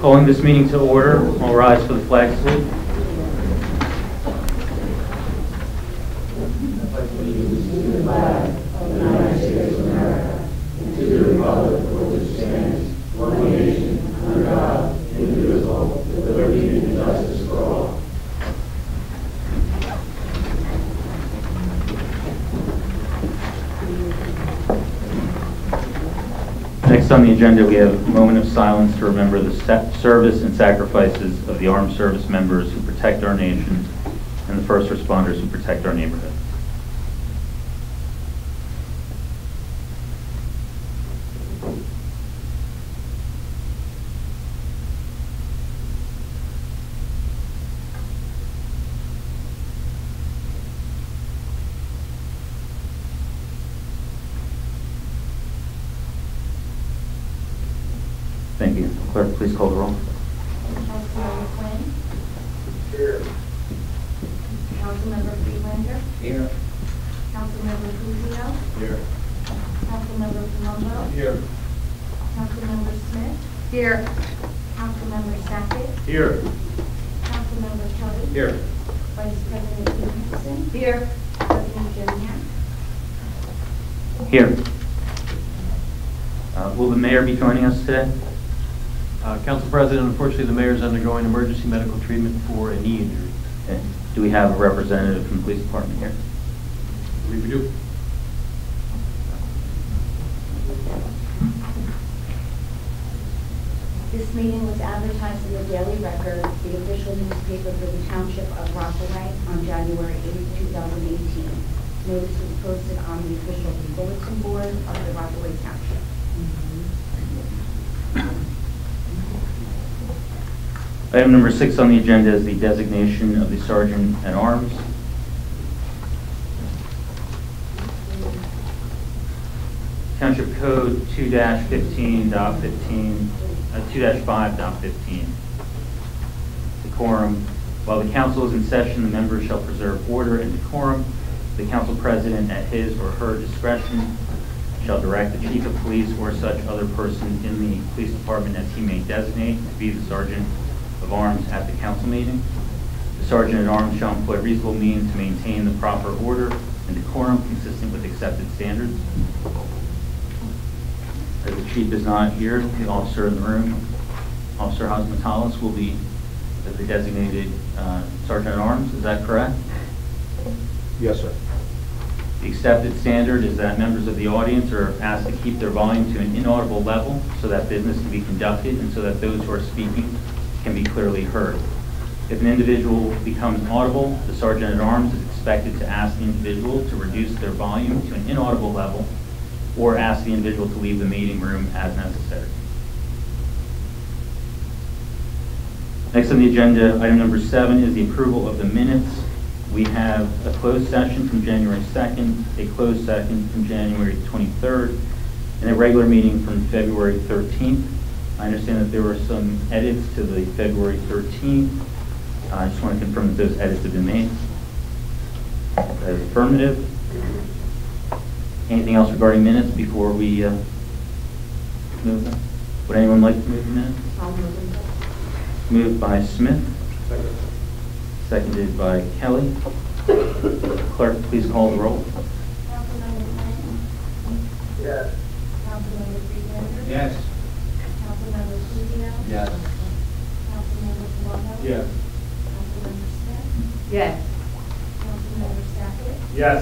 Calling this meeting to order. All rise for the flag salute. Next on the agenda, we have a moment of silence to remember the service and sacrifices of the armed service members who protect our nation and the first responders who protect our neighborhood. Thank you. Clerk, please call the roll. Councilmember Quinn. Here. Councilmember Friedlander. Here. Councilmember Cusio. Here. Councilmember Palumbo. Here. Councilmember Smith. Here. Councilmember Sackett. Here. Councilmember Kelly. Here. Vice President Stevenson. Here. President Junior. Here. Will the mayor be joining us today? Council President, unfortunately, the mayor is undergoing emergency medical treatment for a knee injury. Okay. Do we have a representative from the police department here? I believe we do. This meeting was advertised in the Daily Record, the official newspaper for the Township of Rockaway, on January 8, 2018. Notice was posted on the official bulletin board of the Rockaway Township. Item number 6 on the agenda is the designation of the Sergeant at Arms. Township Code 2-5.15. Decorum. While the council is in session, the members shall preserve order and decorum. The council president, at his or her discretion, shall direct the chief of police or such other person in the police department as he may designate to be the Sergeant of Arms at the council meeting. The Sergeant at Arms shall employ reasonable means to maintain the proper order and decorum consistent with accepted standards. As the chief is not here, the officer in the room, Officer Hosmatalis, will be the designated Sergeant at Arms. Is that correct? Yes, sir. The accepted standard is that members of the audience are asked to keep their volume to an inaudible level so that business can be conducted and so that those who are speaking can be clearly heard. If an individual becomes audible, the Sergeant at Arms is expected to ask the individual to reduce their volume to an inaudible level or ask the individual to leave the meeting room as necessary. Next on the agenda, item number 7 is the approval of the minutes. We have a closed session from January 2nd, a closed session from January 23rd, and a regular meeting from February 13th. I understand that there were some edits to the February 13th. I just want to confirm that those edits have been made. That is affirmative. Anything else regarding minutes before we move them? Would anyone like to move the minutes? Moved by Smith. Second. Seconded by Kelly. Clerk, please call the roll. Councilmember Quinn. Yes. Councilmember Friedlander. Yes. Councilmember Cusio. Yes. Councilmember Palumbo. Yes. Councilmember Smith. Yes. Councilmember Sackett. Yes.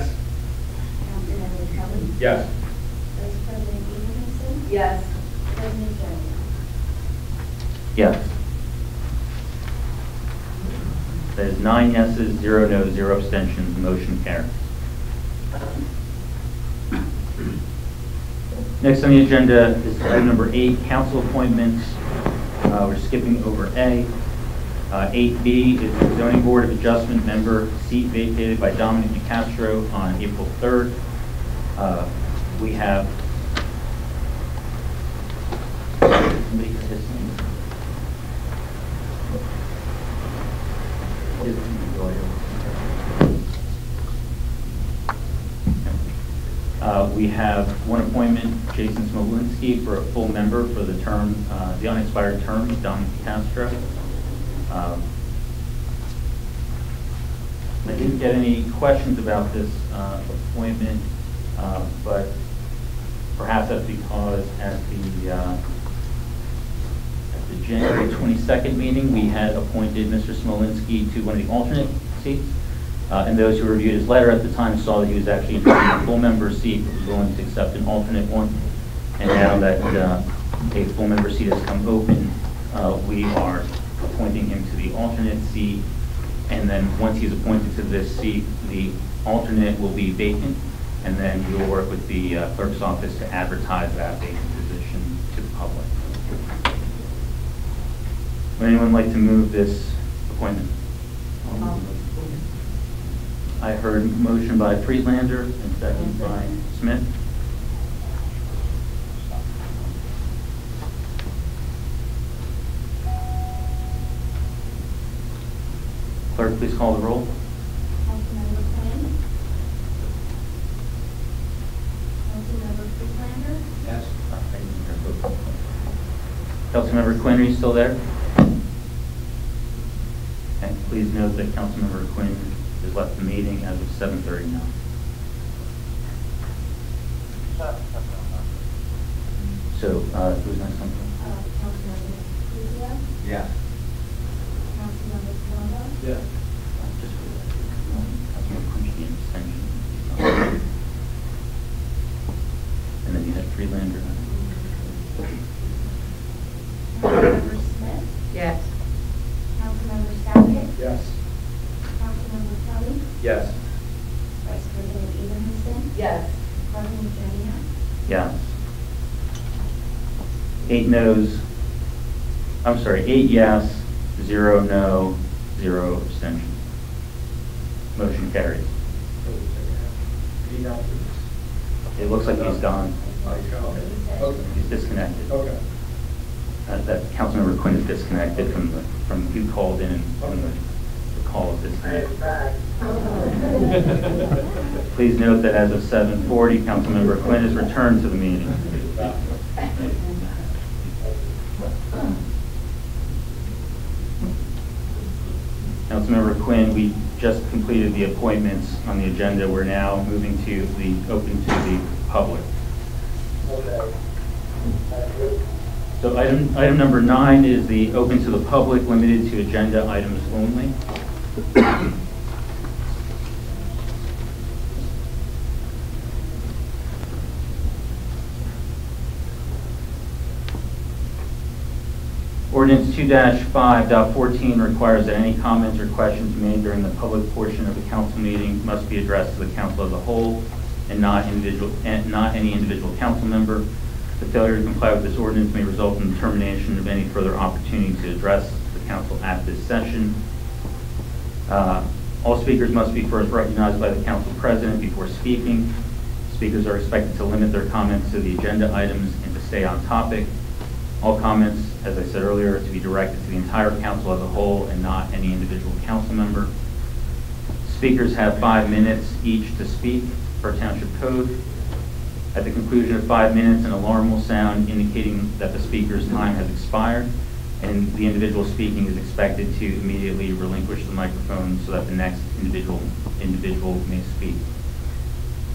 Councilmember Kelly. Yes. Vice President Stevenson. Yes. President Junior. Yes. That is 9 yeses, 0 noes, 0 abstentions. Motion carries. Next on the agenda is item number 8, council appointments. We're skipping over A. 8B is the Zoning Board of Adjustment member seat vacated by Dominic Nicastro on April 3rd. We have somebody for this name. We have one appointment, Jason Smolinski, for a full member for the term, the unexpired term of Don Castro. I didn't get any questions about this appointment, but perhaps that's because at the January 22nd meeting, we had appointed Mr. Smolinski to one of the alternate seats. And those who reviewed his letter at the time saw that he was actually interested in a full member seat, but was willing to accept an alternate one. And now that a full member seat has come open, we are appointing him to the alternate seat. And then once he's appointed to this seat, the alternate will be vacant. And then we will work with the clerk's office to advertise that vacant position to the public. Would anyone like to move this appointment? I heard motion by Friedlander and second by Smith. Clerk, please call the roll. Councilmember Quinn. Councilmember Friedlander. Yes. Councilmember Quinn, are you still there? Okay, please note that Councilmember Quinn has left the meeting as of 7:30 now. So, who's next on? Councilmember Cruzio. Yes. Councilmember Palumbo. Yes. Just for the, Councilmember Quinn should be an extension. And then you had Freelander. Councilmember Smith. Yes. Councilmember Sackett. Yes. Councilmember Kelly. Yes. Vice President Evenson. Yes. President Jenny. Yes. 8 noes, I'm sorry, 8 yes, 0 no, 0 abstentions. Motion carries. It looks like he's gone. Okay. He's disconnected. Okay. That Councilmember Quinn is disconnected from who called in and from the call of this night. Please note that as of 7:40, Councilmember Quinn has returned to the meeting. Councilmember Quinn, we just completed the appointments on the agenda. We're now moving to the open to the public. Okay. That's good. So item number 9 is the open to the public, limited to agenda items only. Ordinance 2-5.14 requires that any comments or questions made during the public portion of the council meeting must be addressed to the council as a whole and not any individual council member. The failure to comply with this ordinance may result in the termination of any further opportunity to address the council at this session. All speakers must be first recognized by the council president before speaking. Speakers are expected to limit their comments to the agenda items and to stay on topic. All comments, as I said earlier, are to be directed to the entire council as a whole and not any individual council member. Speakers have 5 minutes each to speak per township code. At the conclusion of 5 minutes, an alarm will sound indicating that the speaker's time has expired, and the individual speaking is expected to immediately relinquish the microphone so that the next individual may speak.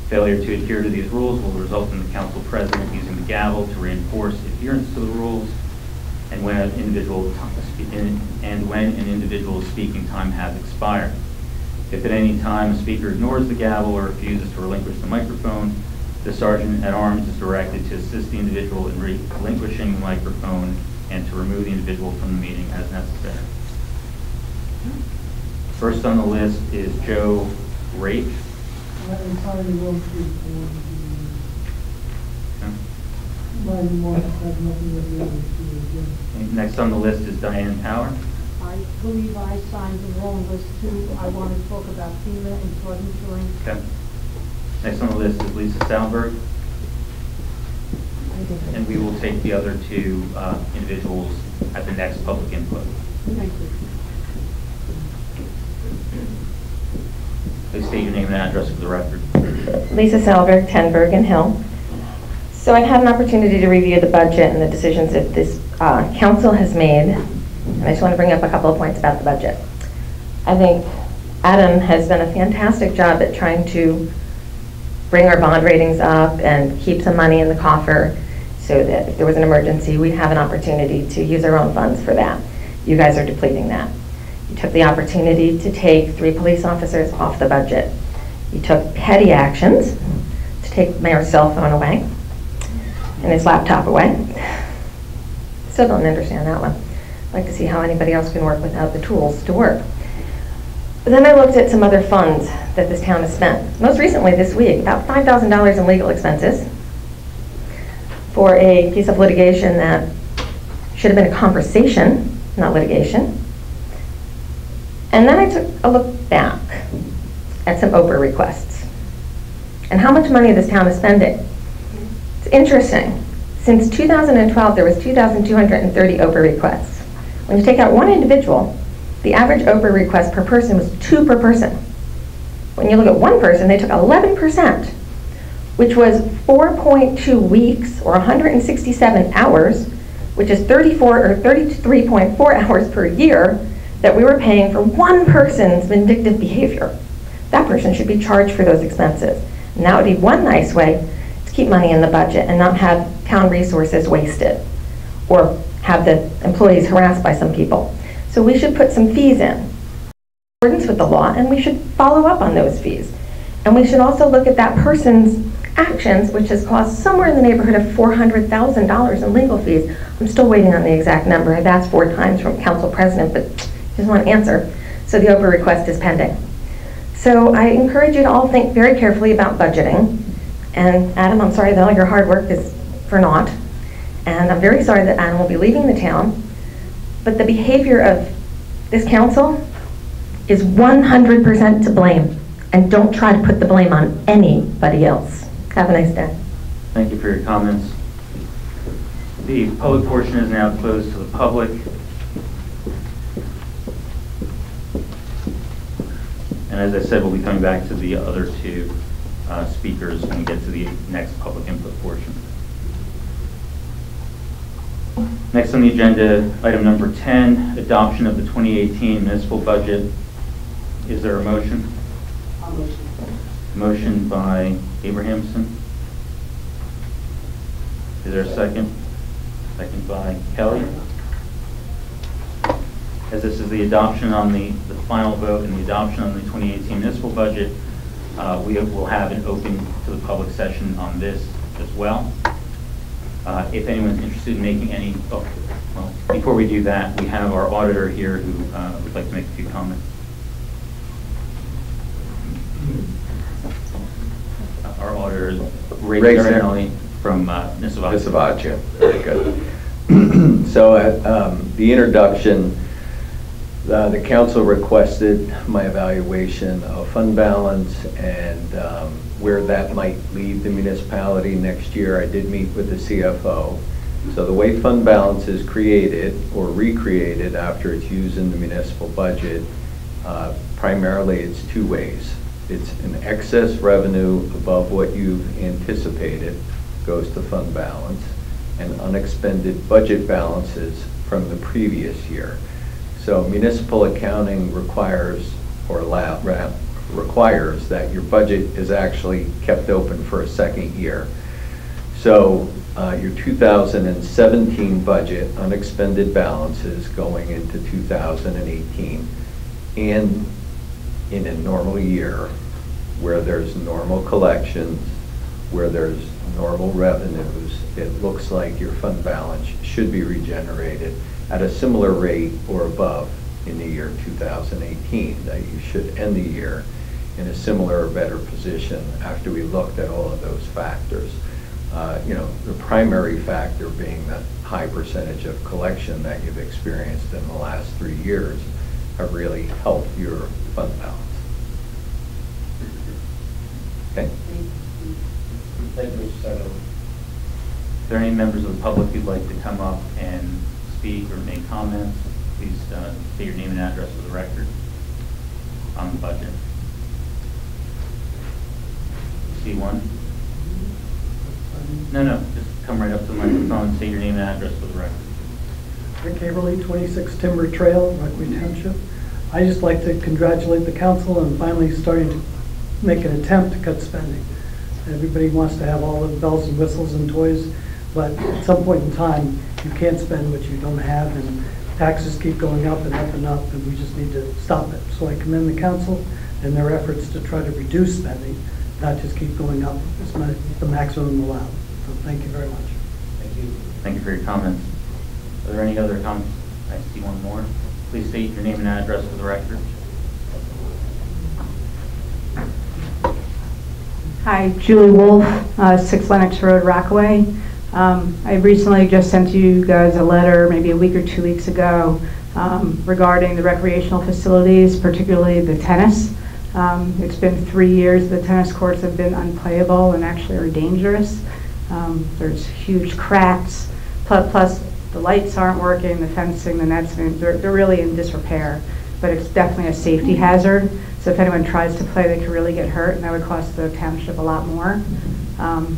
Failure to adhere to these rules will result in the council president using the gavel to reinforce adherence to the rules, and when an individual's speaking time has expired. If at any time a speaker ignores the gavel or refuses to relinquish the microphone, the sergeant at arms is directed to assist the individual in relinquishing the microphone and to remove the individual from the meeting as necessary. First on the list is Joe Rake. That entirely wrong street for Okay. my remarks have nothing with the other two again. Next on the list is Diane Power. I believe I signed the wrong list too. I want to talk about FEMA and flood insurance. Okay. Next on the list is Lisa Salberg. And we will take the other 2 individuals at the next public input. Thank you. Please state your name and address for the record. Lisa Selberg, 10 Bergen Hill. So I've had an opportunity to review the budget and the decisions that this council has made, and I just want to bring up a couple of points about the budget. I think Adam has done a fantastic job at trying to bring our bond ratings up and keep some money in the coffer so that if there was an emergency, we'd have an opportunity to use our own funds for that. You guys are depleting that. You took the opportunity to take 3 police officers off the budget. You took petty actions to take Mayor's cell phone away and his laptop away. Still don't understand that one. I'd like to see how anybody else can work without the tools to work. But then I looked at some other funds that this town has spent. Most recently this week, about $5,000 in legal expenses for a piece of litigation that should have been a conversation, not litigation. And then I took a look back at some OPRA requests and how much money this town is spending. It's interesting. Since 2012, there was 2,230 OPRA requests. When you take out one individual, the average OPRA request per person was 2 per person. When you look at one person, they took 11%, which was 4.2 weeks or 167 hours, which is 34 or 33.4 hours per year that we were paying for one person's vindictive behavior. That person should be charged for those expenses. And that would be one nice way to keep money in the budget and not have town resources wasted or have the employees harassed by some people. So we should put some fees in accordance with the law, and we should follow up on those fees. And we should also look at that person's actions, which has cost somewhere in the neighborhood of $400,000 in legal fees. I'm still waiting on the exact number. I've asked 4 times from council president, but he doesn't want to answer. So the OPRA request is pending. So I encourage you to all think very carefully about budgeting. And Adam, I'm sorry that all your hard work is for naught. And I'm very sorry that Adam will be leaving the town. But the behavior of this council is 100% to blame. And don't try to put the blame on anybody else. Have a nice day. Thank you for your comments. The public portion is now closed to the public. And as I said, we'll be coming back to the other 2 speakers when we get to the next public input portion. Next on the agenda, item number 10, adoption of the 2018 municipal budget. Is there a motion? Motion. Motion by Abrahamson. Is there a second? Second by Kelly. As this is the adoption on the final vote and the adoption on the 2018 municipal budget, we will have an open to the public session on this as well. If anyone's interested in making any, well, before we do that, we have our auditor here who would like to make a few comments. Our auditor is Ray Zarinelli from Municipal. Very good. So the introduction, the council requested my evaluation of fund balance and where that might lead the municipality next year. I did meet with the CFO. So the way fund balance is created or recreated after it's used in the municipal budget, primarily it's 2 ways. It's an excess revenue above what you've anticipated goes to fund balance, and unexpended budget balances from the previous year. So municipal accounting requires requires that your budget is actually kept open for a second year. So your 2017 budget unexpended balances going into 2018, and in a normal year where there's normal collections, where there's normal revenues, it looks like your fund balance should be regenerated at a similar rate or above in the year 2018, that you should end the year in a similar or better position after we looked at all of those factors. The primary factor being the high percentage of collection that you've experienced in the last 3 years have really helped your fund balance. Okay? Thank you, Mr. Senator. Are there any members of the public who'd like to come up and speak or make comments? Please state your name and address for the record on the budget. see one. No, just come right up to the microphone, say your name and address for the record. Rick Haverly, 26 Timber Trail, Rockaway Township. I just like to congratulate the council on finally starting to make an attempt to cut spending. Everybody wants to have all the bells and whistles and toys, but at some point in time, you can't spend what you don't have, and taxes keep going up and up and up, and we just need to stop it. So I commend the council and their efforts to try to reduce spending, not just keep going up as the maximum allowed. So thank you very much. Thank you. Thank you for your comments. Are there any other comments? I see one more. Please state your name and address for the record. Hi, Julie Wolf, 6 Lennox Road, Rockaway. I recently just sent you guys a letter, maybe a week or 2 weeks ago, regarding the recreational facilities, particularly the tennis. It's been 3 years the tennis courts have been unplayable and actually are dangerous. There's huge cracks, plus the lights aren't working, the fencing, the nets, they're really in disrepair. But it's definitely a safety hazard. So if anyone tries to play, they could really get hurt, and that would cost the township a lot more. And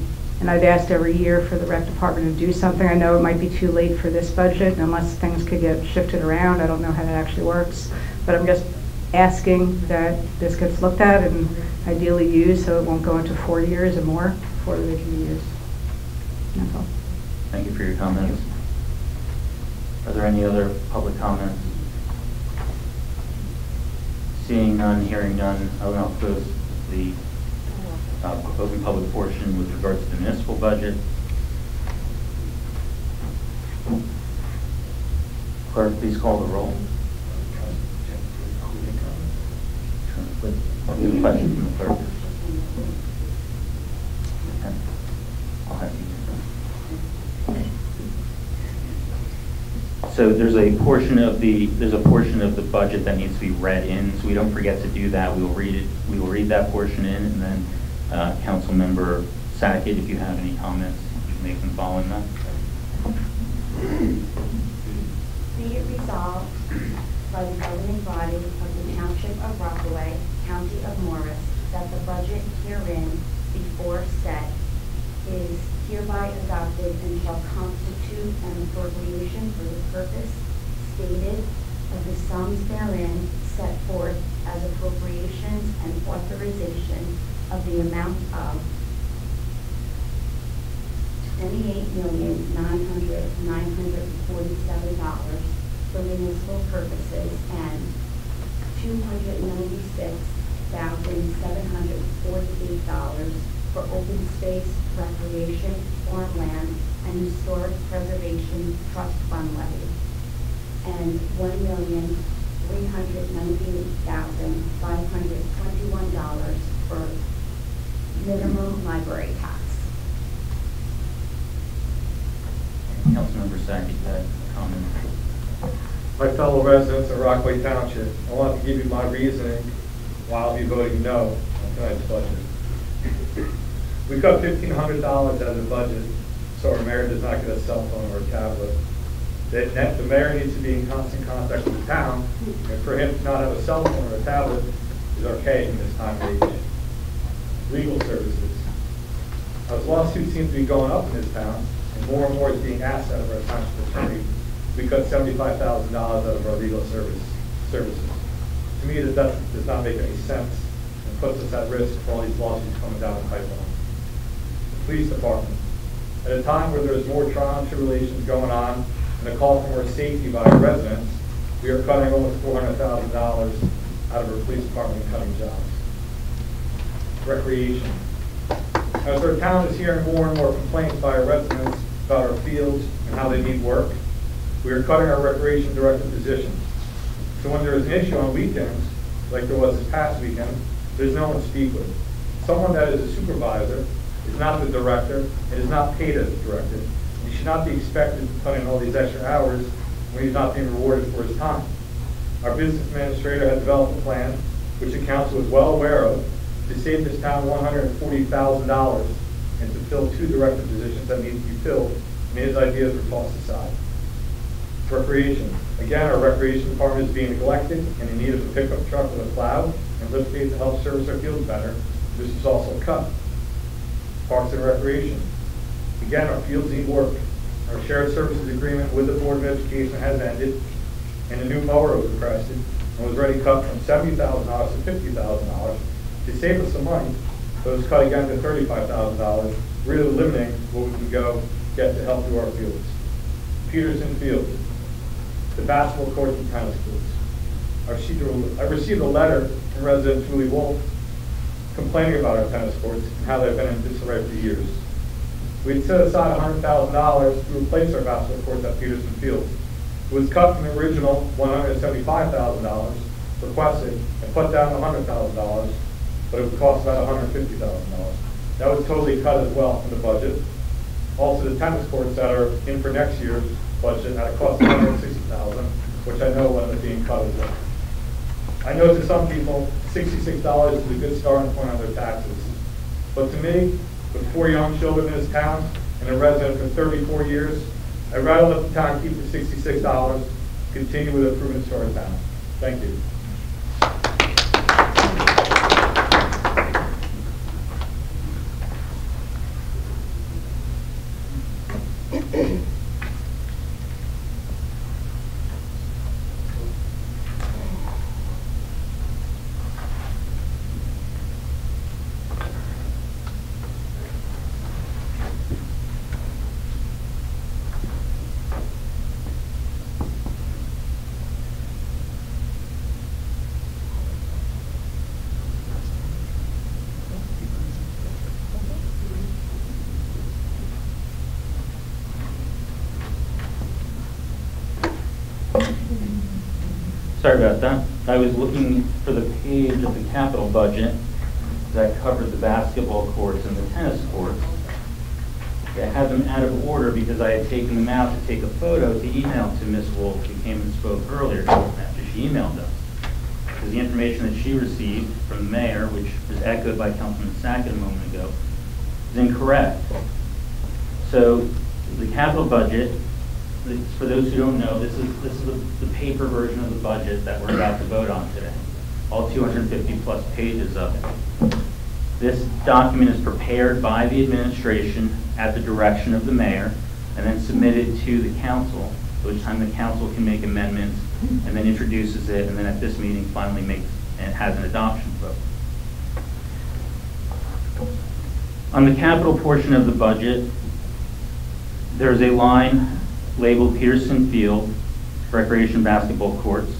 I've asked every year for the rec department to do something. I know it might be too late for this budget, unless things could get shifted around. I don't know how that actually works. But I'm just asking that this gets looked at and ideally used so it won't go into 4 years or more before they can be used. That's all. Thank you for your comments. Are there any other public comments? Seeing none, hearing none, I will now close the open public portion with regards to the municipal budget. Clerk, please call the roll. We have a question from the clerk. Okay. I'll have you. So there's a portion of the budget that needs to be read in, so we don't forget to do that. We will read it. We will read that portion in, and then Councilmember Sackett, if you have any comments, you can make them following that. Be it resolved by the governing body of the Township of Rockaway, County of Morris, that the budget herein before set is hereby adopted and shall constitute an appropriation for the purpose stated of the sums therein set forth as appropriations and authorization of the amount of $28,947 for municipal purposes and $296,748 for open space, recreation, farmland, and historic preservation trust fund levy, and $1,398,521 for minimum library tax. Councilmember Sackett, you had a comment. My fellow residents of Rockaway Township, I want to give you my reasoning why I'll be voting no on tonight's budget. We cut $1,500 out of the budget so our mayor does not get a cell phone or a tablet. The mayor needs to be in constant contact with the town, and for him to not have a cell phone or a tablet is archaic in this time of age. Legal services. As lawsuits seem to be going up in this town, and more is being asked out of our township attorney, we cut $75,000 out of our legal services. To me, that does not make any sense and puts us at risk for all these lawsuits coming down the pipeline. The police department. At a time where there's more trial and tribulations going on and a call for more safety by our residents, we are cutting almost $400,000 out of our police department and cutting jobs. Recreation. As our town is hearing more and more complaints by our residents about our fields and how they need work, we are cutting our recreation director position. So when there is an issue on weekends, like there was this past weekend, there's no one to speak with. Someone that is a supervisor is not the director and is not paid as a director. He should not be expected to put in all these extra hours when he's not being rewarded for his time. Our business administrator has developed a plan, which the council is well aware of, to save this town $140,000 and to fill 2 director positions that need to be filled, and his ideas were tossed aside. Recreation. Again, our recreation department is being neglected and in need of a pickup truck with a plow and lift gate to help service our fields better. This is also cut. Parks and Recreation. Again, our fields need work. Our shared services agreement with the Board of Education has ended, and a new mower was requested and was already cut from $70,000 to $50,000 to save us some money, but it was cut again to $35,000, really limiting what we can go get to help do our fields. Peterson Field, the basketball courts and tennis courts. I received a letter from resident Julie Wolf complaining about our tennis courts and how they've been in disarray for years. We had set aside $100,000 to replace our basketball courts at Peterson Field. It was cut from the original $175,000 requested and put down to $100,000, but it would cost about $150,000. That was totally cut as well from the budget. Also, the tennis courts that are in for next year's budget at a cost of $160,000, which I know will end up being cut as well. I know to some people, $66 is a good starting point on their taxes. But to me, with 4 young children in this town and a resident for 34 years, I'd rather let the town keep the $66, continue with improvements to our town. Thank you. Sorry about that. I was looking for the page of the capital budget that covered the basketball courts and the tennis courts. I had them out of order because I had taken them out to take a photo to email to Ms. Wolf, who came and spoke earlier after she emailed us. Because the information that she received from the mayor, which was echoed by Councilman Sackett a moment ago, is incorrect. So the capital budget, for those who don't know, this is the paper version of the budget that we're about to vote on today. All 250 plus pages of it. This document is prepared by the administration at the direction of the mayor and then submitted to the council, at which time the council can make amendments and then introduces it, and then at this meeting finally makes and has an adoption vote. On the capital portion of the budget, there's a line labeled Peterson Field Recreation Basketball Courts.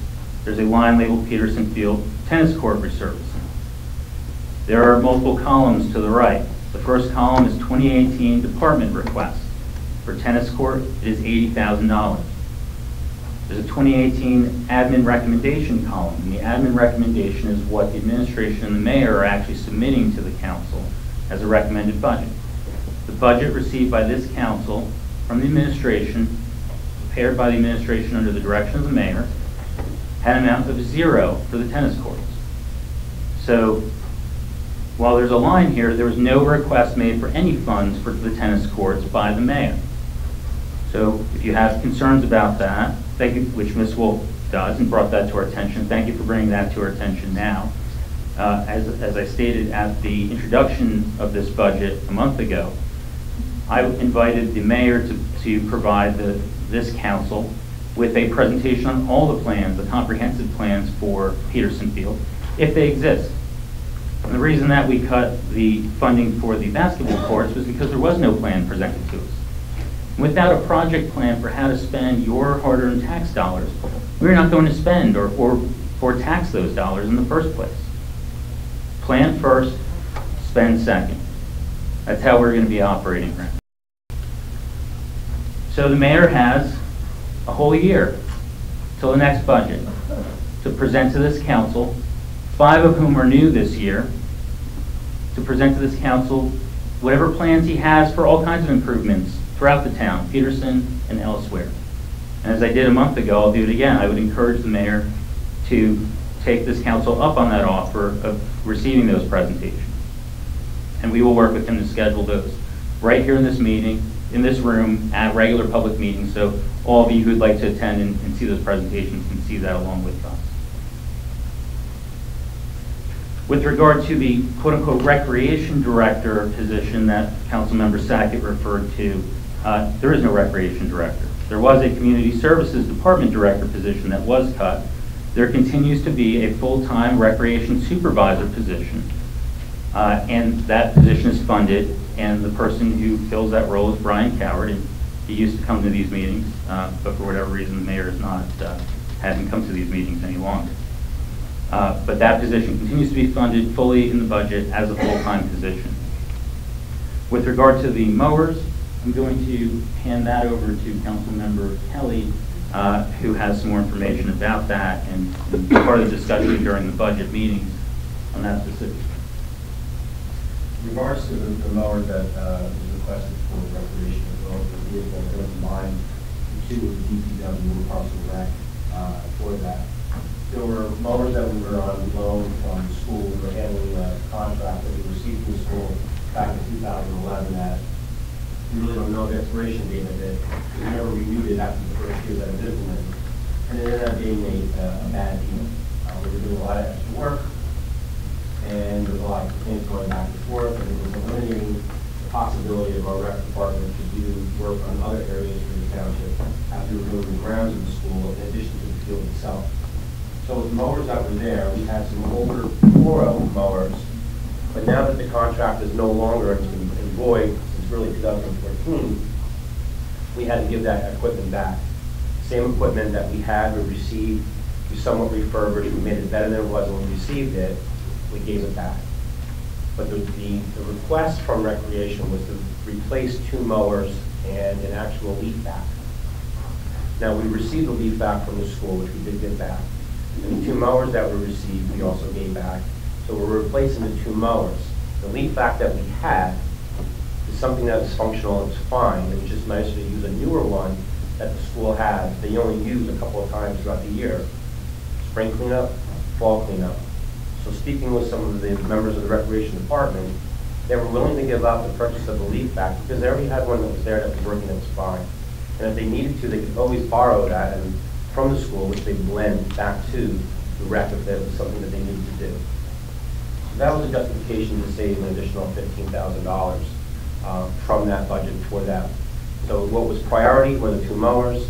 There's a line labeled Peterson Field Tennis Court Resurfacing. There are multiple columns to the right. The first column is 2018 department request. For tennis court, it is $80,000. There's a 2018 admin recommendation column, and the admin recommendation is what the administration and the mayor are actually submitting to the council as a recommended budget. The budget received by this council from the administration, prepared by the administration under the direction of the mayor, had an amount of $0 for the tennis courts. So while there's a line here, there was no request made for any funds for the tennis courts by the mayor. So if you have concerns about that, thank you, which Ms. Wolf does and brought that to our attention, thank you for bringing that to our attention now. As I stated at the introduction of this budget a month ago, I invited the mayor to provide this council with a presentation on all the plans, the comprehensive plans for Peterson Field, if they exist. And the reason that we cut the funding for the basketball courts was because there was no plan presented to us. Without a project plan for how to spend your hard-earned tax dollars, we're not going to spend or tax those dollars in the first place. Plan first, spend second. That's how we're going to be operating right now. So the mayor has a whole year till the next budget to present to this council, 5 of whom are new this year, to present to this council whatever plans he has for all kinds of improvements throughout the town, Peterson and elsewhere. And as I did a month ago, I'll do it again. I would encourage the mayor to take this council up on that offer of receiving those presentations. And we will work with him to schedule those right here in this meeting, in this room, at regular public meetings, so all of you who'd like to attend and see those presentations can see that along with us. With regard to the quote-unquote recreation director position that Councilmember Sackett referred to, there is no recreation director. There was a community services department director position that was cut. There continues to be a full-time recreation supervisor position, and that position is funded, and the person who fills that role is Brian Coward, and he used to come to these meetings, but for whatever reason the mayor has not had him come to these meetings any longer. But that position continues to be funded fully in the budget as a full-time position. With regard to the mowers, I'm going to hand that over to Councilmember Kelly, who has some more information about that and part of the discussion during the budget meetings on that specific. In regards to the mower that was requested for recreation as well as the vehicle, going to combine the two with the DPW and Parks and Rec for that. There were mowers that we were on loan from the school. We were handling a contract that we received from the school back in 2011 that we really don't know the expiration date of it. We never renewed it after the first year that it was implemented. And it ended up being a bad deal. We were doing a lot of extra work, and there was a lot of things going back and forth, and it was eliminating the possibility of our rec department to do work on other areas for the township after we were moving the grounds of the school in addition to the field itself. So with the mowers that were there, we had some older fluoro mowers, but now that the contract is no longer in void, since really 2014, we had to give that equipment back. Same equipment that we had, we received, we somewhat refurbished, we made it better than it was when we received it, we gave it back. But the request from Recreation was to replace 2 mowers and an actual leaf back. Now, we received the leaf back from the school, which we did get back. And the 2 mowers that we received, we also gave back. So we're replacing the 2 mowers. The leaf back that we had is something that is functional, it's fine. It was just nicer to use a newer one that the school had. They only use a couple of times throughout the year. Spring cleanup, fall cleanup. So speaking with some of the members of the Recreation Department, they were willing to give up the purchase of the leaf back because they already had one that was there that was working, that was fine. And if they needed to, they could always borrow that and from the school, which they blend back to the rec if that was something that they needed to do. So that was a justification to save an additional $15,000 from that budget for that. So what was priority were the 2 mowers.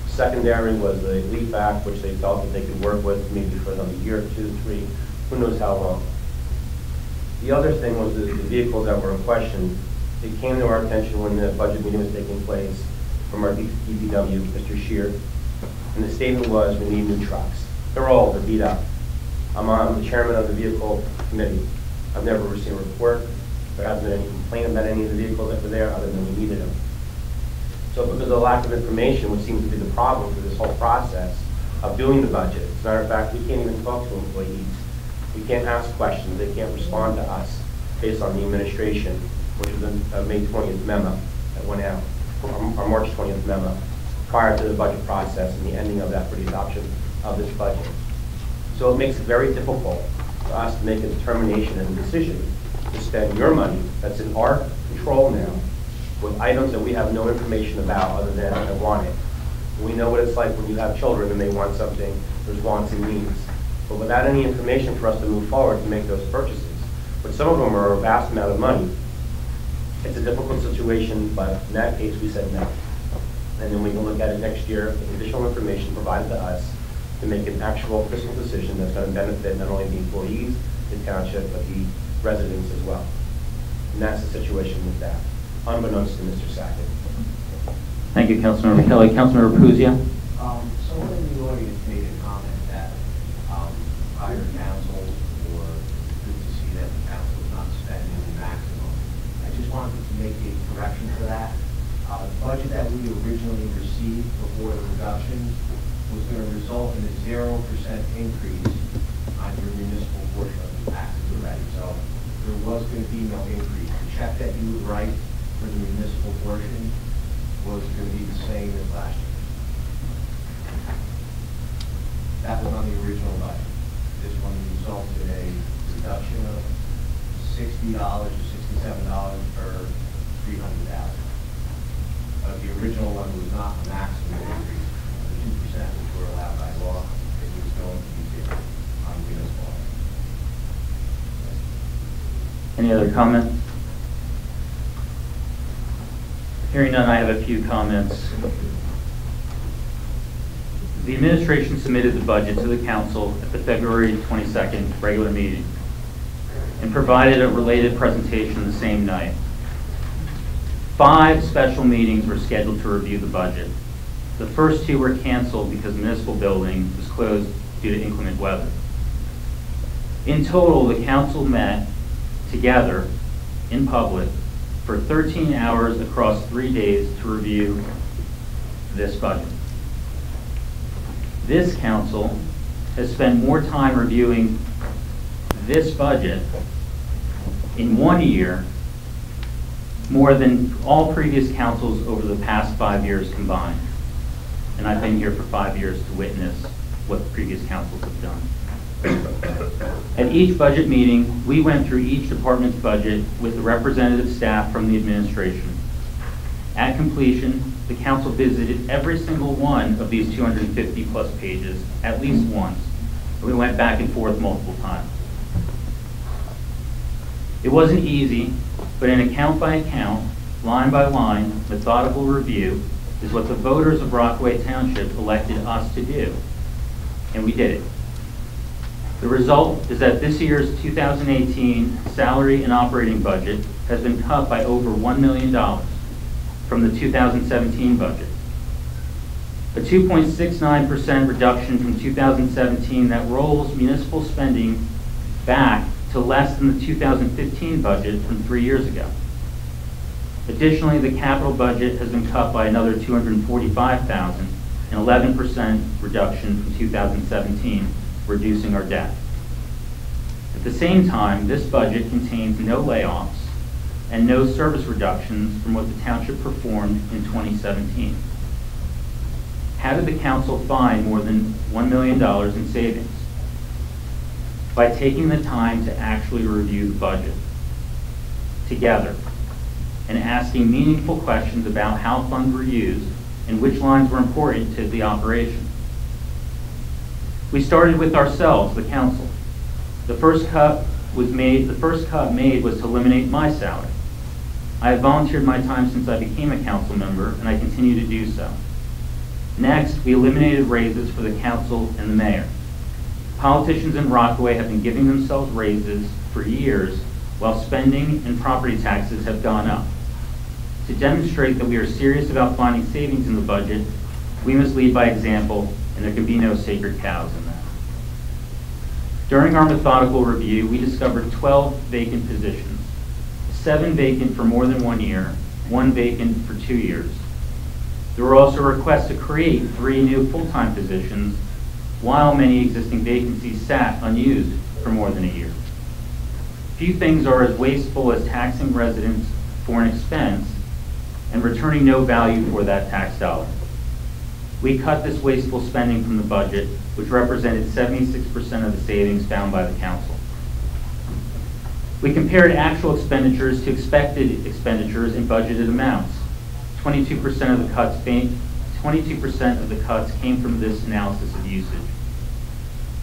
Secondary was the leaf back, which they felt that they could work with maybe for another year, 2, 3, who knows how long. The other thing was the vehicles that were in question. It came to our attention when the budget meeting was taking place from our DPW, Mr. Shear, and the statement was, we need new trucks. They're old, they're beat up. I'm the chairman of the vehicle committee. I've never received a report. There hasn't been any complaint about any of the vehicles that were there other than we needed them. So because of the lack of information, which seems to be the problem for this whole process of doing the budget. As a matter of fact, we can't even talk to employees. We can't ask questions. They can't respond to us based on the administration, which was a May 20th memo that went out, our March 20th memo, prior to the budget process and the ending of that for the adoption of this budget. So it makes it very difficult for us to make a determination and a decision to spend your money that's in our control now with items that we have no information about other than I want it. We know what it's like when you have children and they want something, there's wants and needs. But without any information for us to move forward to make those purchases, but some of them are a vast amount of money, it's a difficult situation, but in that case we said no. And then we can look at it next year with additional information provided to us to make an actual fiscal decision that's going to benefit not only the employees, the township, but the residents as well. And that's the situation with that, unbeknownst to Mr. Sackett. Thank you, Councilmember Kelly. Councilmember Puzia. Someone in the audience made a comment that higher council, or good to see that the council is not spending the maximum. I just wanted to make a correction for that. The budget that we originally received before the reduction was going to result in a 0% increase on your municipal portion of the taxes already. So there was going to be no increase. The check that you would write for the municipal portion was going to be the same as last year. That was on the original budget. This one resulted in a reduction of $60 or $67 per 300,000. But the original one was not a maximum increase of 2%, which were allowed by law. It was going to be 0 on municipal. Any other comment? Hearing none, I have a few comments. The administration submitted the budget to the council at the February 22nd regular meeting and provided a related presentation the same night. 5 special meetings were scheduled to review the budget. The first 2 were canceled because the municipal building was closed due to inclement weather. In total, the council met together in public for 13 hours across 3 days to review this budget. This council has spent more time reviewing this budget in 1 year more than all previous councils over the past 5 years combined. And I've been here for 5 years to witness what the previous councils have done. At each budget meeting, we went through each department's budget with the representative staff from the administration. At completion, the council visited every single one of these 250 plus pages at least once. And we went back and forth multiple times. It wasn't easy, but an account by account, line by line, methodical review is what the voters of Rockaway Township elected us to do. And we did it. The result is that this year's 2018 salary and operating budget has been cut by over $1 million from the 2017 budget. A 2.69% reduction from 2017 that rolls municipal spending back to less than the 2015 budget from 3 years ago. Additionally, the capital budget has been cut by another $245,000, an 11% reduction from 2017, reducing our debt. At the same time, this budget contains no layoffs and no service reductions from what the township performed in 2017. How did the council find more than $1 million in savings? By taking the time to actually review the budget together and asking meaningful questions about how funds were used and which lines were important to the operation. We started with ourselves, the council. The first cut made was to eliminate my salary. I have volunteered my time since I became a council member, and I continue to do so. Next, we eliminated raises for the council and the mayor. Politicians in Rockaway have been giving themselves raises for years, while spending and property taxes have gone up. To demonstrate that we are serious about finding savings in the budget, we must lead by example, and there can be no sacred cows in that. During our methodical review, we discovered 12 vacant positions, 7 vacant for more than 1 year, 1 vacant for 2 years. There were also requests to create 3 new full-time positions, while many existing vacancies sat unused for more than a year. Few things are as wasteful as taxing residents for an expense and returning no value for that tax dollar. We cut this wasteful spending from the budget, which represented 76% of the savings found by the council. We compared actual expenditures to expected expenditures in budgeted amounts. 22% of the cuts came from this analysis of usage.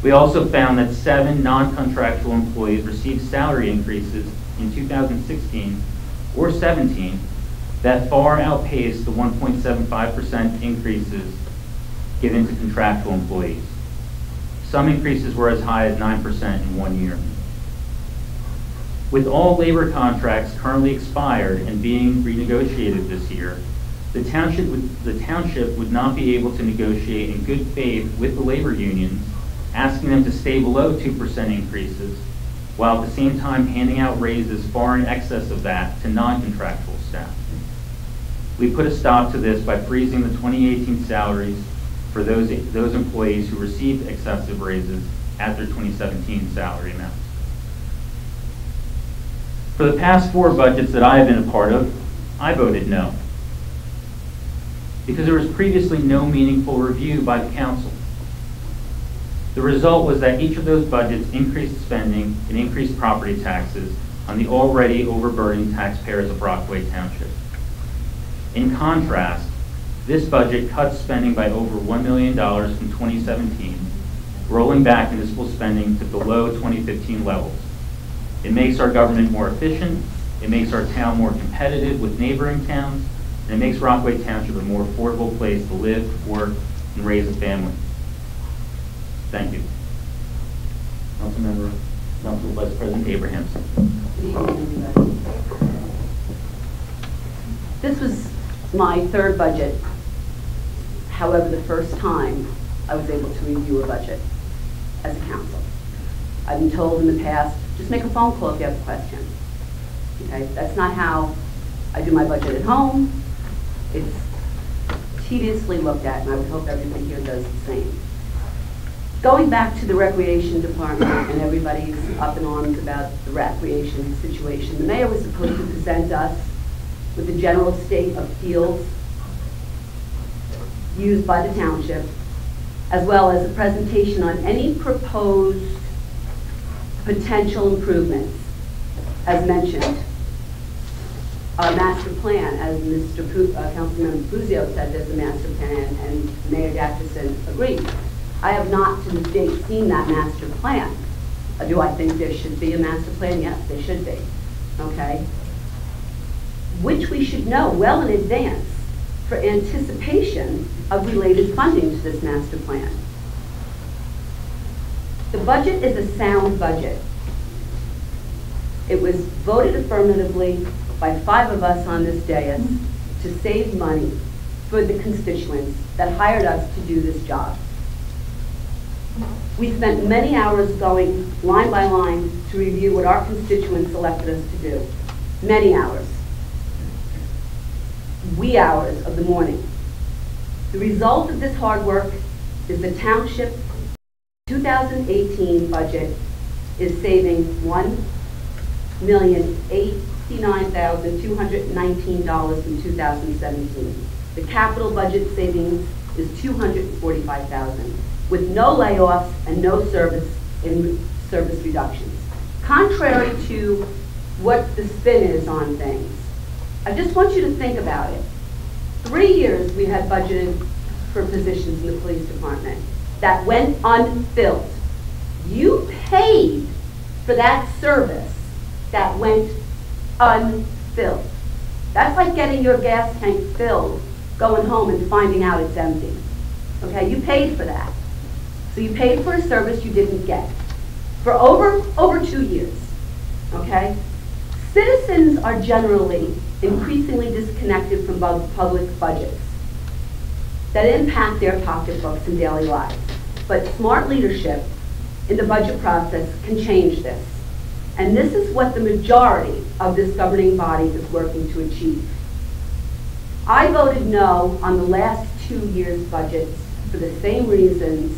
We also found that 7 non-contractual employees received salary increases in 2016 or 17 that far outpaced the 1.75% increases given to contractual employees. Some increases were as high as 9% in 1 year. With all labor contracts currently expired and being renegotiated this year, the township would not be able to negotiate in good faith with the labor unions, asking them to stay below 2% increases, while at the same time handing out raises far in excess of that to non-contractual staff. We put a stop to this by freezing the 2018 salaries for those employees who received excessive raises at their 2017 salary amounts. For the past 4 budgets that I have been a part of, I voted no, because there was previously no meaningful review by the council. The result was that each of those budgets increased spending and increased property taxes on the already overburdened taxpayers of Rockaway Township. In contrast, this budget cuts spending by over $1 million from 2017, rolling back municipal spending to below 2015 levels. It makes our government more efficient, it makes our town more competitive with neighboring towns, and it makes Rockaway Township a more affordable place to live, work, and raise a family. Thank you. Council Vice President Abrahamson. Good evening, everybody. This was my third budget. However, the first time I was able to review a budget as a council. I've been told in the past, just make a phone call if you have a question. Okay, that's not how I do my budget at home. It's tediously looked at, and I would hope everybody here does the same. Going back to the recreation department, and everybody's up in arms about the recreation situation, the mayor was supposed to present us with the general state of fields used by the township, as well as a presentation on any proposed potential improvements. As mentioned, our master plan, as Councilmember Buzio said, there's a master plan, and Mayor Jackerson agreed. I have not to this date seen that master plan. Do I think there should be a master plan? Yes, there should be. Okay? Which we should know well in advance for anticipation of related funding to this master plan. The budget is a sound budget. It was voted affirmatively by 5 of us on this dais to save money for the constituents that hired us to do this job. We spent many hours going line by line to review what our constituents elected us to do. Many hours. Wee hours of the morning. The result of this hard work is the township 2018 budget is saving $1,089,219 in 2017. The capital budget savings is $245,000, with no layoffs and no service reductions. Contrary to what the spin is on things, I just want you to think about it. 3 years we had budgeted for positions in the police department that went unfilled. You paid for that service that went unfilled. That's like getting your gas tank filled, going home and finding out it's empty. Okay, you paid for that. So you paid for a service you didn't get for over 2 years. Okay? Citizens are generally increasingly disconnected from public budgets that impact their pocketbooks and daily lives. But smart leadership in the budget process can change this. And this is what the majority of this governing body is working to achieve. I voted no on the last 2 years' budgets for the same reasons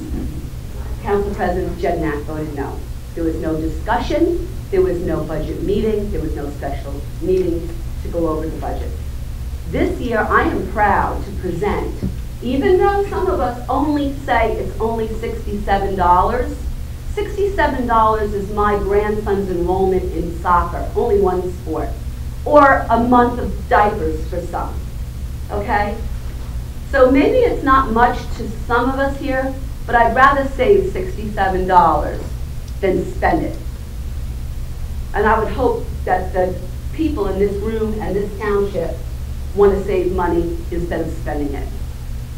Council President Jednak voted no. There was no discussion, there was no budget meeting, there was no special meeting to go over the budget. This year, I am proud to present, even though some of us only say it's only $67, $67 is my grandson's enrollment in soccer, only one sport, or a month of diapers for some, okay? So maybe it's not much to some of us here, but I'd rather save $67 than spend it. And I would hope that the people in this room and this township want to save money instead of spending it.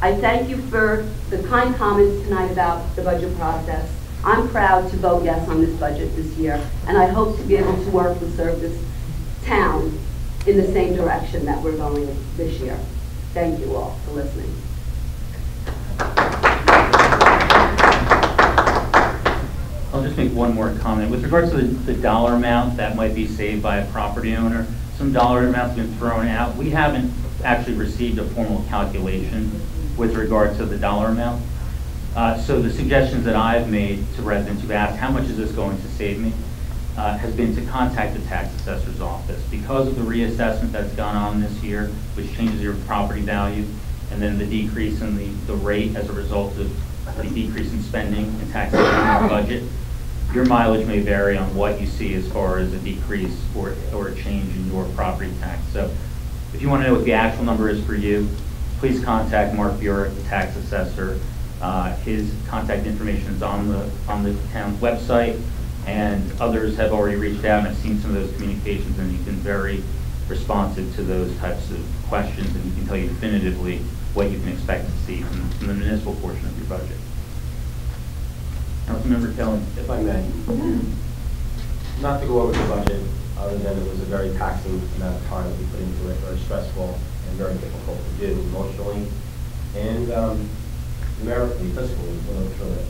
I thank you for the kind comments tonight about the budget process. I'm proud to vote yes on this budget this year, and I hope to be able to work and serve this town in the same direction that we're going this year. Thank you all for listening. I'll just make one more comment. With regards to the dollar amount that might be saved by a property owner, some dollar amounts have been thrown out. We haven't actually received a formal calculation with regard to the dollar amount. So the suggestions that I've made to residents who've asked, how much is this going to save me, has been to contact the tax assessor's office. Because of the reassessment that's gone on this year, which changes your property value, and then the decrease in the rate as a result of the decrease in spending and taxation in the budget, your mileage may vary on what you see as far as a decrease or a change in your property tax. So if you want to know what the actual number is for you, please contact Mark Burek, the tax assessor. His contact information is on the town's website. and others have already reached out, and I've seen some of those communications, and you've been very responsive to those types of questions, and he can tell you definitively what you can expect to see from the municipal portion of your budget. Councilmember Kelly. If I may, not to go over the budget, other than it was a very taxing amount of time that we put into it, very stressful and very difficult to do emotionally and numerically, physically, going through it.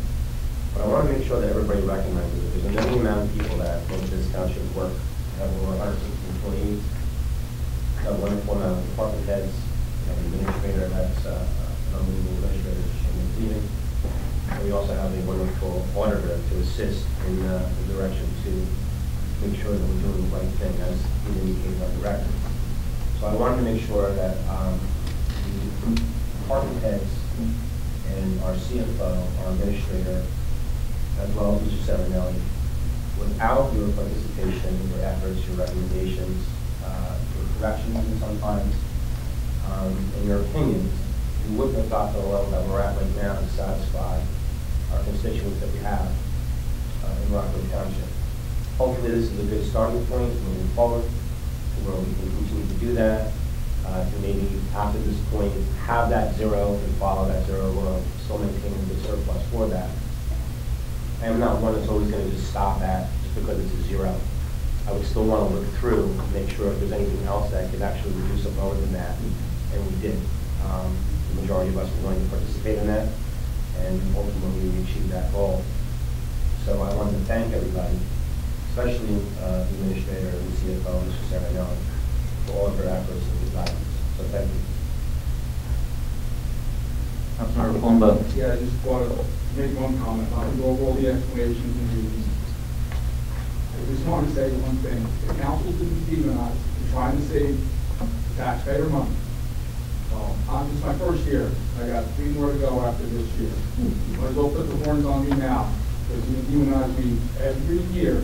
But I want to make sure that everybody recognizes that there's a many amount of people that go to this township work, have over 160 employees, have a wonderful amount of department heads, have an administrator that's an unbelievable administrator, Shane Cleveland. And we also have a wonderful auditor to assist in the direction to make sure that we're doing the right thing as indicated on the record. So I wanted to make sure that the department heads and our CFO, our administrator, as well as Mr. Severnelli, without your participation, your efforts, your recommendations, your corrections even sometimes, and your opinions, we wouldn't have got to the level that we're at right now to satisfy our constituents that we have in Rockaway Township. Hopefully this is a good starting point moving forward to where we can continue to do that, to maybe after this point have that zero and follow that zero or still maintain a good surplus for that. I am not one that's always going to just stop at just because it's a zero. I would still want to look through and make sure if there's anything else that could actually reduce it lower than that, and we did. The majority of us were willing to participate in that, and ultimately we achieved that goal. So I wanted to thank everybody, especially the administrator and the CFO, Mr. Severnelli, for all of their efforts and good guidance. So thank you. Councilmember Palumbo. Yeah, I just want to make one comment. I can go over all the explanations and reasons. I just want to say one thing. The council didn't demonize. We're trying to save taxpayer money. This is my first year. I got 3 more to go after this year. Might as well put the horns on me now, because you demonize me every year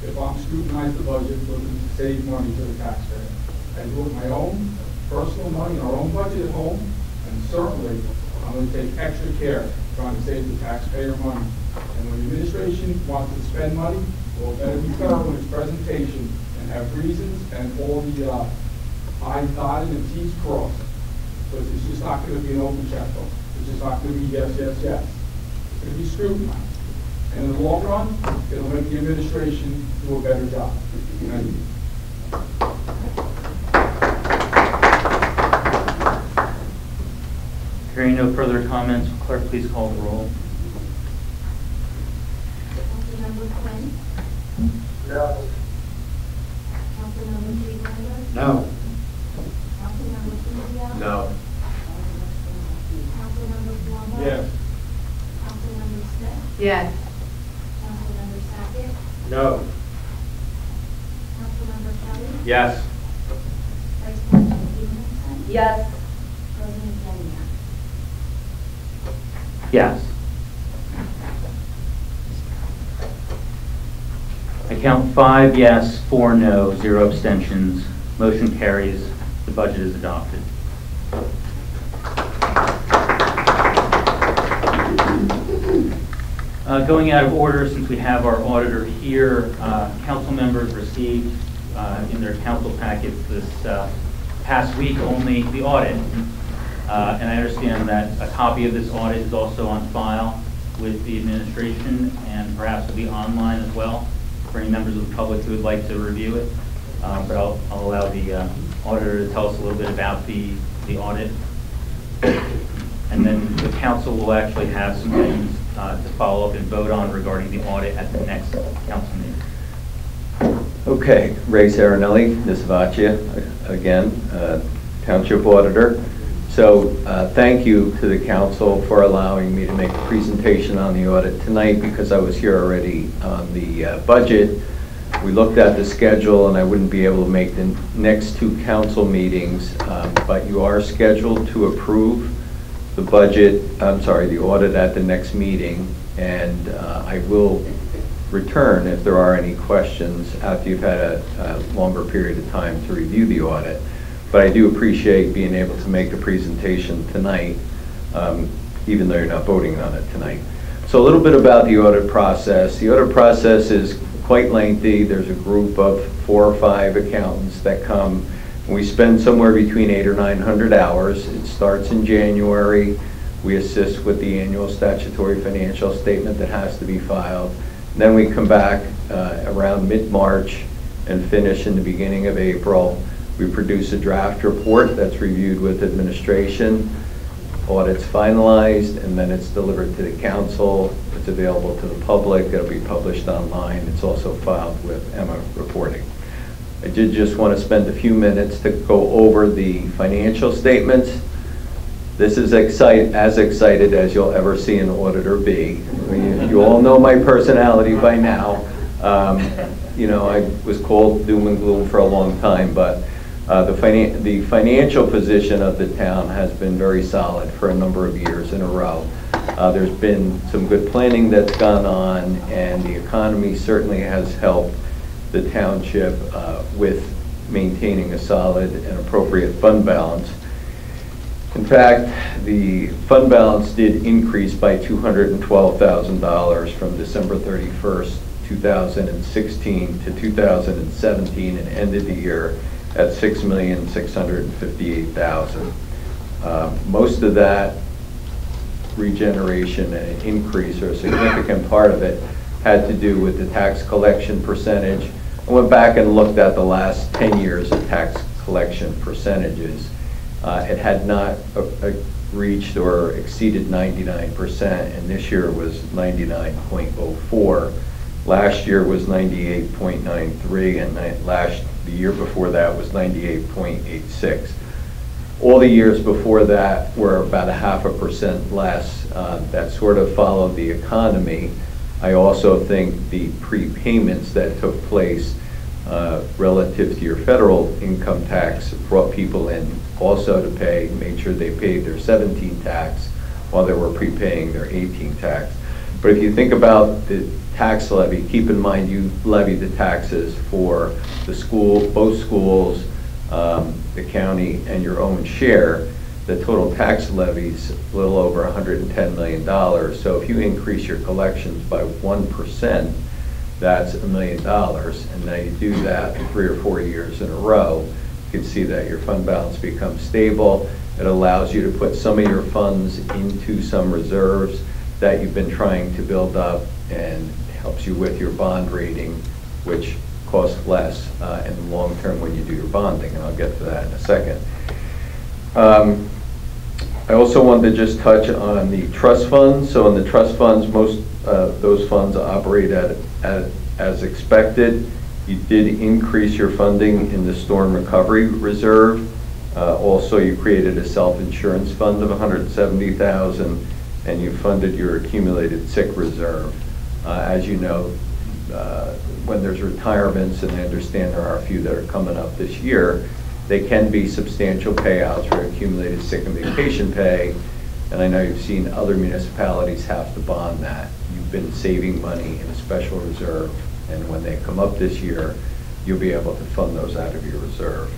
if I'm scrutinizing the budget looking to save money to the taxpayer. I do it with my own personal money, our own budget at home, and certainly I'm going to take extra care trying to save the taxpayer money. And when the administration wants to spend money, well, it better be thorough in its presentation and have reasons and all the I's dotted and T's crossed. Because it's just not going to be an open checkbook. It's just not going to be yes, yes, yes. It's going to be scrutinized. And in the long run, it'll make the administration do a better job. Thank you. Hearing no further comments, clerk, please call the roll. Councilmember Quinn? No. Councilmember Cleveland? No. Councilmember Cynthia? No. Councilmember Palumbo? Yes. Councilmember Smith? Yes. Councilmember Sackett? No. Councilmember Kelly? Yes. Vice President Stevenson? Yes. President Daniel? Yes. I count 5 yes, 4 no, 0 abstentions. Motion carries. The budget is adopted. Going out of order, since we have our auditor here, council members received in their council packets this past week only the audit. And I understand that a copy of this audit is also on file with the administration and perhaps will be online as well for any members of the public who would like to review it. But I'll allow the auditor to tell us a little bit about the audit. And then the council will actually have some things to follow up and vote on regarding the audit at the next council meeting. Okay, Ray Serenelli, Nisavacia, again, Township Auditor. So thank you to the council for allowing me to make a presentation on the audit tonight, because I was here already on the budget. We looked at the schedule and I wouldn't be able to make the next 2 council meetings, but you are scheduled to approve the budget, the audit at the next meeting, and I will return if there are any questions after you've had a longer period of time to review the audit. But I do appreciate being able to make a presentation tonight, even though you're not voting on it tonight. So a little bit about the audit process. The audit process is quite lengthy. There's a group of 4 or 5 accountants that come. We spend somewhere between 800 or 900 hours. It starts in January. We assist with the annual statutory financial statement that has to be filed. Then we come back around mid-March and finish in the beginning of April. We produce a draft report that's reviewed with administration. Audit's finalized, and then it's delivered to the council. It's available to the public. It'll be published online. It's also filed with Emma Reporting. I did just want to spend a few minutes to go over the financial statements. This is as excited as you'll ever see an auditor be. You all know my personality by now. You know, I was called doom and gloom for a long time, but the financial position of the town has been very solid for a number of years in a row. There's been some good planning that's gone on, and the economy certainly has helped the township with maintaining a solid and appropriate fund balance. In fact, the fund balance did increase by $212,000 from December 31st, 2016 to 2017, and ended the year at $6,658,000. Most of that regeneration and increase, or a significant part of it, had to do with the tax collection percentage. I went back and looked at the last 10 years of tax collection percentages. It had not reached or exceeded 99%, and this year was 99.04. Last year was 98.93, and the year before that was 98.86. All the years before that were about 0.5% less. That sort of followed the economy. I also think the prepayments that took place relative to your federal income tax brought people in also to pay, made sure they paid their 17 tax while they were prepaying their 18 tax. But if you think about the tax levy, keep in mind you levy the taxes for the school, both schools, the county, and your own share. The total tax levy's a little over $110 million. So if you increase your collections by 1%, that's $1 million. And now you do that 3 or 4 years in a row, you can see that your fund balance becomes stable. It allows you to put some of your funds into some reserves that you've been trying to build up, and helps you with your bond rating, which costs less in the long term when you do your bonding, and I'll get to that in a second. I also wanted to just touch on the trust funds. So in the trust funds, most those funds operate as expected. You did increase your funding in the storm recovery reserve. Also, you created a self-insurance fund of $170,000, and you funded your accumulated sick reserve. As you know, when there's retirements, and I understand there are a few that are coming up this year, they can be substantial payouts for accumulated sick and vacation pay, and I know you've seen other municipalities have to bond that. You've been saving money in a special reserve, and when they come up this year, you'll be able to fund those out of your reserve.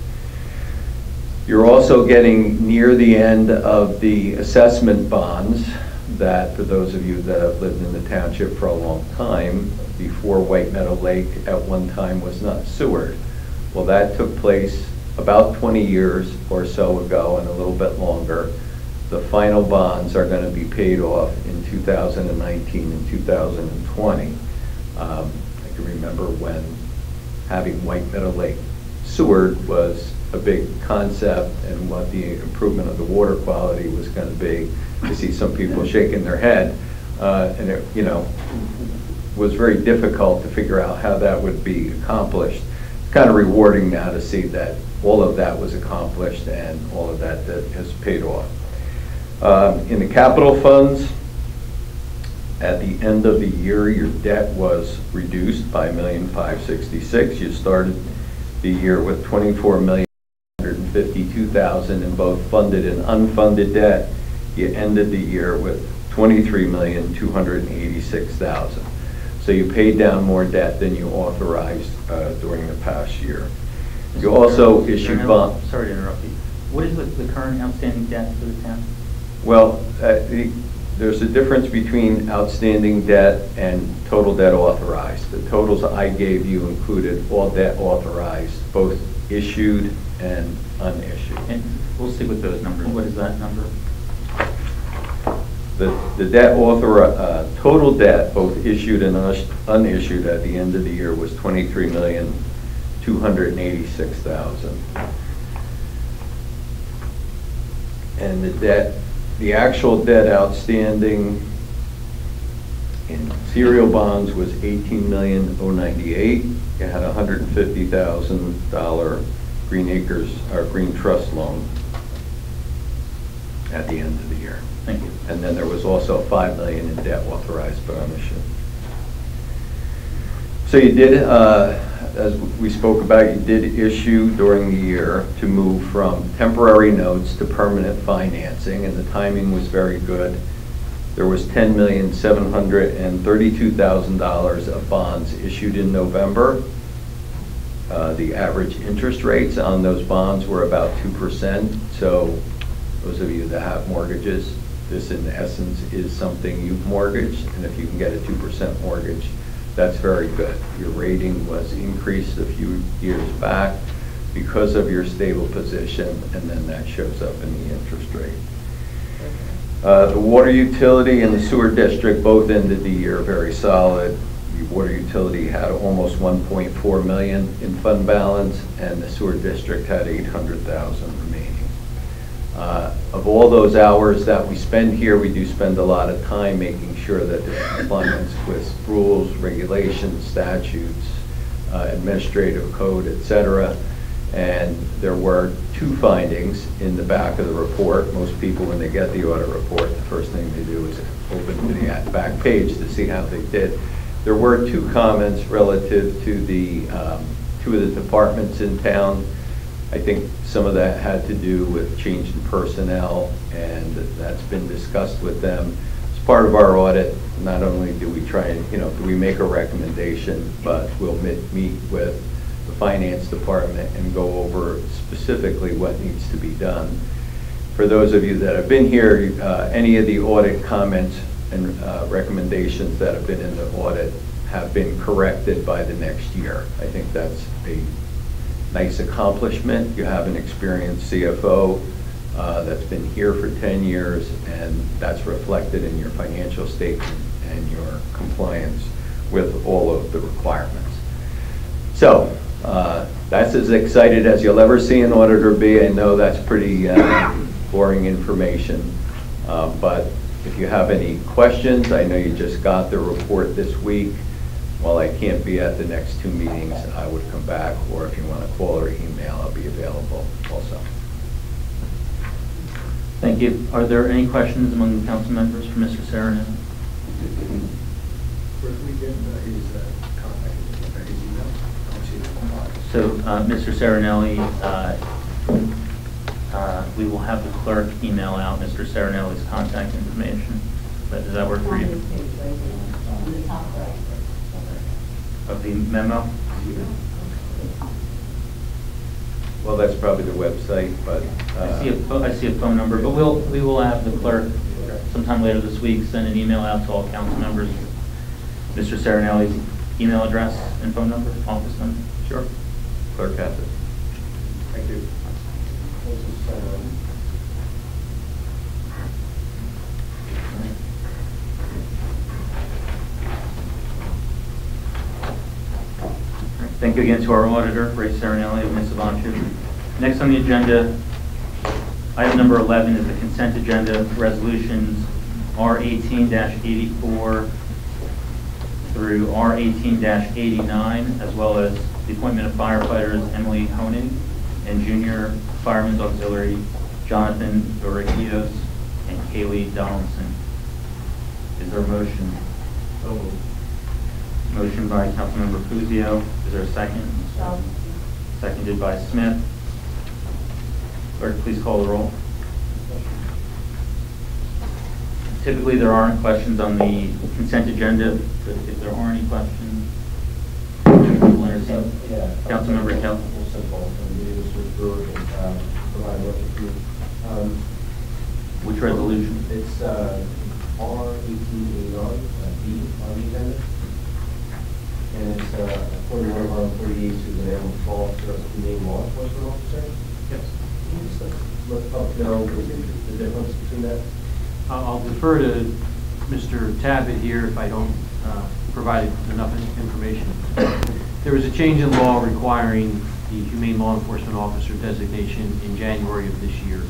You're also getting near the end of the assessment bonds that, for those of you that have lived in the township for a long time, before White Meadow Lake at one time was not sewered. Well, that took place about 20 years or so ago, and a little bit longer. The final bonds are going to be paid off in 2019 and 2020. I can remember when having White Meadow Lake sewered was a big concept, and what the improvement of the water quality was going to be. I see some people shaking their head, and it, was very difficult to figure out how that would be accomplished. It's kind of rewarding now to see that all of that was accomplished and all of that has paid off. In the capital funds, at the end of the year, your debt was reduced by $1,566,000. You started the year with $24,152,000 in both funded and unfunded debt. You ended the year with $23,286,000. So you paid down more debt than you authorized during the past year. You also issued bonds. Sorry to interrupt you. What is the current outstanding debt for the town? Well, there's a difference between outstanding debt and total debt authorized. The totals I gave you included all debt authorized, both issued and unissued. And we'll stick with those numbers. What is that number? The debt total debt, both issued and unissued at the end of the year was $23,286,000. And the actual debt outstanding in serial bonds was $18,098,000. You had a $150,000 Green Acres, or Green Trust loan at the end of the year. Thank you. And then there was also $5 million in debt authorized but unissued. So you did, as we spoke about, you did issue during the year to move from temporary notes to permanent financing, and the timing was very good. There was $10,732,000 of bonds issued in November. The average interest rates on those bonds were about 2%. So those of you that have mortgages, this in essence is something you've mortgaged, and if you can get a 2% mortgage, that's very good. Your rating was increased a few years back because of your stable position, and then that shows up in the interest rate. The water utility and the sewer district both ended the year very solid. The water utility had almost $1.4 million in fund balance, and the sewer district had $800,000 remaining. Of all those hours that we spend here, we do spend a lot of time making sure that there's compliance with rules, regulations, statutes, administrative code, etc. And there were 2 findings in the back of the report. Most people, when they get the audit report, the first thing they do is open to the back page to see how they did. There were 2 comments relative to the 2 of the departments in town. I think some of that had to do with change in personnel, and that's been discussed with them. As part of our audit, not only do we try and, do we make a recommendation, but we'll meet with the finance department and go over specifically what needs to be done. For those of you that have been here, any of the audit comments and recommendations that have been in the audit have been corrected by the next year. I think that's a nice accomplishment. You have an experienced CFO that's been here for 10 years, and that's reflected in your financial statement and your compliance with all of the requirements. So that's as excited as you'll ever see an auditor be. I know that's pretty boring information, but if you have any questions, I know you just got the report this week. While I can't be at the next 2 meetings, I would come back, or if you want to call or email, I'll be available also. Thank you. Are there any questions among the council members for Mr. Serrano? Where can we get his contact, his email? So, Mr. Serenelli, we will have the clerk email out Mr. Serenelli's contact information. Does that work for you? Of the memo? Well, that's probably the website, but I see a phone number, but we will have the clerk sometime later this week send an email out to all council members. Mr. Serenelli's email address and phone number, office number. Sure. Clerk has it. Thank you. Thank you again to our auditor, Ray Serenelli of Municipal. Next on the agenda, item number 11 is the consent agenda resolutions R18-84 through R18-89, as well as the appointment of firefighters Emily Honig and Junior Fireman's Auxiliary Jonathan Dorikios and Kaylee Donaldson. Is there a motion? So moved. Motion by Councilmember Fuzio. Is there a second? So. Seconded by Smith. Clerk, please call the roll. Typically, there aren't questions on the consent agenda, but if there are any questions, we'll entertain. Councilmember Kell. Provide what you do. Which resolution? It's R1889, B on the agenda. And it's appointing one of our employees who's an animal control officer as a humane law enforcement officer. Yes. Can you just let the public know the difference between that? I'll defer to Mr. Tabbitt here if I don't provide enough information. There was a change in law requiring the humane law enforcement officer designation in January of this year.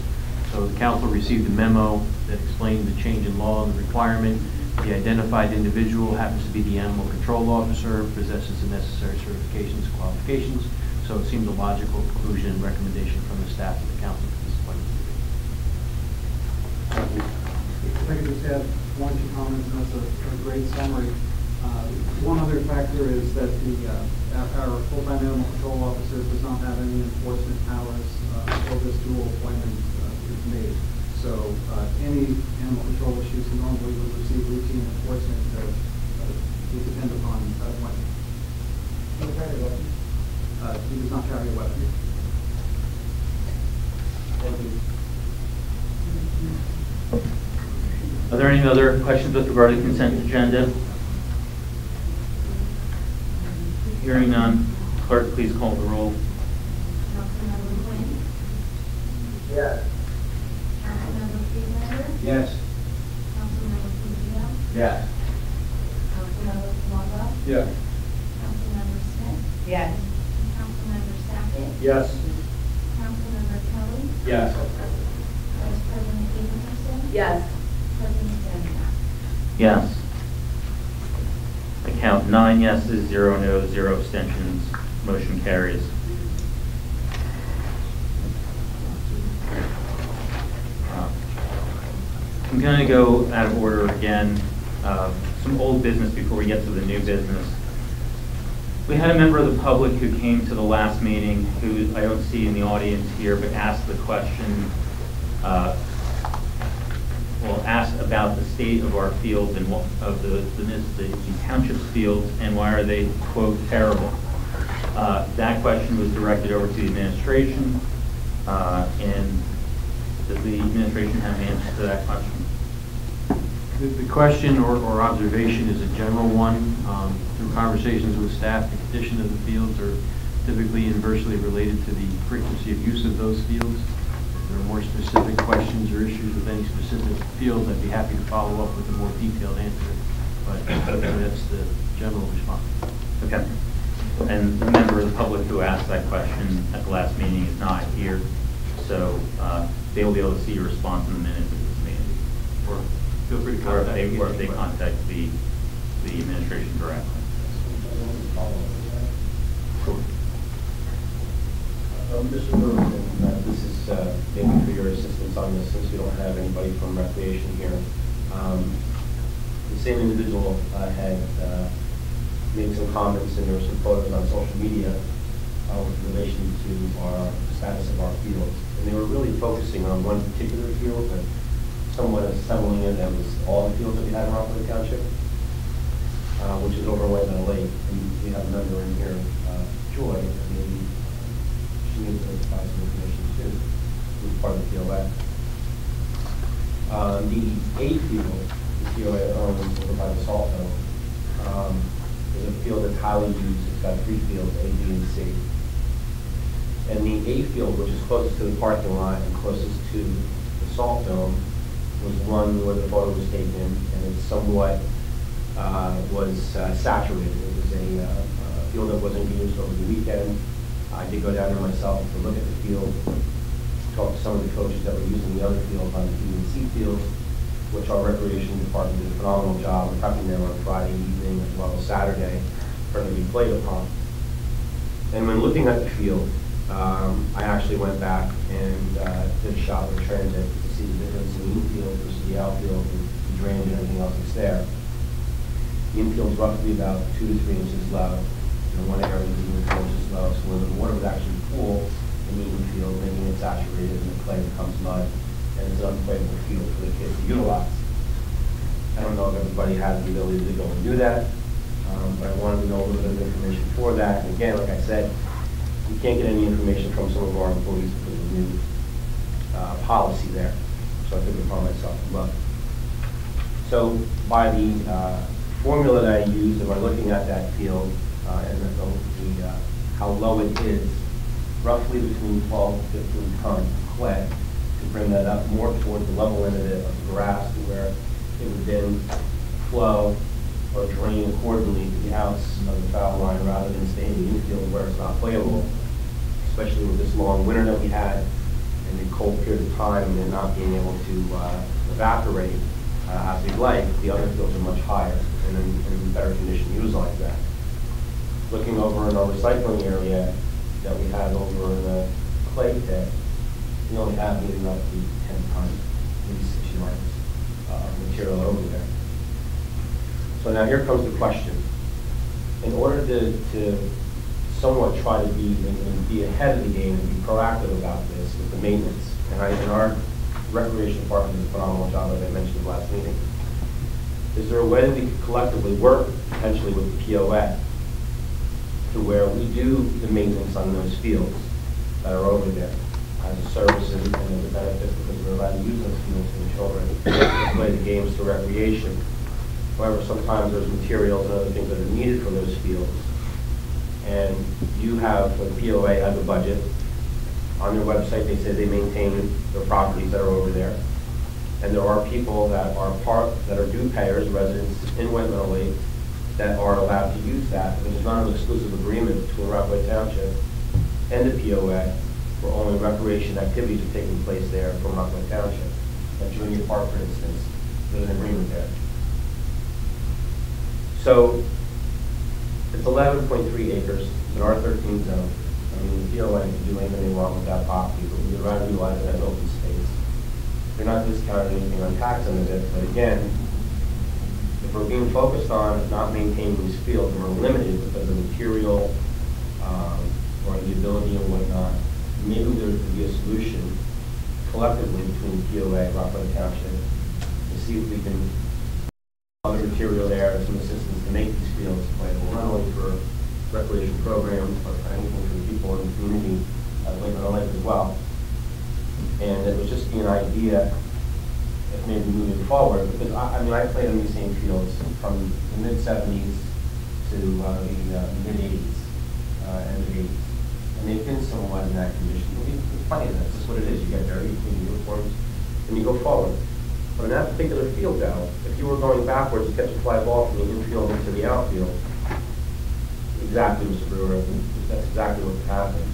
So the council received a memo that explained the change in law and the requirement. The identified individual happens to be the animal control officer, possesses the necessary certifications and qualifications. So it seemed a logical conclusion and recommendation from the staff of the council at this point. If I could just add one or two comments, and that's a great summary. One other factor is that our full-time animal control officer does not have any enforcement powers until this dual appointment is made. So any animal control issues he normally would receive routine enforcement would depend upon that appointment. He does not carry a weapon. Thank you. Are there any other questions with regard to the consent agenda? Hearing none, clerk, please call the roll. Councilmember Quinn. Yes. Councilmember Freeman. Yes. Councilmember Fugito. Yes. Councilmember Palumbo. Yes. Councilmember Smith. Yes. Councilmember Sackett. Yes. Councilmember Kelly. Yes. Vice President Abraham. Yes. President Daniel. Yes. I count 9 yeses, 0 noes, 0 abstentions. Motion carries. I'm going to go out of order again. Some old business before we get to the new business. We had a member of the public who came to the last meeting, who I don't see in the audience here, but asked the question, asked about the state of our fields and of the township's fields and why are they, quote, terrible. That question was directed over to the administration, and does the administration have an answer to that question? The question or observation is a general one. Through conversations with staff, the condition of the fields are typically inversely related to the frequency of use of those fields. If there are more specific questions or issues with any specific fields, I'd be happy to follow up with a more detailed answer. But that's the general response. Okay. And the member of the public who asked that question at the last meeting is not here, so they will be able to see your response in the minutes of this meeting. Or feel free to contact me. Or if they contact the administration directly. Sure. Mr. Burton, this is maybe for your assistance on this, since we don't have anybody from Recreation here. The same individual had made some comments, and there were some photos on social media with relation to our status of our fields. And they were really focusing on one particular field, but somewhat assembling it that was all the fields that we had in Rockaway Township, which is over White Meadow Lake. And we have a member in here, Joy, and maybe she needs to provide some information too, who's part of the POA. The A field, the POA owns over by the Salt Dome, is a field that's highly used. It's got 3 fields, A, B, and C. And the A field, which is closest to the parking lot and closest to the Salt Dome, was one where the photo was taken, and it somewhat was saturated. It was a field that wasn't used over the weekend. I did go down there myself to look at the field, talk to some of the coaches that were using the other fields on the B and C fields, which our recreation department did a phenomenal job of prepping them on Friday evening as well as Saturday for them to be played upon. And when looking at the field, I actually went back and did a shot with transit to see the difference in the infield versus the outfield, the drainage and everything else that's there. The infield is roughly about 2 to 3 inches low. In one area, it's even 4 inches low. So when the water would actually pool in the infield, making it saturated, and the clay becomes mud, and it's an unplayable field for the kids to utilize. I don't know if everybody has the ability to go and do that, but I wanted to know a little bit of information for that. And again, like I said, we can't get any information from some of our employees because of the new policy there. So I took it upon myself to look. So by the formula that I used, and by looking at that field and how low it is, roughly between 12 to 15 tons of clay, to bring that up more towards the level end of the grass, to where it would then flow or drain accordingly to the outs of the foul line rather than stay in the infield where it's not playable, especially with this long winter that we had and the cold period of time and then not being able to evaporate as we'd like. The other fields are much higher and in better condition to utilize that. Looking over in our recycling area that we have over in the clay pit, we only have maybe roughly 10 tons, maybe 6 yards of material over there. So now here comes the question. In order to somewhat try to be ahead of the game and be proactive about this with the maintenance, and our recreation department does a phenomenal job, as I mentioned in the last meeting, is there a way that we could collectively work potentially with the POA to where we do the maintenance on those fields that are over there as a service and as a benefit, because we're allowed to use those fields for the children to play the games for recreation. However, sometimes there's materials and other things that are needed for those fields. And you have, the POA has a budget. On their website, they say they maintain the properties that are over there. And there are people that are due payers, residents in West Middle Lake, that are allowed to use that. There's not an exclusive agreement between Rockaway Township and the POA for only recreation activities are taking place there from Rockaway Township. At Junior Park, for instance, there's an agreement there. So it's 11.3 acres in our 13 zone. I mean, the POA can do anything they want with that property, but we'd rather utilize it as open space. They're not discounting anything on tax end of it, but again, if we're being focused on not maintaining these fields and we're limited because of material or the ability and whatnot, maybe there could be a solution collectively between POA and Rockaway Township to see if we can other material there and some assistance to make these fields playable, not only for recreation programs, but for anything for the people in the community, like in our life as well. And it would just be an idea if maybe moving forward, because I mean, I played on these same fields from the mid-70s to the mid-80s and the 80s. And they've been somewhat in that condition. It's funny, that's just what it is. You get there, you clean your uniforms, and you go forward. But in that particular field, though, if you were going backwards to catch a fly ball from the infield into the outfield, exactly, Mr. Brewer, that's exactly what happened.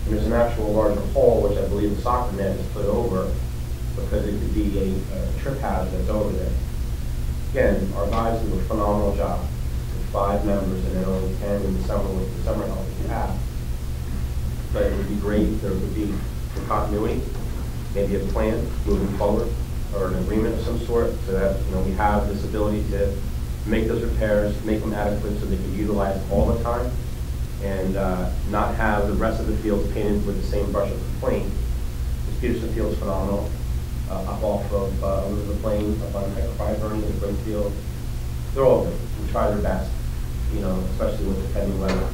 And there's an actual larger hole, which I believe the soccer net is put over, because it could be a trip hazard that's over there. Again, our guys do a phenomenal job with 5 members, and then only 10 in the summer with the summer help that you have. But it would be great if there would be some continuity, maybe a plan moving forward, or an agreement of some sort, so that we have this ability to make those repairs, make them adequate so they can utilize all the time, and not have the rest of the fields painted with the same brush of complaint. This Peterson Field is phenomenal, up off of Elizabeth Lane, up on Fireburn and Springfield. They're all good. We try their best, especially with the pending weather.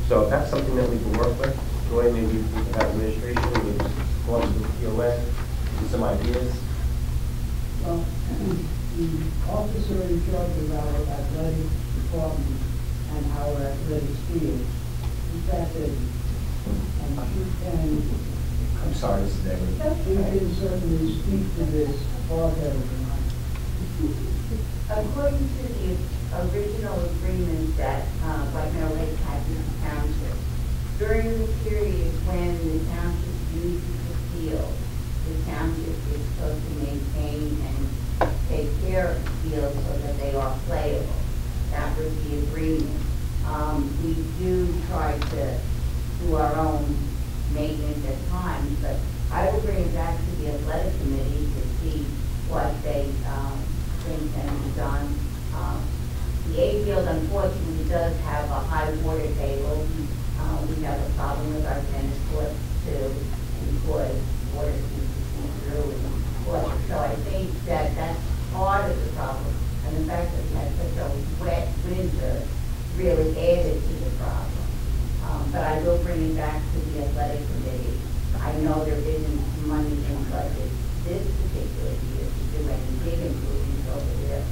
So if that's something that we can work with, Joy, maybe we can have administration, maybe just go up to the POA, do some ideas. Well, the officer in charge of our athletic department and our athletic field, in fact, I'm sorry, Mr. David. she can certainly speak to this far better than I. According to the original agreement that White Middle Lake had with the township, during the period when the township uses the field, the township is supposed to maintain and take care of the field so that they are playable. That was the agreement. We do try to do our own maintenance at times, but I will bring it back to the athletic committee to see what they think can be done. The A field unfortunately does have a high water table. We have a problem with our tennis courts too, because water seems to seep through and water. So I think that that's part of the problem. And the fact that we had such a wet winter really added to the problem. But I will bring it back to the athletic committee. I know there isn't money in budget this particular year to do any big improvements over there,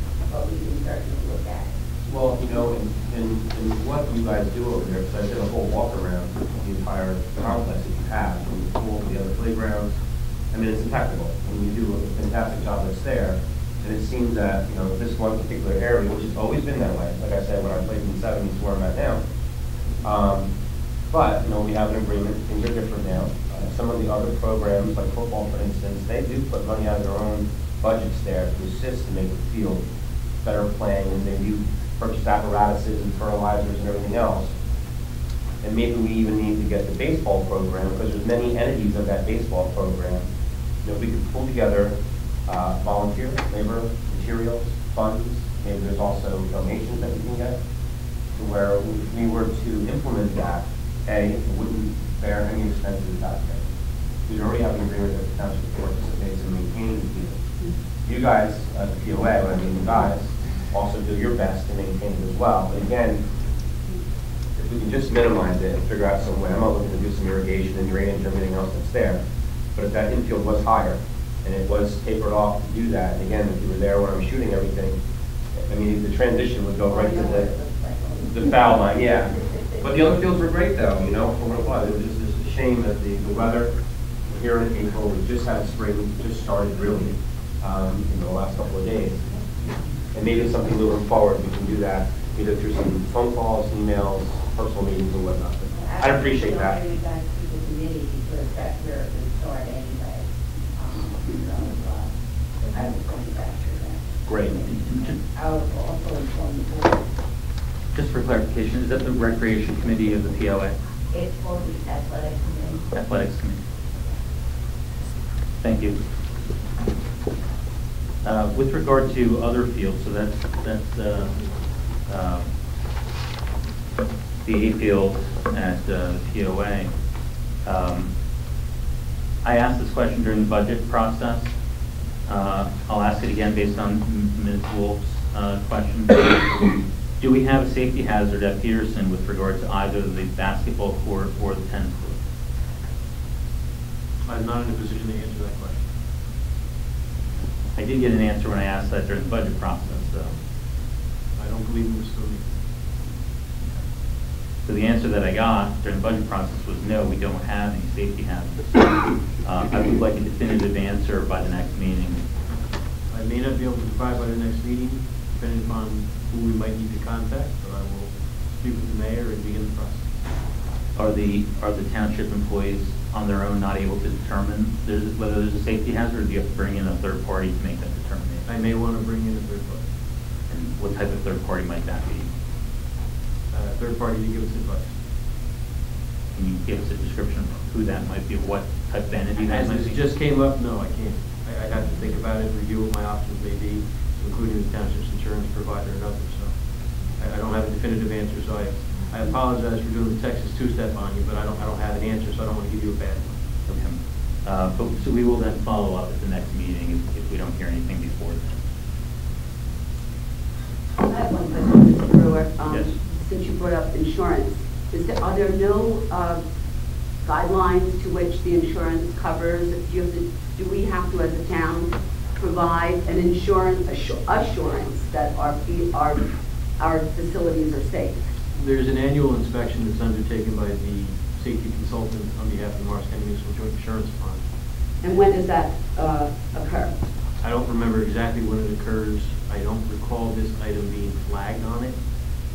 guys do over there, because I did a whole walk around the entire complex that you have, from the pool to the other playgrounds. I mean, it's impeccable, and you do a fantastic job that's there. And it seems that, this one particular area, which has always been that way, like I said, when I played in the 70s to where I'm at now. But, we have an agreement, things are different now. Some of the other programs, like football, for instance, they do put money out of their own budgets there to assist to make the field better playing, and they do purchase apparatuses and fertilizers and everything else. And maybe we even need to get the baseball program, because there's many entities of that baseball program. We could pull together volunteer, labor, materials, funds. Maybe there's also donations that we can get, to where if we were to implement that, it wouldn't bear any expense to the taxpayer. We already have an agreement that the township participates in maintaining the field. You guys, at the POA, what I mean, you guys, also do your best to maintain it as well. But again, if we can just minimize it and figure out some way, I'm not looking to do some irrigation and drainage and everything else that's there, but if that infield was higher and it was tapered off to do that, and again, if you were there when I'm shooting everything, I mean, the transition would go right to the foul line, yeah. But the other fields were great though, for what it was. It was just a shame that the weather here in April, we just had spring, just started really, in the last couple of days. And maybe it's something moving forward, we can do that either through some phone calls, emails, personal meetings, or whatnot. I'd appreciate that. Great. Just for clarification, is that the Recreation Committee of the POA? It's for the Athletics Committee. Athletics Committee. Thank you. With regard to other fields, so that's the A field at the POA. I asked this question during the budget process. I'll ask it again based on Ms. Wolf's question. Do we have a safety hazard at Peterson with regard to either the basketball court or the tennis court? I'm not in a position to answer that question. I did get an answer when I asked that during the budget process, though. I don't believe it was still me. So the answer that I got during the budget process was no, we don't have any safety hazards. I would like a definitive answer by the next meeting. I may not be able to provide by the next meeting, depending upon who we might need to contact, but I will speak with the mayor and begin the process. Are the township employees on their own not able to determine whether there's a safety hazard, or do you have to bring in a third party to make that determination? I may want to bring in a third party. And what type of third party might that be? Third party to give us advice. Can you give us a description of who that might be, what type of entity that might As be? it just came up, no, I can't. I'd have to think about it, review what my options may be, including the township's insurance provider and others. So I don't have a definitive answer, so I apologize for doing the Texas two-step on you, but I don't have an answer, so I don't want to give you a bad one. Okay. So we will then follow up at the next meeting if we don't hear anything before then. I have one question, Mr. Brewer. Yes. Since you brought up insurance, are there no guidelines to which the insurance covers? Do we have to, as a town, provide an insurance assurance that our facilities are safe? There's an annual inspection that's undertaken by the safety consultant on behalf of the Morris County Municipal Joint Insurance Fund. And when does that occur? I don't remember exactly when it occurs. I don't recall this item being flagged on it,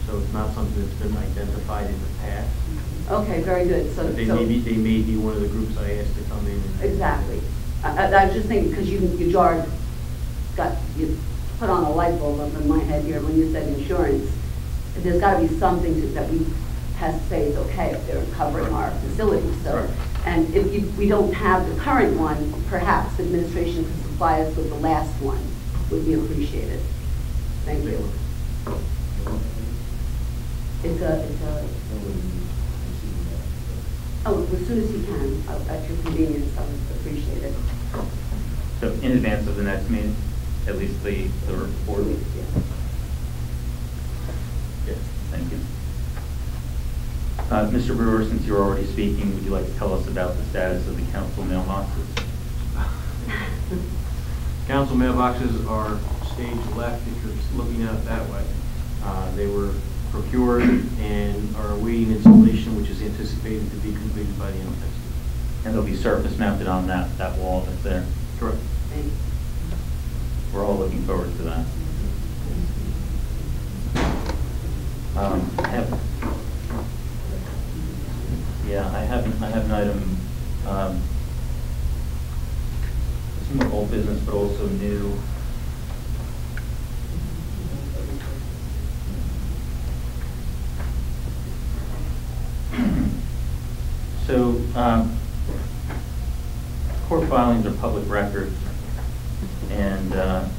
so it's not something that's been identified in the past. Okay, very good. So But they may be one of the groups I asked to come in. Exactly. I was just thinking, because you put on a light bulb up in my head here when you said insurance. There's got to be something that we have to say is okay if they're covering our facilities. So, right. And if we don't have the current one, perhaps administration could supply us with the last one. Would be appreciated. Thank you. It's a. Oh, as soon as you can, at your convenience, I would appreciate it. So in advance of the next meeting, at least the report? Yeah. Yes, thank you. Mr. Brewer, since you're already speaking, would you like to tell us about the status of the council mailboxes? Council mailboxes are stage left if you're looking at it that way. They were procured and are awaiting installation, which is anticipated to be completed by the end of next year. And they'll be surface mounted on that wall that's there. Correct. Thank you. We're all looking forward to that. I have an item, some more old business, but also new. So, court filings are public records, and an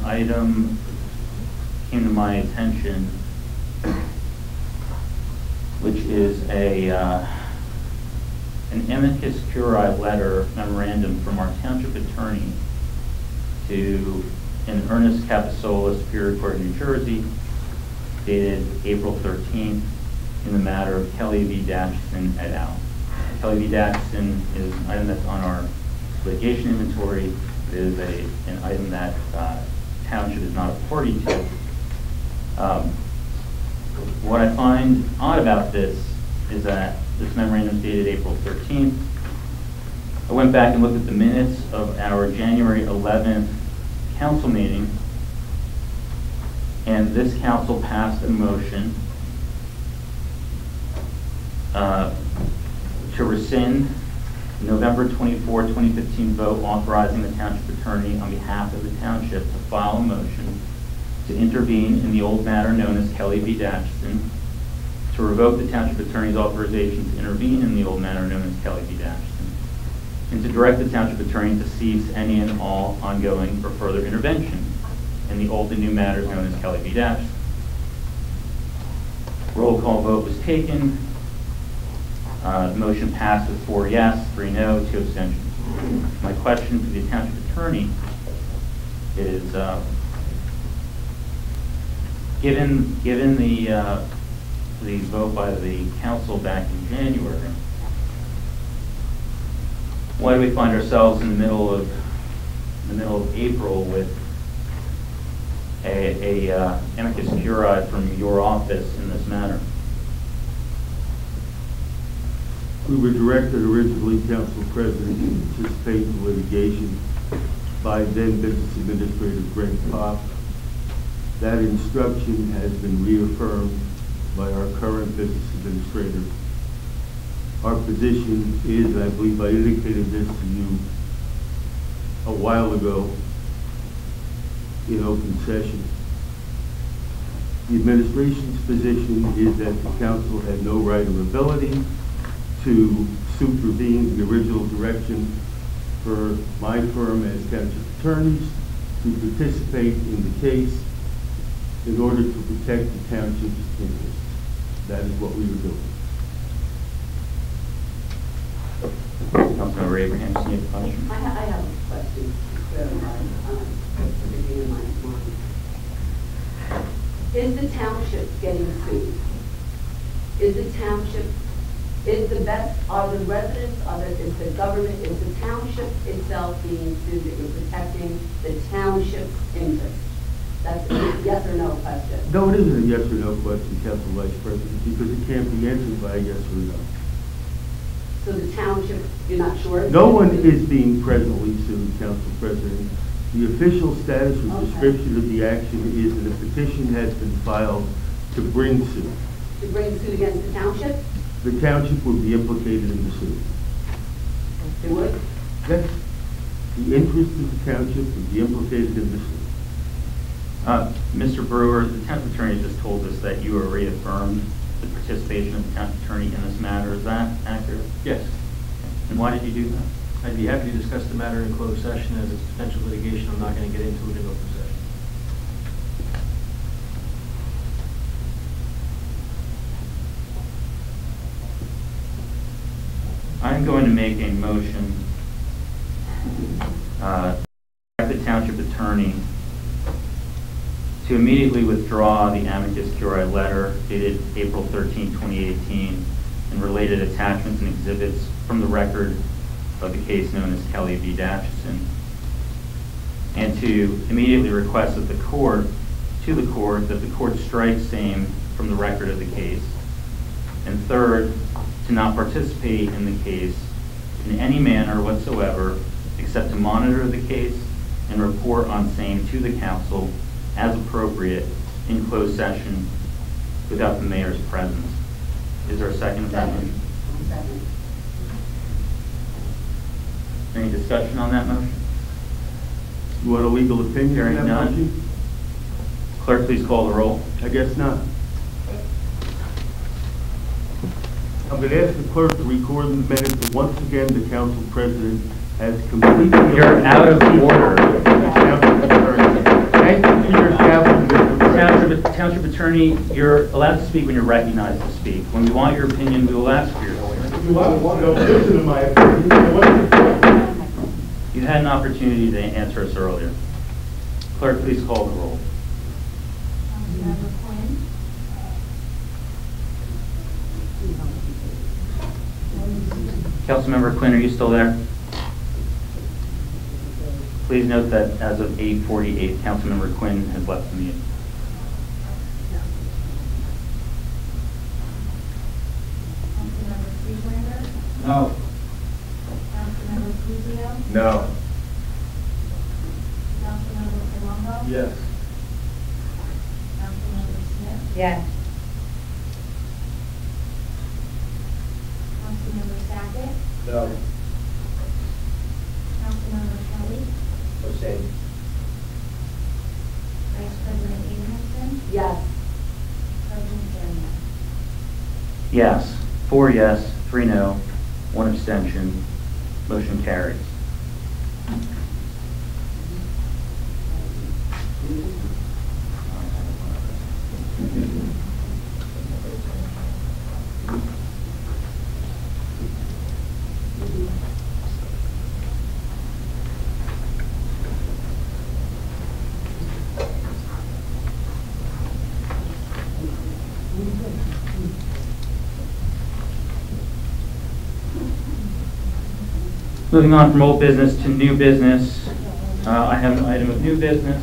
item came to my attention, which is an amicus curiae letter memorandum from our township attorney to an Ernest Capasola, Superior Court of New Jersey, dated April 13th, in the matter of Kelly v. Datchison et al. Kelly v. Datchison is an item that's on our litigation inventory. It is an item that township is not a party to. What I find odd about this is that this memorandum is dated April 13th. I went back and looked at the minutes of our January 11th council meeting, and this council passed a motion to rescind the November 24, 2015 vote authorizing the township attorney on behalf of the township to file a motion to intervene in the old matter known as Kelly v. Datchison, to revoke the township attorney's authorization to intervene in the old matter known as Kelly v. Datchison, and to direct the township attorney to cease any and all ongoing or further intervention in the old and new matters known as Kelly v. Datchison. Roll call vote was taken. The motion passed with 4 yes, 3 no, 2 abstentions. My question to the township attorney is, given the vote by the council back in January, why do we find ourselves in the middle of April with a amicus curiae from your office in this matter? We were directed originally, Council President, to participate in litigation by then Business Administrator Greg Pop. That instruction has been reaffirmed by our current Business Administrator. Our position is, and I believe I indicated this to you a while ago in open session, the administration's position is that the council had no right or ability to supervene the original direction for my firm as township attorneys to participate in the case in order to protect the township's interests. That is what we were doing. Councilmember Abraham, do you have a question? I have a question. Is the township getting sued? Is the township, is the best, are the residents, is the government, is the township itself being sued that you're protecting the township's interest? That's a yes or no question. No, it isn't a yes or no question, Council Vice President, because it can't be answered by a yes or no. So the township, you're not sure? No one is being presently sued, Council President. The official status or description of the action is that a petition has been filed to bring suit. To bring suit against the township? The township would be implicated in the suit. It would? Yes. The interest of the township would be implicated in the suit. Mr. Brewer, the township attorney just told us that you have reaffirmed the participation of the township attorney in this matter. Is that accurate? Yes. And why did you do that? I'd be happy to discuss the matter in closed session as it's potential litigation. I'm not going to get into it in open session. I'm going to make a motion to the township attorney to immediately withdraw the amicus curiae letter dated April 13, 2018, and related attachments and exhibits from the record of the case known as Kelly v. Datchison, and to immediately request that the court strike same from the record of the case, and third, to not participate in the case in any manner whatsoever except to monitor the case and report on same to the council as appropriate in closed session without the mayor's presence. Is there a second to that motion? Second. Any discussion on that motion? You want a legal opinion on Hearing that none. motion? Clerk, please call the roll. I guess not. I'm going to ask the clerk to record in the minutes that once again the council president has completely... You're out of order. Thank you for your gavel, Mr. President. Township Attorney, you're allowed to speak when you're recognized to speak. When we want your opinion, we will ask for your opinion. You want to listen to my opinion. You had an opportunity to answer us earlier. Clerk, please call the roll. Councilmember Quinn. Councilmember Quinn, are you still there? Please note that as of 8:48, Councilmember Quinn has left the meeting. Councilmember Friedlander. No. Councilmember Puccio. No. Councilmember Colombo. Yes. Councilmember Smith. Yes. Councilmember Sackett. No. Councilmember Kelly. Abstain. Vice President Abrahamson. Yes. President Daniel. Yes. 4 yes, 3 no, 1 abstention. Motion carries. Moving on from old business to new business, I have an item of new business.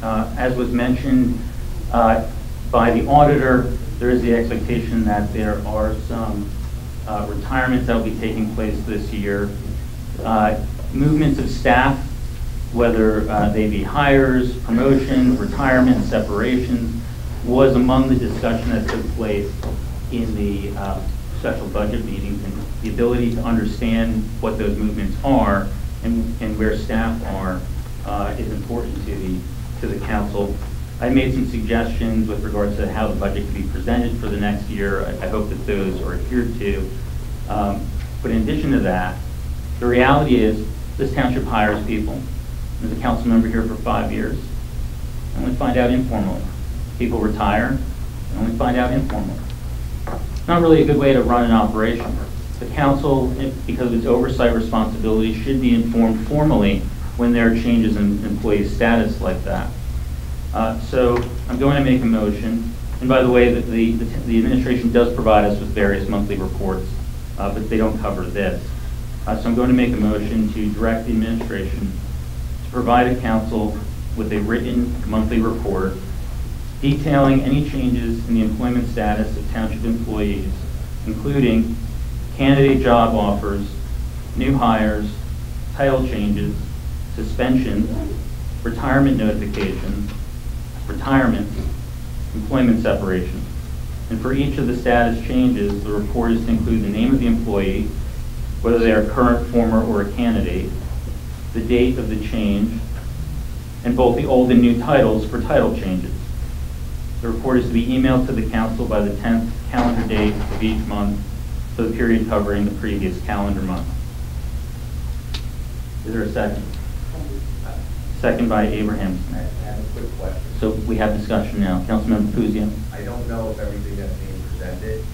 As was mentioned by the auditor, there is the expectation that there are some retirements that will be taking place this year. Movements of staff, whether they be hires, promotions, retirements, separations, was among the discussion that took place in the special budget meetings, and the ability to understand what those movements are and where staff are is important to the council. I made some suggestions with regards to how the budget can be presented for the next year. I hope that those are adhered to. But in addition to that, the reality is this township hires people. There's a council member here for 5 years. I only find out informally. People retire, I only find out informally. Not really a good way to run an operation. The council, because of its oversight responsibility, should be informed formally when there are changes in employee status like that. So I'm going to make a motion. And by the way, the administration does provide us with various monthly reports, but they don't cover this. So I'm going to make a motion to direct the administration to provide a council with a written monthly report detailing any changes in the employment status of township employees, including candidate job offers, new hires, title changes, suspensions, retirement notifications, retirements, employment separation. And for each of the status changes, the report is to include the name of the employee, whether they are current, former, or a candidate, the date of the change, and both the old and new titles for title changes. The report is to be emailed to the council by the 10th calendar date of each month for the period covering the previous calendar month. Is there a second? Second by Abraham. I have a quick question. So we have discussion now. Councilmember Puccio. I don't know if everything that's being presented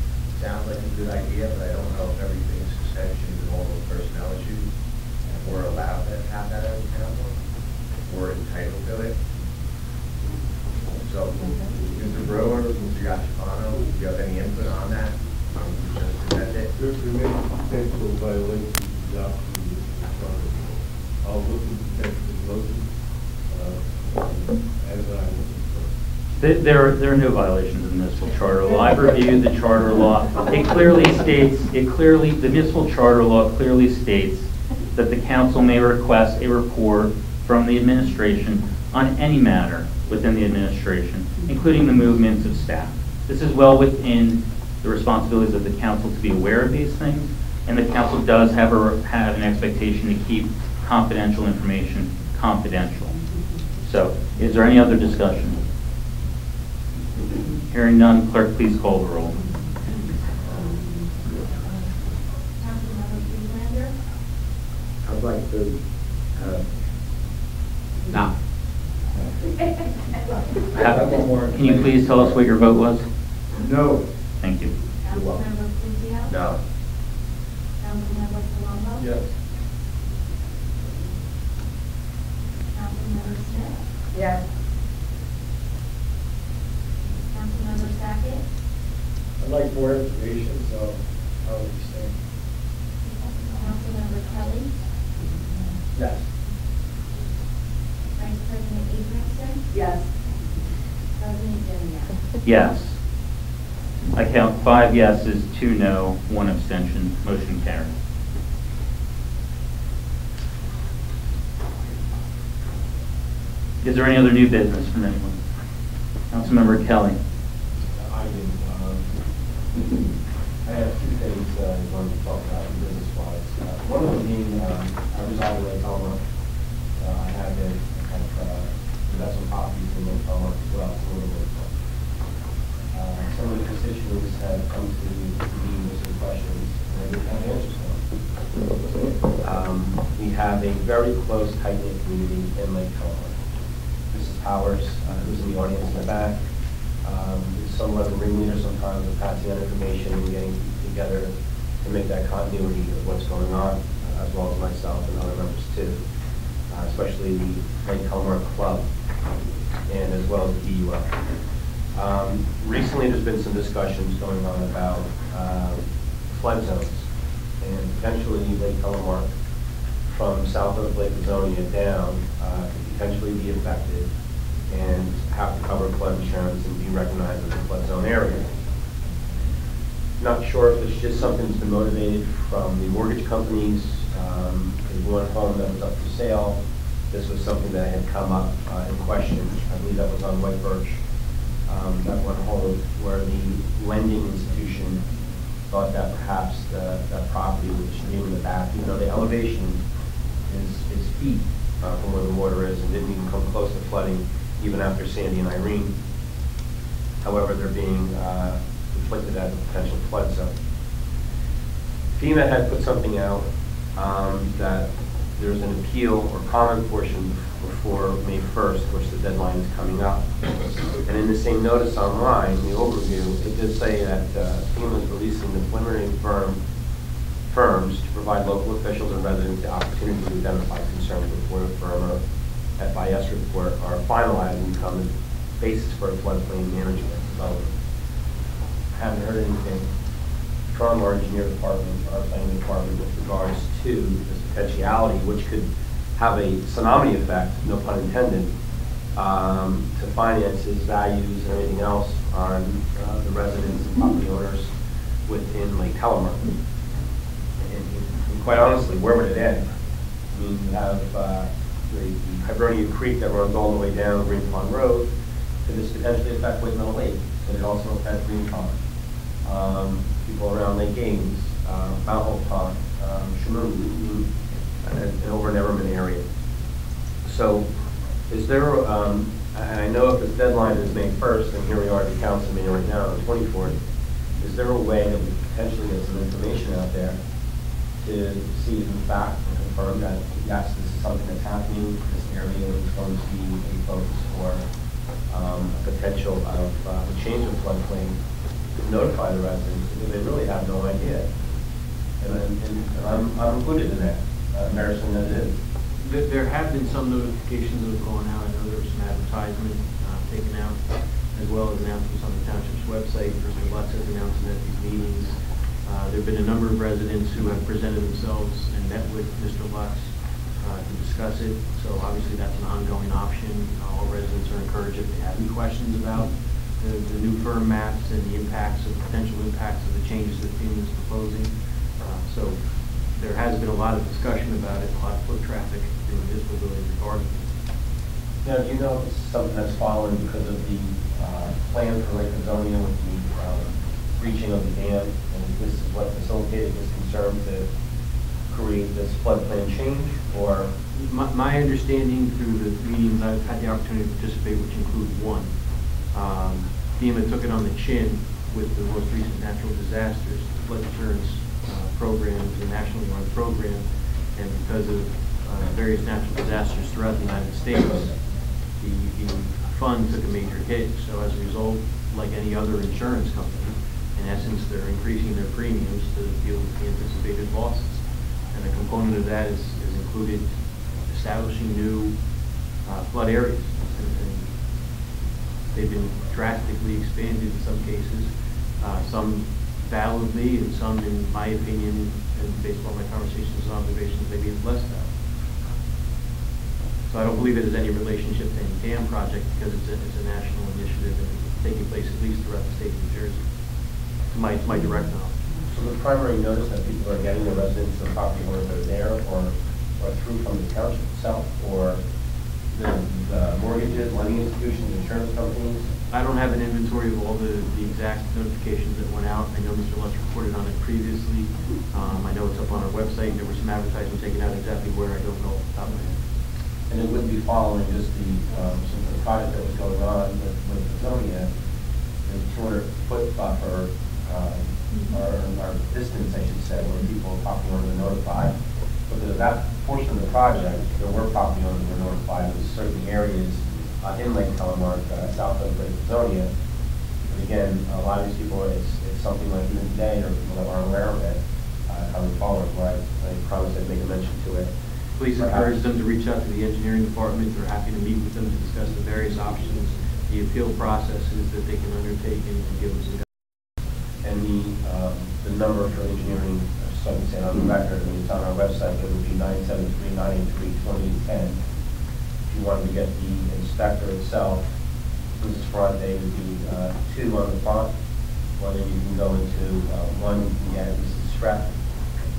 sounds like a good idea, but I don't know if everything's suspensions and all those personnel issues, and we're allowed to have that as a council. We're entitled to it. So, Mr. Brewer, Mr. Yachipano, do you have any input on that? That's it. There may be potential violations of the adoption of this charter. I'll look at potential motion, as I will. There are no violations of the municipal charter law. I've reviewed the charter law. The municipal charter law clearly states that the council may request a report from the administration on any matter within the administration, including the movements of staff. This is well within the responsibilities of the council to be aware of these things, and the council does have an expectation to keep confidential information confidential. So, is there any other discussion? Hearing none, clerk, please call the roll. Councilmember Freelander. I'd like to, no. Can you please tell us what your vote was? No. Thank you. Councilmember Fuzio. No. Councilmember Palumbo. Yes. Councilmember Smith. Yes. Councilmember Sackett. I'd like more information, so I'll abstain. Councilmember Kelly. Yes. Vice President Abramson. Yes. President Demiak. Yes. I count 5 yeses, 2 no, 1 abstention. Motion carried. Is there any other new business from anyone? Councilmember Kelly. I do. I have 2 things I wanted to talk about business-wise. One of them being, I reside in Lake Elmer. I have got some copies in Lake Elmer as well. It's a little bit fun. Some of the constituents have come to me with some questions, and I didn't have answers for them. We have a very close, tight-knit community in Lake Elmer. Mrs. Powers, who's in the audience in the back, is somewhat of a ringleader sometimes with passing on information and getting together to make that continuity of what's going on, as well as myself and other members too, especially the Lake Elmer Club and as well as the DUL. Recently there's been some discussions going on about flood zones and potentially Lake Elmer from south of Lake Azonia down could potentially be affected and have to cover flood insurance and be recognized as a flood zone area. Not sure if it's just something that's been motivated from the mortgage companies. There's one home that was up for sale. This was something that had come up in question. I believe that was on White Birch. That one home where the lending institution thought that perhaps that property was stream in the back, even though the elevation is feet from where the water is and didn't even come close to flooding even after Sandy and Irene. However, they're being conflicted as a potential flood zone. FEMA had put something out that there's an appeal or comment portion before May 1st, which the deadline is coming up. And in the same notice online, the overview, it did say that FEMA is releasing the preliminary firms to provide local officials and residents the opportunity to identify concerns before the firm or FIS report are finalized and become the basis for a floodplain management. So I haven't heard anything from our engineer department, our planning department with regards to this potentiality, which could have a tsunami effect, no pun intended, to finances, values, and everything else on the residents and property owners within Lake Telemark. And quite honestly, where would it end? I mean, you have the Hibernia Creek that runs all the way down Green Pond Road. Could this potentially affect White Meadow Lake? Could it also affect Green Pond? People around Lake Ames, Mount Hope Pond, Shamoon, and over in Everman area. So is there, and I know if the deadline is May 1st, and here we are at the council meeting right now on the 24th, is there a way that we could potentially get some information out there to see if in fact and confirm that yes, this is something that's happening, this area is going to be a focus for a potential of a change of floodplain, to notify the residents because they really have no idea. And I'm included in that, embarrassing that it is. There have been some notifications that have gone out. I know there was some advertisement taken out. as well as announcements on the township's website. Mr. Lutz has announced it at these meetings. There have been a number of residents who have presented themselves and met with Mr. Lutz to discuss it. So obviously that's an ongoing option. All residents are encouraged, if they have any questions about the new firm maps and the impacts of potential impacts of the changes that FEMA is proposing. So there has been a lot of discussion about it, a lot of foot traffic in the municipal building regarding it. Now, do you know if this is something that's following because of the plan for Lake Azonia with the breaching of the dam, and this is what facilitated this concern to create this floodplain change, or? My understanding through the meetings I've had the opportunity to participate, which include one, FEMA took it on the chin with the most recent natural disasters, flood insurance programs, a nationally run program, and because of various natural disasters throughout the United States, the fund took a major hit. So as a result, like any other insurance company, in essence, they're increasing their premiums to deal with the anticipated losses. And a component of that is included establishing new flood areas. And they've been drastically expanded in some cases, some validly, and some, in my opinion, and based on my conversations and observations, maybe less valid. So I don't believe it has any relationship to any dam project, because it's a national initiative and it's taking place at least throughout the state of New Jersey. To my direct knowledge. So the primary notice that people are getting, the residents of the property owners that are there, or through from the township itself, or the mortgages, lending institutions, insurance companies? I don't have an inventory of all the exact notifications that went out. I know Mr. Lutz reported on it previously. I know it's up on our website. There was some advertising taken out exactly where, I don't know off the top of my head. And it wouldn't be following just the project that was going on with Azonia, the 200-foot buffer, or distance, I should say, where people, property owners are notified. Because of that portion of the project, there were property owners who were notified of certain areas in Lake Telemark, south of Lake Azonia. But again, a lot of these people, it's something like even today, or people that aren't aware of it, how we follow it, where I promised I'd make a mention to it. Please encourage them to reach out to the engineering department. They're happy to meet with them to discuss the various options, the appeal processes that they can undertake, and give them some guidance. And the number for engineering, so I can say it on the record, I mean, it's on our website, it would be 973-983-2810. If you wanted to get the inspector itself, Mrs. Fronte would be 2 on the front. Well, then you can go into 1, you can get Mrs. Stratton,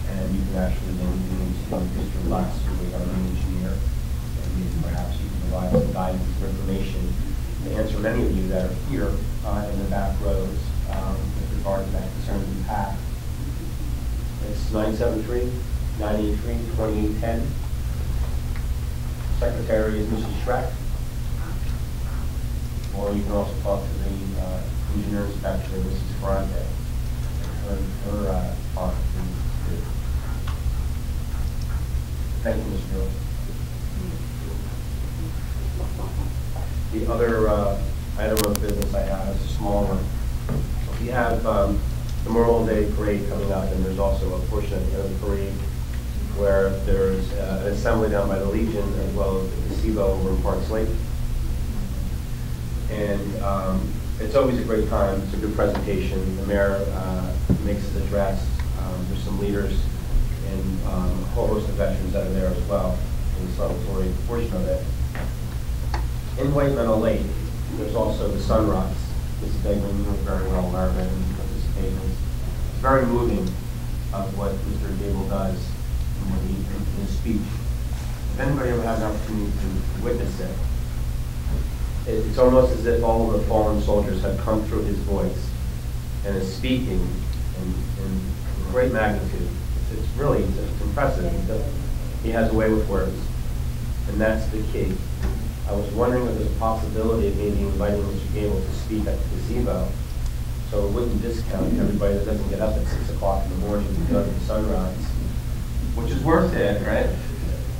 and you can actually then do into Mr. Lutz, who is our main engineer, and perhaps you can provide some guidance or information to answer many of you that are here in the back rows with regard to that concern you have. It's 973-983-2810. Secretary is Mrs. Schreck. Or you can also talk to the engineer inspector, Mrs. Ferrante. Her talk. Thank you, Mr. Miller. The other item of business I have is a small one. We have the Memorial Day Parade coming up, and there's also a portion at the end of the parade where there's an assembly down by the Legion, as well as the gazebo over in Parks Lake. And it's always a great time. It's a good presentation. The mayor makes his address. There's some leaders and a whole host of veterans that are there as well in the celebratory portion of it. In White Meadow Lake, there's also the sunrise. Mrs. Degman, you know very well aware of it and participating. It's very moving of what Mr. Gable does in his speech. If anybody ever had an opportunity to witness it, it's almost as if all of the fallen soldiers have come through his voice and is speaking in great magnitude. It's really it's impressive. He has a way with words, and that's the key. I was wondering if there's a possibility of maybe inviting Mr. Gable to speak at the gazebo, so it wouldn't discount everybody that doesn't get up at 6 o'clock in the morning to go to the sunrise, which is worth it, right?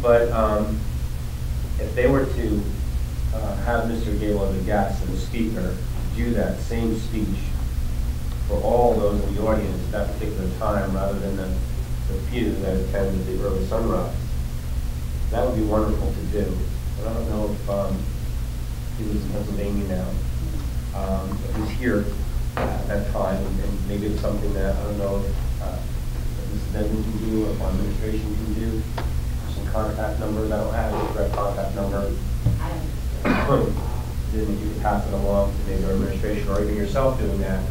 But if they were to have Mr. Gable as a guest and a speaker do that same speech for all those in the audience at that particular time, rather than the few that attended the early sunrise, that would be wonderful to do. And I don't know if he lives in Pennsylvania now, was here at that time, and maybe it's something that, I don't know, if Mrs. Denton can do, or if my administration can do, some contact numbers, I don't have a direct contact number. Then you can pass it along to maybe our administration, or even yourself doing that.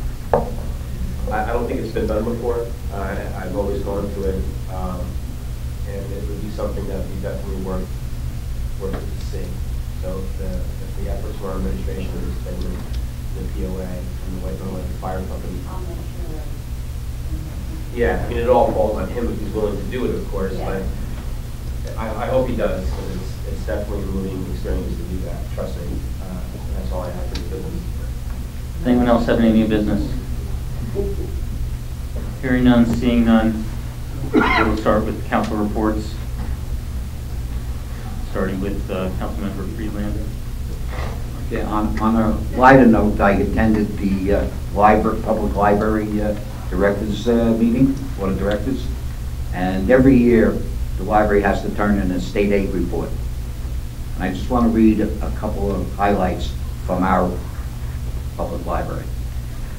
I don't think it's been done before. I've always gone to it, and it would be something that we definitely work to see. So if the efforts of our administration is extended, the POA and the White Mountain Fire Company. Yeah, I mean, it all falls on him if he's willing to do it, of course, but I hope he does, because it's definitely a moving experience to do that, trust me. That's all I have for the business. Anyone else have any new business? Hearing none, seeing none, we'll start with council reports, starting with Councilmember Friedlander. Okay, on a lighter note, I attended the public library directors meeting, board of directors, and every year the library has to turn in a state aid report. And I just want to read a couple of highlights from our public library.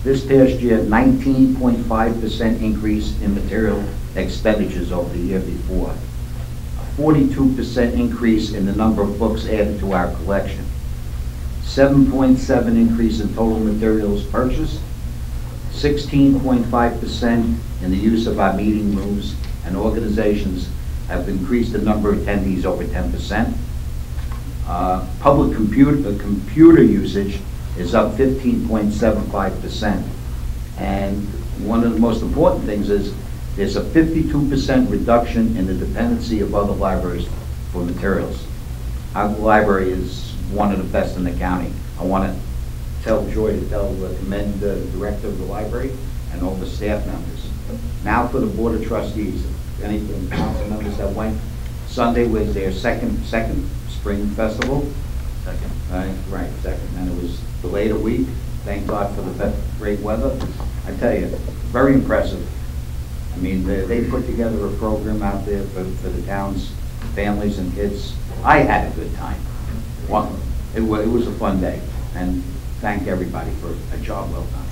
This past year, 19.5% increase in material expenditures over the year before. A 42% increase in the number of books added to our collection. 7.7% increase in total materials purchased. 16.5% in the use of our meeting rooms, and organizations have increased the number of attendees over 10%. Public computer usage is up 15.75%. And one of the most important things is there's a 52% reduction in the dependency of other libraries for materials. Our library is one of the best in the county. I want to commend the director of the library and all the staff members. Now for the Board of Trustees, any of the council members that went, Sunday was their second spring festival. Second. Right, second, and it was delayed a week. Thank God for the great weather. I tell you, very impressive. I mean, they put together a program out there for the town's families and kids. I had a good time. Well, it was a fun day, and thank everybody for a job well done.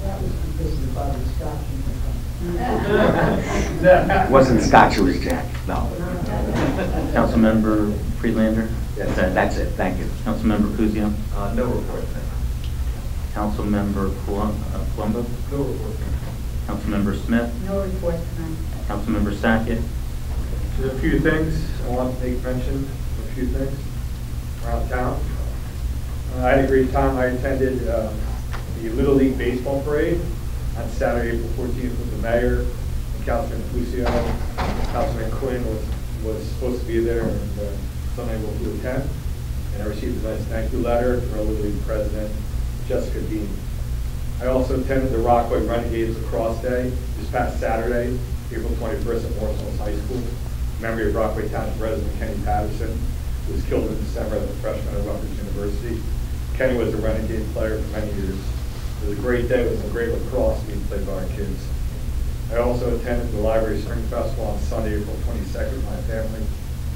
That was because of the bottle of scotch in the front. It wasn't scotch, it was Jack. No. Councilmember Friedlander? That's it. Thank you. Councilmember Kuzia? No report. Councilmember Colombo? No report. Councilmember Smith? No report tonight. Councilmember Sackett? There's a few things I want to make mention of, a few things around town. I had a great time. I attended the Little League Baseball Parade on Saturday, April 14th with the mayor and Councilman Felicio. Councilman Quinn was supposed to be there and was unable to attend. And I received a nice thank you letter from our Little League president, Jessica Dean. I also attended the Rockaway Renegades Lacrosse Day this past Saturday, April 21st at Morris Hills High School. In memory of Rockaway Township resident Kenny Patterson, who was killed in December as a freshman at Rutgers University. Kenny was a Renegade player for many years. It was a great day. It was a great lacrosse being played by our kids. I also attended the Library Spring Festival on Sunday, April 22nd with my family.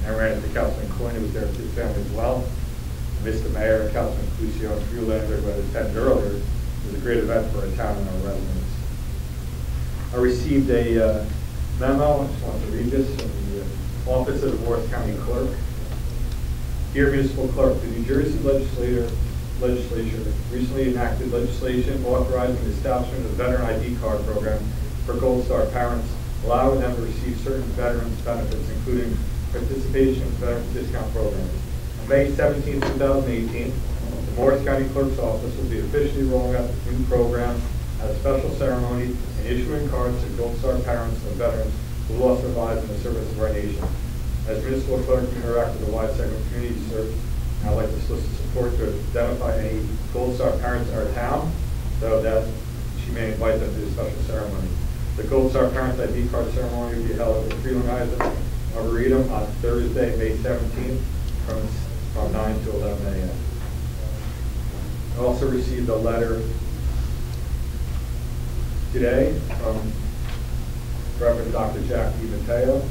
I ran into Councilman Quinn, who was there with his family as well. I missed the mayor and Councilman Felicio and Friedlander, who had attended earlier. It was a great event for our town and our residents. I received a memo, I just wanted to read this, from the Office of the Morris County Clerk. Dear Municipal Clerk, the New Jersey Legislature recently enacted legislation authorizing the establishment of the Veteran ID Card Program for Gold Star parents, allowing them to receive certain veterans benefits, including participation in Veterans Discount Programs. On May 17, 2018, the Morris County Clerk's Office will be officially rolling out the new program at a special ceremony and issuing cards to Gold Star parents of veterans who lost their lives in the service of our nation. As Municipal Clerk, interact with a wide segment of community served, I'd like to solicit support to identify any Gold Star parents in our town, so that she may invite them to the special ceremony. The Gold Star Parents ID card ceremony will be held at the Freeland Arboretum on Thursday, May 17th from 9 to 11 a.m. I also received a letter today from Reverend Dr. Jack D. Mateo.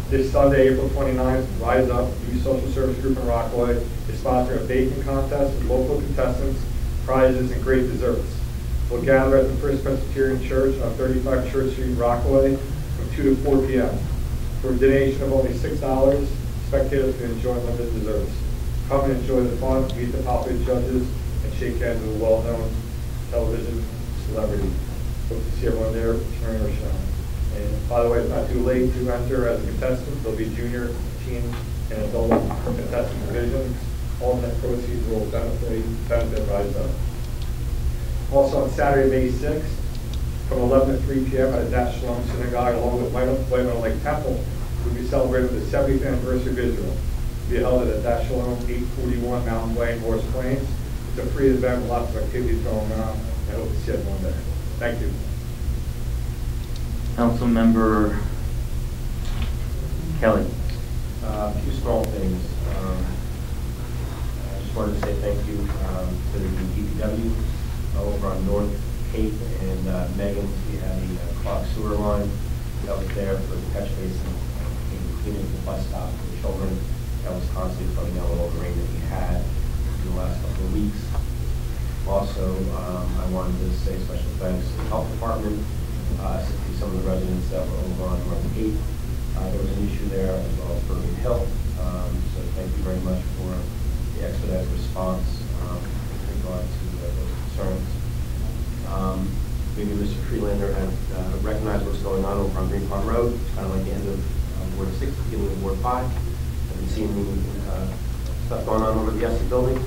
This Sunday, April 29th, Rise Up, Youth Social Service Group in Rockaway, is sponsoring a baking contest with local contestants prizes, and great desserts. We'll gather at the First Presbyterian Church on 35 Church Street, Rockaway, from 2 to 4 p.m. For a donation of only $6, spectators can enjoy limited desserts. Come and enjoy the fun, meet the popular judges, and shake hands with a well-known television celebrity. Hope to see everyone there, Turner or Sean. And by the way, it's not too late to enter as a contestant. There'll be junior, teen, and adult contestant divisions. All net proceeds will benefit Rise Up. Also on Saturday, May 6th, from 11 to 3 p.m. at Dash Shalom Synagogue, along with White Lake Temple, we'll be celebrating the 70th anniversary of Israel. It'll be held at Dash Shalom 841 Mountain Way, Morris Plains. It's a free event with lots of activities going on. I hope to see everyone there. Thank you. Councilmember Kelly. A few small things. I just wanted to say thank you to the DPW over on North Cape and Megan's. We had a clogged sewer line that was there for the catch basin, cleaning the bus stop for the children. That was constantly flooding out with all the rain that we had in the last couple of weeks. Also, I wanted to say special thanks to the health department, assisting some of the residents that were over on North Cape. There was an issue there as well as Bergen Hill. So thank you very much for the expedited response with regard to those concerns. Maybe Mr. Freelander had recognized what's going on over on Green Farm Road. It's kind of like the end of Ward 6, beginning of Ward 5. Have you seen the stuff going on over the Essex building?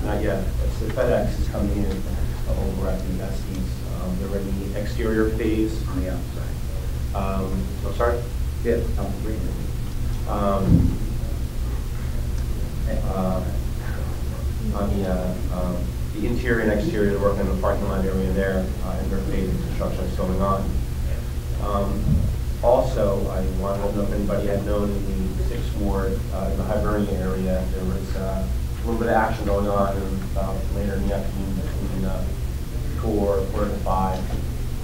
Not yet. It's the FedEx is coming in over at the Estes. They're in the exterior phase. On the outside. I'm sorry? Yeah, on the green. On the interior and exterior, they're working in the parking lot area there, and their phase of construction is going on. Also, I wanted to know if anybody had known in the 6th Ward, in the Hibernia area, there was a little bit of action going on later in the afternoon between 4:45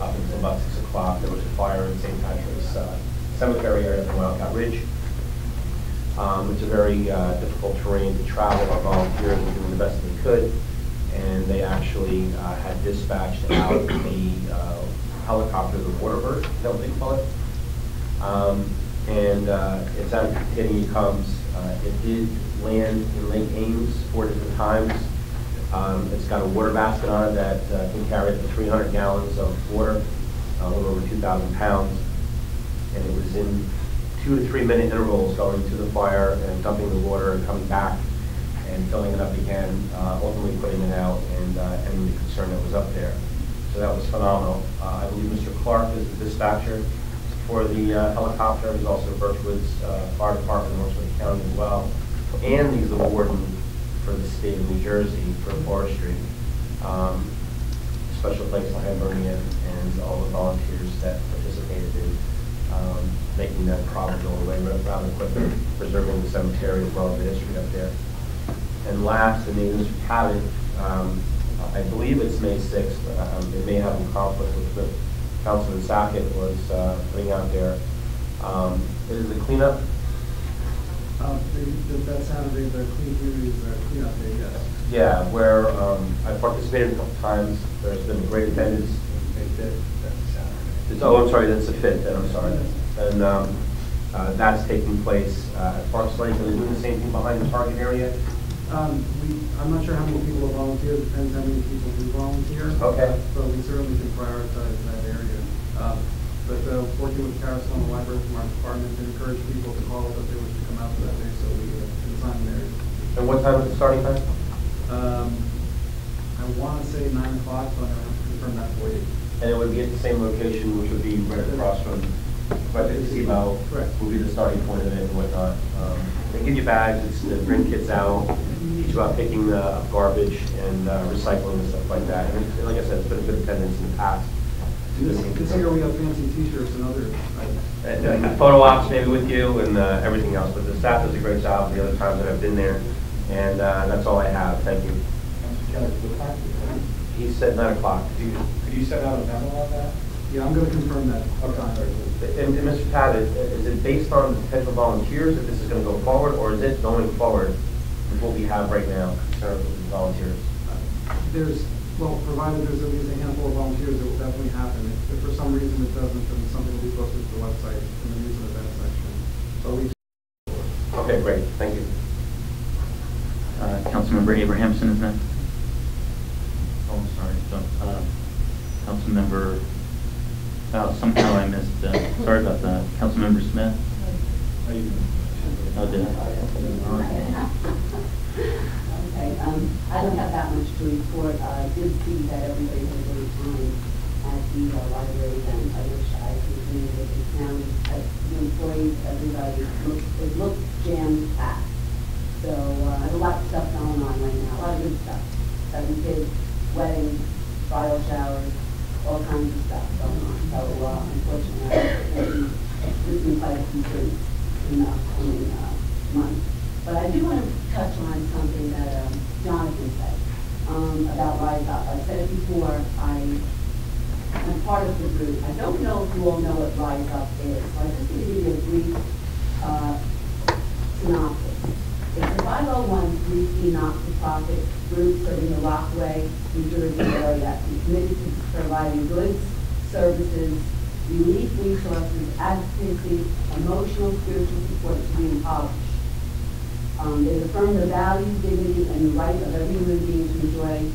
up until about 6 o'clock. There was a fire in St. Patrick's Cemetery area from Wildcat Ridge. It's a very difficult terrain to travel. Our volunteers were doing the best they could, and they actually had dispatched out the helicopter, the water bird, is that what they call it? It's out getting you comes. It did land in Lake Ames 4 different times. It's got a water basket on it that can carry up to 300 gallons of water, a little over 2,000 pounds. And it was in 2 to 3 minute intervals going to the fire and dumping the water and coming back and filling it up again, ultimately putting it out and ending the concern that was up there. So that was phenomenal. I believe Mr. Clark is the dispatcher for the helicopter. He's also Birchwood's fire department, works with the county as well. And he's the warden for the state of New Jersey for forestry. Special thanks to Hibernia and all the volunteers that participated in making that project go away rather quickly, preserving the cemetery as well as the history up there. And last, the name is Mr. Cabot. I believe it's May 6th. It may have a conflict with what Councilman Sackett was putting out there. Is the cleanup? That Saturday, the Clean Communities cleanup day, yes. Yeah, where I participated a couple times. There's been great attendance. Oh, I'm sorry, that's the 5th, I'm sorry. And that's taking place at Parks Lake. Are they doing the same thing behind the Target area? I'm not sure how many people will volunteer. It depends how many people do volunteer. Okay. But we certainly can prioritize that area. But working with Carousel and the library from our department to encourage people to call if they wish to come out for that day, so we can assign an area. And what time is the starting time? I want to say 9 o'clock, but I have to confirm that for you. And it would be at the same location, which would be right across from Gazebo. Correct. Would be the starting point of it and whatnot. They give you bags, it's to bring kids out, teach you about picking up garbage and recycling and stuff like that. And like I said, it's been a good attendance in the past. This year we have fancy T-shirts and other items. Photo ops maybe with you and everything else, but the staff does a great job the other times that I've been there. And that's all I have. Thank you. He said 9 o'clock. Could you send out a memo on that? Yeah, I'm going to confirm that. And Mr. Cabot, is it based on potential volunteers if this is going to go forward, or is it going forward with what we have right now concerning volunteers? provided there's at least a handful of volunteers, it will definitely happen. If for some reason it doesn't, then something will be posted to the website in the news and events section. So Okay, great, thank you. Councilmember Abrahamson is next. Oh, I'm sorry. So, Councilmember, somehow I missed, sorry about that. Councilmember Smith? Oh, did I? Okay, I don't have that much to report. I did see that everybody had a great time at the library event. I wish I could be with the county, the employees, everybody. It looked jam-packed. So there's a lot of stuff going on right now, a lot of good stuff. 7 kids, weddings, bridal showers, all kinds of stuff going on. So unfortunately, there's been quite a few things in the coming months. But I do want to touch on something that Jonathan said about Rise Up. I said it before, I'm part of the group. I don't know if you all know what Rise Up is, so I'm just going to give you a brief synopsis. It's a 501c3 not-for-profit group serving the Rockaway, New Jersey area and committed to providing goods, services, relief resources, advocacy, emotional, spiritual support to the impoverished. They affirm the values, dignity, and the right of every human being to enjoy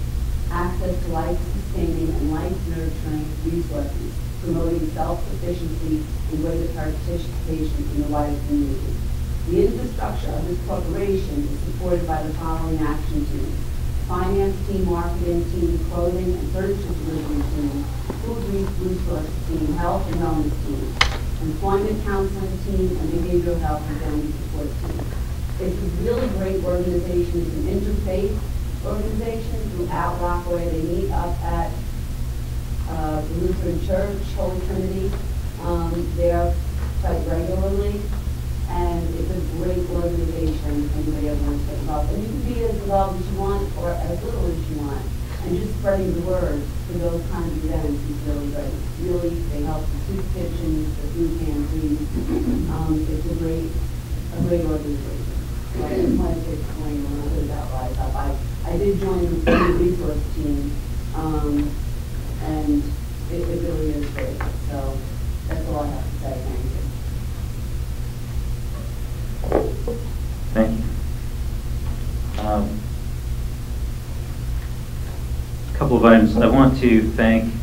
access to life-sustaining and life-nurturing resources, promoting self-sufficiency and greater participation in the wider community. The infrastructure of this corporation is supported by the following action teams: finance team, marketing team, clothing and furniture delivery team, food resource team, health and wellness team, employment counseling team, and behavioral health and family support team. It's a really great organization. It's an interfaith organization throughout Rockaway. They meet up at the Lutheran Church, Holy Trinity, there quite regularly. And it's a great organization if anybody ever wants to get involved. And you can be as involved as you want or as little as you want. And just spreading the word for those kinds of events is really good. It's really, they help the soup kitchens, the food pantries. It's a great organization. So I just wanted to explain a little bit about Rise Up. I did join the food resource team, and it really is great. So that's all I have to say. Thank you. Thank you. A couple of items. I want to thank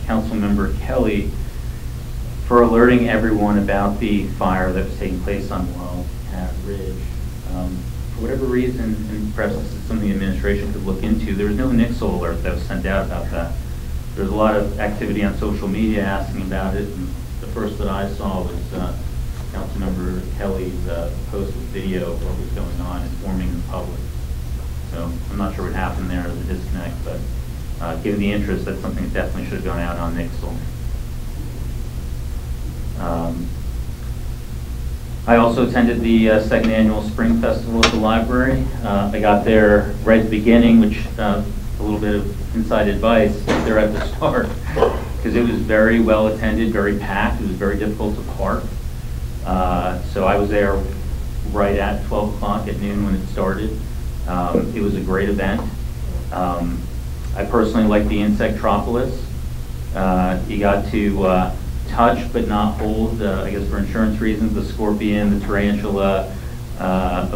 Councilmember Kelly for alerting everyone about the fire that was taking place on Wildcat Ridge. For whatever reason, and perhaps this is something the administration could look into, there was no NIXL alert that was sent out about that. There was a lot of activity on social media asking about it, and the first that I saw was Councilmember Kelly's post with video of what was going on, informing the public. So I'm not sure what happened there, the disconnect, but given the interest, that's something that definitely should have gone out on NIXL. I also attended the second annual Spring Festival at the library. I got there right at the beginning, which a little bit of inside advice, there at the start, because it was very well attended, very packed. It was very difficult to park. So I was there right at 12 o'clock at noon when it started. It was a great event. I personally like the Insectropolis. You got to touch but not hold, I guess for insurance reasons, the scorpion, the tarantula, I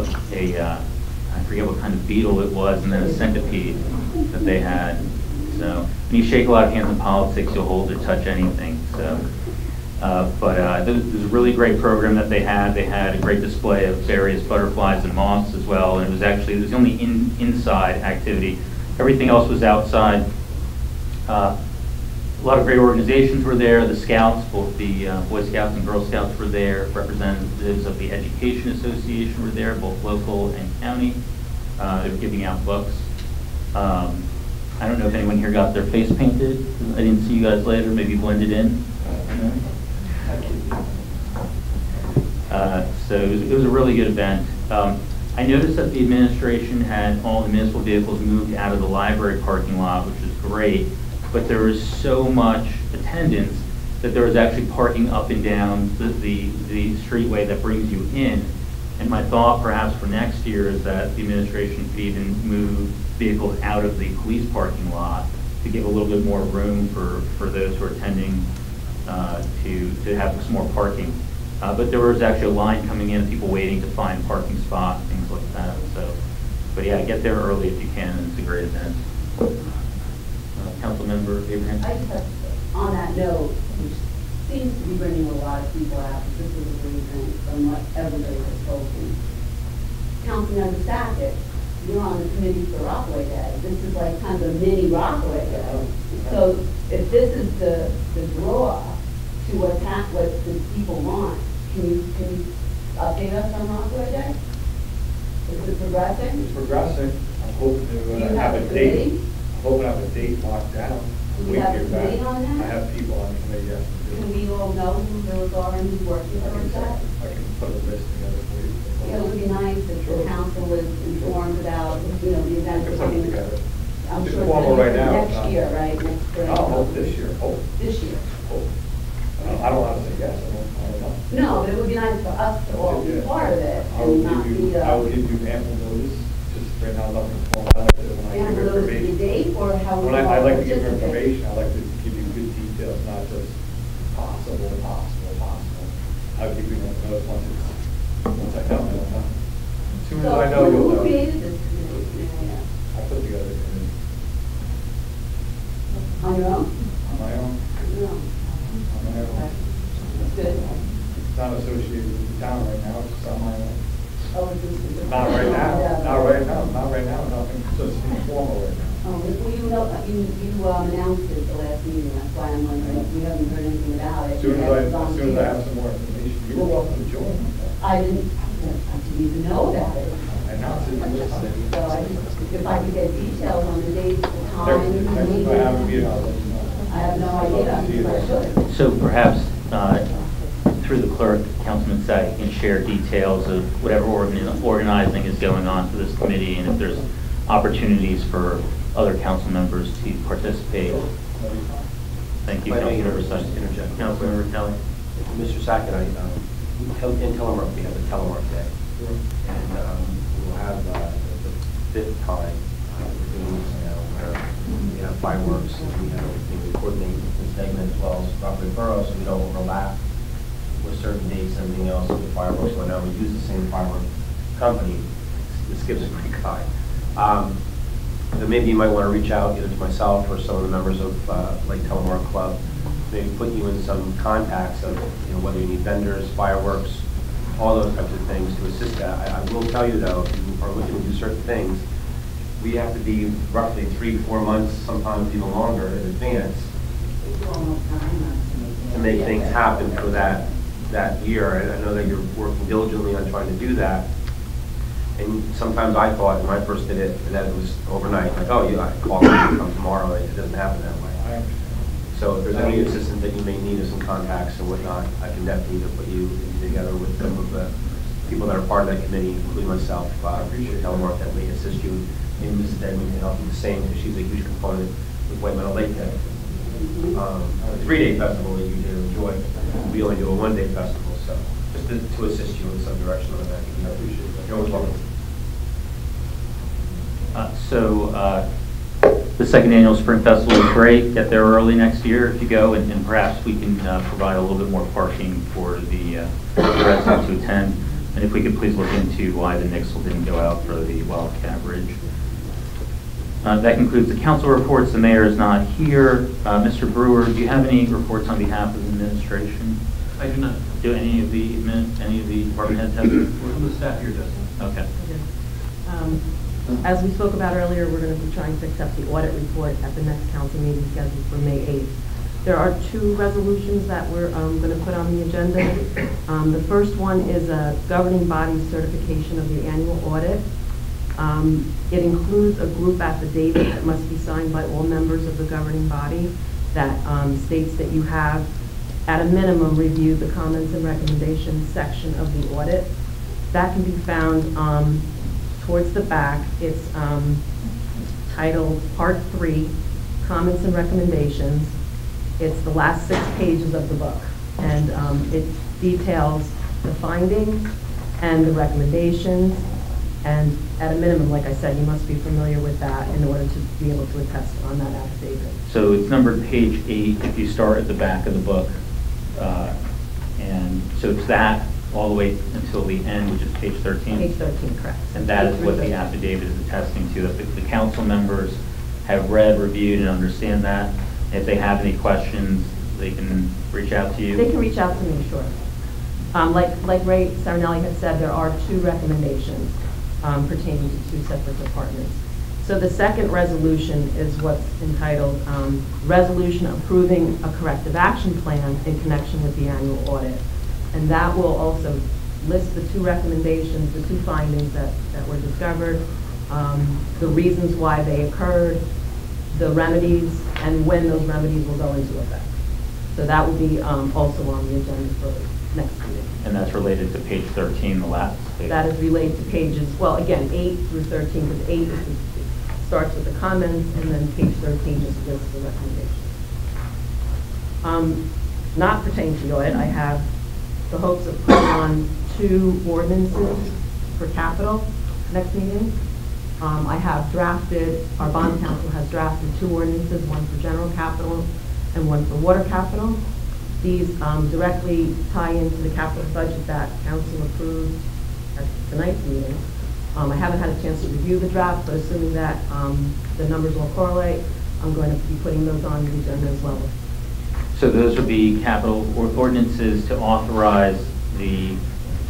forget what kind of beetle it was, and then a centipede that they had. So when you shake a lot of hands in politics, you'll hold or touch anything. So. But it was a really great program that they had. They had a great display of various butterflies and moths as well. And it was the only inside activity. Everything else was outside. A lot of great organizations were there. The Scouts, both the Boy Scouts and Girl Scouts were there. Representatives of the Education Association were there, both local and county. They were giving out books. I don't know if anyone here got their face painted. I didn't see you guys later. Maybe blended in. So it was a really good event. I noticed that the administration had all the municipal vehicles moved out of the library parking lot, which is great, but there was so much attendance that there was actually parking up and down the streetway that brings you in. And my thought perhaps for next year is that the administration could even move vehicles out of the police parking lot to give a little bit more room for those who are attending to have some more parking. But there was actually a line coming in, people waiting to find parking spots, things like that. So, but yeah, get there early if you can, and it's a great event. Councilmember Abraham? I just have, on that note, which seems to be bringing a lot of people out, but this is a reason from what everybody has told me. Councilmember Sackett, you're on the committee for Rockaway Day. This is like kind of a mini Rockaway Day. So if this is the draw to what the people want, can you update us on Rockaway Day? Is it progressing? It's progressing. I'm hoping Do you to have have a a date. committee? I'm hoping to have a date locked down. Do you have a committee on that? I have people on the committee, yes. Can we all know who those are and who's working towards that? I can put a list together for you. Yeah, it would be nice if the council was informed about, the I event. can put it together. I'm It's sure formal it's right now. next year, right? Next spring. No, hope this year, hope. This year. Hope. I don't want to say yes, I don't know. No, but it would be nice for us to all be part of it I will and not give be, you, I will give you ample notice, just right now, nothing formal. I like to, when I and give those the information. date or how we When I all like to give participate. information, I like to give you good details, not just possible. I'll give you notice once I know. As soon as So I know, you'll who know. created this committee? I put together a committee On your own? on my own. No. On my own. Good. It's not associated with the town right now, it's just on my own. Oh, this is. Not right now, nothing, just informal right now. Oh, well, you announced it at the last meeting, that's why I'm wondering, we haven't heard anything about it. As soon as I have some more information, you're welcome to join. I didn't even know about it. I announced it in this city. So I just, if I could get details on the dates, the time, Next the time meeting. I have a meeting, I'll let you know. I have no idea, but I should. So perhaps through the clerk, Councilman Sack can share details of whatever organizing is going on for this committee, and if there's opportunities for other council members to participate. Thank you, If I may Councilmember Sack. interject. Councilmember Kelly. Mr. Sackett, in Telemark, we have a Telemark Day. And we'll have the fifth time we're doing this now, where we have fireworks, and we coordinate the segment as well as Rockaway Borough, so we don't overlap with certain dates and everything else with the fireworks. Whenever we use the same firework company, it skips a pretty high. Then maybe you might want to reach out either to myself or some of the members of like Telemark Club, maybe put you in some contacts of whether you need vendors, fireworks, all those types of things to assist that. I will tell you though, if you are looking to do certain things, we have to be roughly 3-4 months, sometimes even longer in advance to make things happen for that year. I know that you're working diligently on trying to do that. And sometimes I thought when I first did it that it was overnight, like, oh, I call them and come tomorrow. It doesn't happen that way. So if there's any assistance that you may need or some contacts or whatnot, I can definitely either put you together with some of the people that are part of that committee, including myself, with Telemark, that may assist you. Maybe Mrs. Edmund can help you the same, because she's a huge component with White Meadow Lake Day. A 3-day festival that you do enjoy. We only do a 1-day festival, so just to assist you in some direction on that. I appreciate it. You're always welcome. The second annual Spring Festival is great. Get there early next year if you go, and perhaps we can provide a little bit more parking for the residents to attend. And if we could please look into why the Nixle didn't go out for the Wildcat Ridge. That concludes the council reports. The mayor is not here. Mr. Brewer, do you have any reports on behalf of the administration? I do not. Do any of the department heads have reports? The staff here doesn't. Okay. As we spoke about earlier, we're going to be trying to accept the audit report at the next council meeting scheduled for May 8th. There are 2 resolutions that we're going to put on the agenda. The first one is a governing body certification of the annual audit. It includes a group affidavit that must be signed by all members of the governing body that states that you have, at a minimum, reviewed the comments and recommendations section of the audit. That can be found towards the back. It's titled Part 3, Comments and Recommendations. It's the last 6 pages of the book, and it details the findings and the recommendations And at a minimum, like I said, you must be familiar with that in order to be able to attest on that affidavit. So it's numbered page 8 if you start at the back of the book. And so it's that all the way until the end, which is page 13? Page 13, correct. And that is what the affidavit is attesting to, that the council members have read, reviewed, and understand that. If they have any questions, they can reach out to you? They can reach out to me, sure. Like Ray Sarinelli had said, there are 2 recommendations pertaining to 2 separate departments. So the second resolution is what's entitled Resolution Approving a Corrective Action Plan in Connection with the Annual Audit. And that will also list the 2 recommendations, the 2 findings that were discovered, the reasons why they occurred, the remedies, and when those remedies will go into effect. So that will be also on the agenda for next meeting. And that's related to page 13, the last page? That is related to pages, well, again, 8 through 13, because 8 starts with the comments, and then page 13 just lists the recommendations. Not pertaining to the audit, I have the hopes of putting on 2 ordinances for capital next meeting. I have drafted, our bond council has drafted 2 ordinances, one for general capital and one for water capital. These directly tie into the capital budget that council approved at tonight's meeting. I haven't had a chance to review the draft, but assuming that the numbers will correlate, I'm going to be putting those on the agenda as well. So those would be capital ordinances to authorize the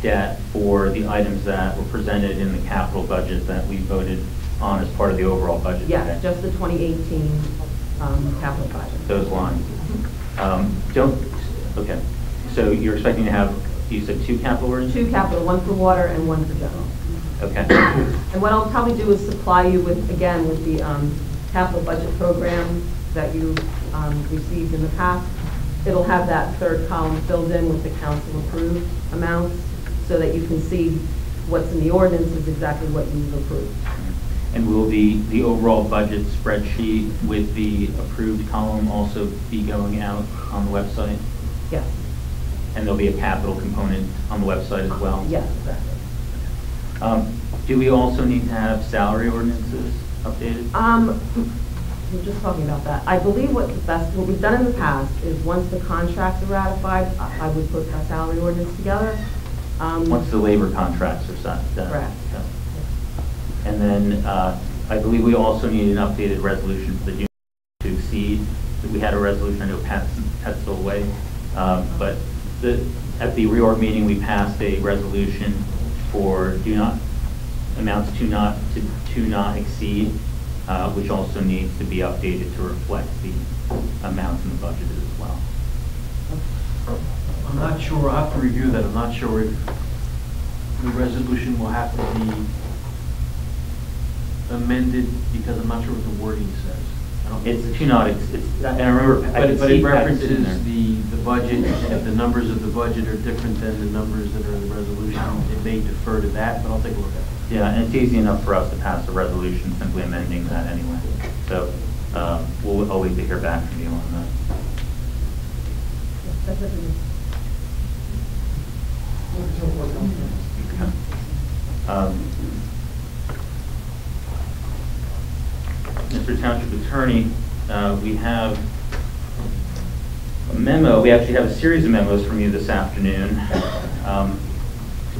debt for the items that were presented in the capital budget that we voted on as part of the overall budget Yes, today. just the 2018 capital budget. Those lines. Okay. So you're expecting to have, you said 2 capital ordinances? 2 capital, one for water and one for general. Okay. And what I'll probably do is supply you with, again, with the capital budget program that you received in the past. It'll have that 3rd column filled in with the council approved amounts so that you can see what's in the ordinance is exactly what you've approved. And will the overall budget spreadsheet with the approved column also be going out on the website? Yes. And there'll be a capital component on the website as well? Yes, exactly. Do we also need to have salary ordinances updated? We're just talking about that. I believe what we've done in the past is once the contracts are ratified, I would put a salary ordinance together. Once the labor contracts are set. Correct. Yeah. And then I believe we also need an updated resolution for the union to exceed. We had a resolution, I know Pat's still away, but at the reorg meeting we passed a resolution for amounts to not exceed, which also needs to be updated to reflect the amounts in the budget as well. I'm not sure, I'll have to review that. I'm not sure if the resolution will have to be amended because I'm not sure what the wording says. It's to not exceed, and I remember, but it references the budget, and if the numbers of the budget are different than the numbers that are in the resolution, it may defer to that, but I'll take a look at it. Yeah, and it's easy enough for us to pass a resolution simply amending that anyway. So we'll wait to hear back from you on that. Mr. Township Attorney, we have a memo. We actually have a series of memos from you this afternoon.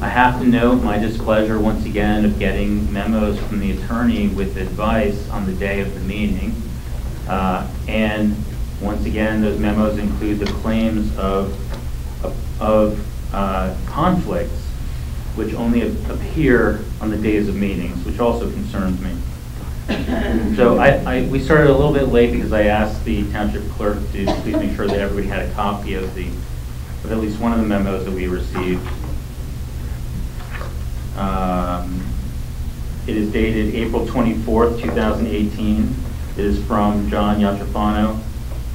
I have to note my displeasure once again of getting memos from the attorney with advice on the day of the meeting. And once again, those memos include the claims of conflicts which only appear on the days of meetings, which also concerns me. So we started a little bit late because I asked the township clerk to please make sure that everybody had a copy of at least one of the memos that we received. It is dated April 24th, 2018. It is from John Yachafano,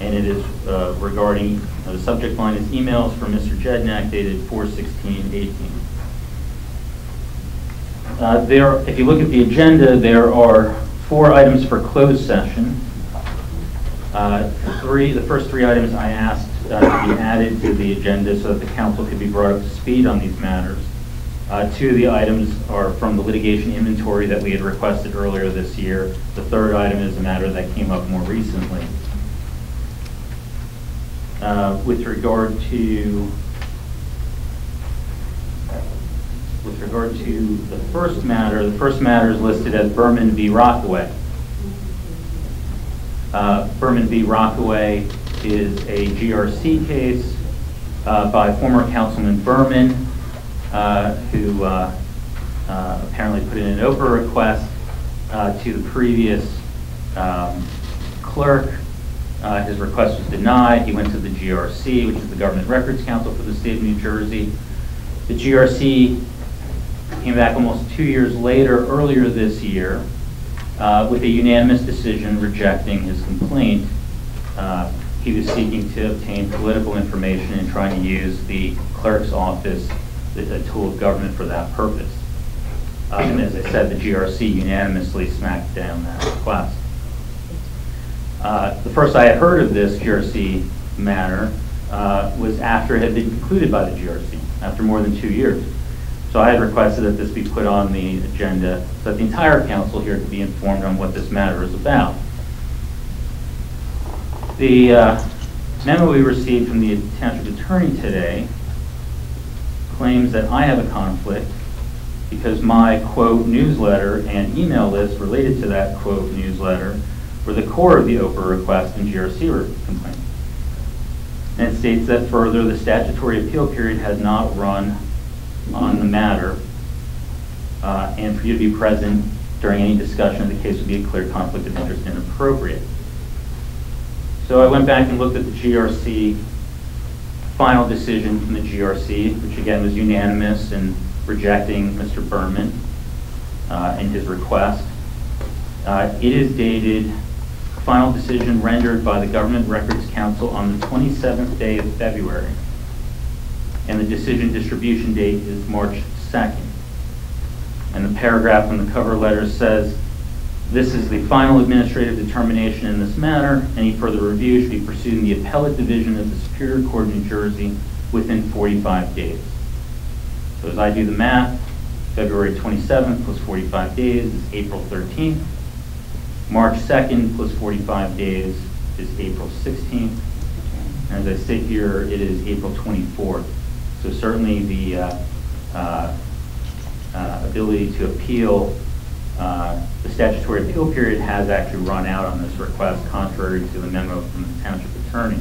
and it is regarding, the subject line is emails from Mr. Jednak dated 4/16/18. If you look at the agenda, there are 4 items for closed session. The first 3 items I asked to be added to the agenda so that the council could be brought up to speed on these matters. Two of the items are from the litigation inventory that we had requested earlier this year. The third item is a matter that came up more recently. With regard to the first matter is listed as Berman v. Rockaway. Berman v. Rockaway is a GRC case by former Councilman Berman, who apparently put in an OPA request to the previous clerk. His request was denied. He went to the GRC, which is the Government Records Council for the state of New Jersey. The GRC came back almost 2 years later, earlier this year, with a unanimous decision rejecting his complaint. He was seeking to obtain political information and trying to use the clerk's office, a tool of government, for that purpose. And as I said, the GRC unanimously smacked down that request. The first I had heard of this GRC matter was after it had been concluded by the GRC, after more than 2 years. So I had requested that this be put on the agenda so that the entire council here could be informed on what this matter is about. The memo we received from the Township Attorney today claims that I have a conflict because my quote newsletter and email list related to that quote newsletter were the core of the OPA request and GRC complaint. And it states that further, the statutory appeal period has not run on the matter, and for you to be present during any discussion of the case would be a clear conflict of interest and inappropriate. So I went back and looked at the GRC final decision from the GRC, which again was unanimous in rejecting Mr. Berman and his request. It is dated, final decision rendered by the Government Records Council on the 27th day of February, and the decision distribution date is March 2nd. And the paragraph on the cover letter says, "This is the final administrative determination in this matter. Any further review should be pursued in the Appellate Division of the Superior Court of New Jersey within 45 days. So as I do the math, February 27th plus 45 days is April 13th. March 2nd plus 45 days is April 16th. And as I sit here, it is April 24th. So certainly the ability to appeal, the statutory appeal period has actually run out on this request, contrary to the memo from the Township Attorney.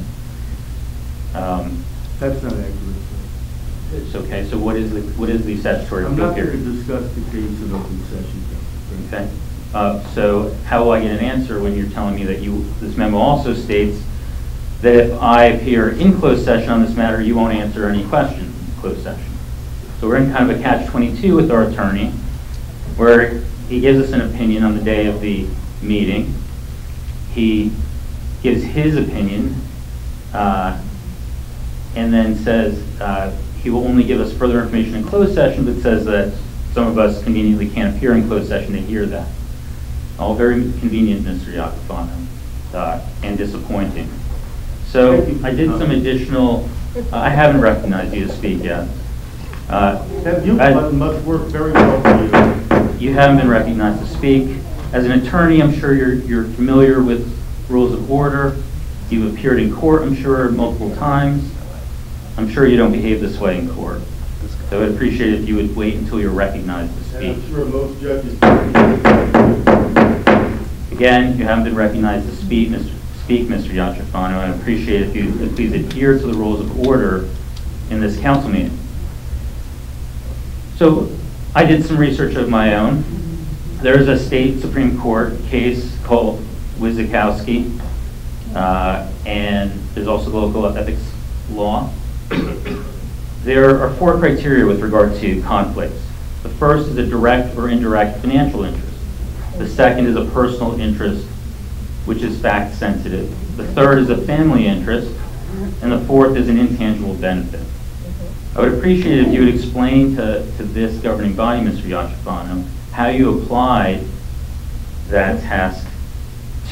That's not accurate, sir. It's okay. So what is the statutory I'm appeal not going period? to discuss the case in open session, Council. Okay. So how will I get an answer when you're telling me that this memo also states that if I appear in closed session on this matter, you won't answer any questions in closed session? So we're in kind of a catch-22 with our attorney, where he gives us an opinion on the day of the meeting. He gives his opinion and then says he will only give us further information in closed session, but says that some of us conveniently can't appear in closed session to hear that. All very convenient, Mr. Iacofano, and disappointing. So I did some additional, I haven't recognized you to speak yet. That mute button must work very well for you. You haven't been recognized to speak. As an attorney, I'm sure you're familiar with rules of order. You've appeared in court, I'm sure, multiple times. I'm sure you don't behave this way in court. So I would appreciate it if you would wait until you're recognized to speak. And I'm sure most judges. Again, you haven't been recognized to speak, Mr. Iacofano. I appreciate it if you would please adhere to the rules of order in this council meeting. So I did some research of my own. There's a state Supreme Court case called Wizikowski, and there's also the local ethics law. There are 4 criteria with regard to conflicts. The first is a direct or indirect financial interest. The second is a personal interest, which is fact sensitive. The third is a family interest, and the fourth is an intangible benefit. I would appreciate it if you would explain to this governing body, Mr. Iacofano, how you applied that test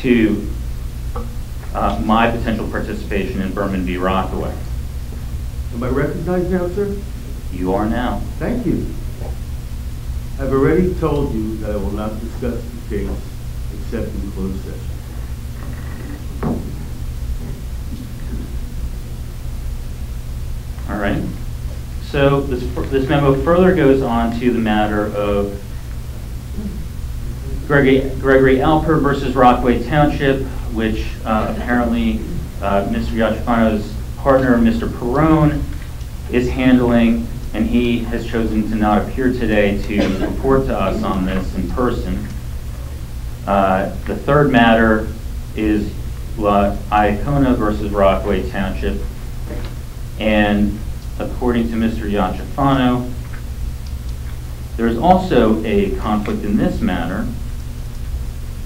to my potential participation in Berman v. Rockaway. Am I recognized now, sir? You are now. Thank you. I've already told you that I will not discuss the case except in closed session. All right. So this memo further goes on to the matter of Gregory Alper versus Rockaway Township, which apparently Mr. Yachafano's partner, Mr. Perrone, is handling, and he has chosen to not appear today to report to us on this in person. The third matter is Iacona versus Rockaway Township, and according to Mr. Yachafano, there is also a conflict in this matter,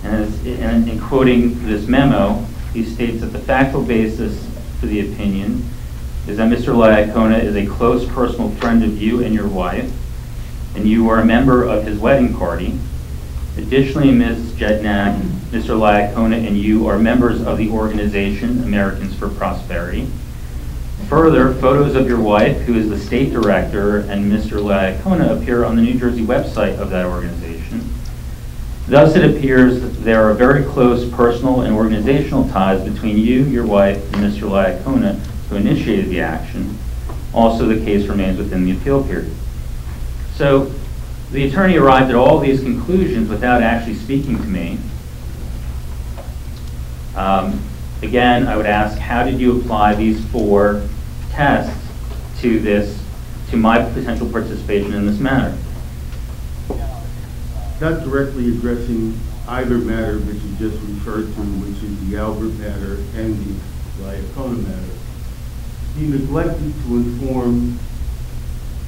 and in quoting this memo, he states that the factual basis for the opinion is that Mr. Iacona is a close personal friend of you and your wife, and you are a member of his wedding party. Additionally, Ms. Jednak, Mr. Iacona and you are members of the organization Americans for Prosperity. Further, photos of your wife, who is the state director, and Mr. Iacona appear on the New Jersey website of that organization. Thus, it appears that there are very close personal and organizational ties between you, your wife, and Mr. Iacona, who initiated the action. Also, the case remains within the appeal period. So, the attorney arrived at all these conclusions without actually speaking to me. Again, I would ask, how did you apply these 4 tests to my potential participation in this matter? Not directly addressing either matter that you just referred to, which is the Albert matter and the Iacona matter. You neglected to inform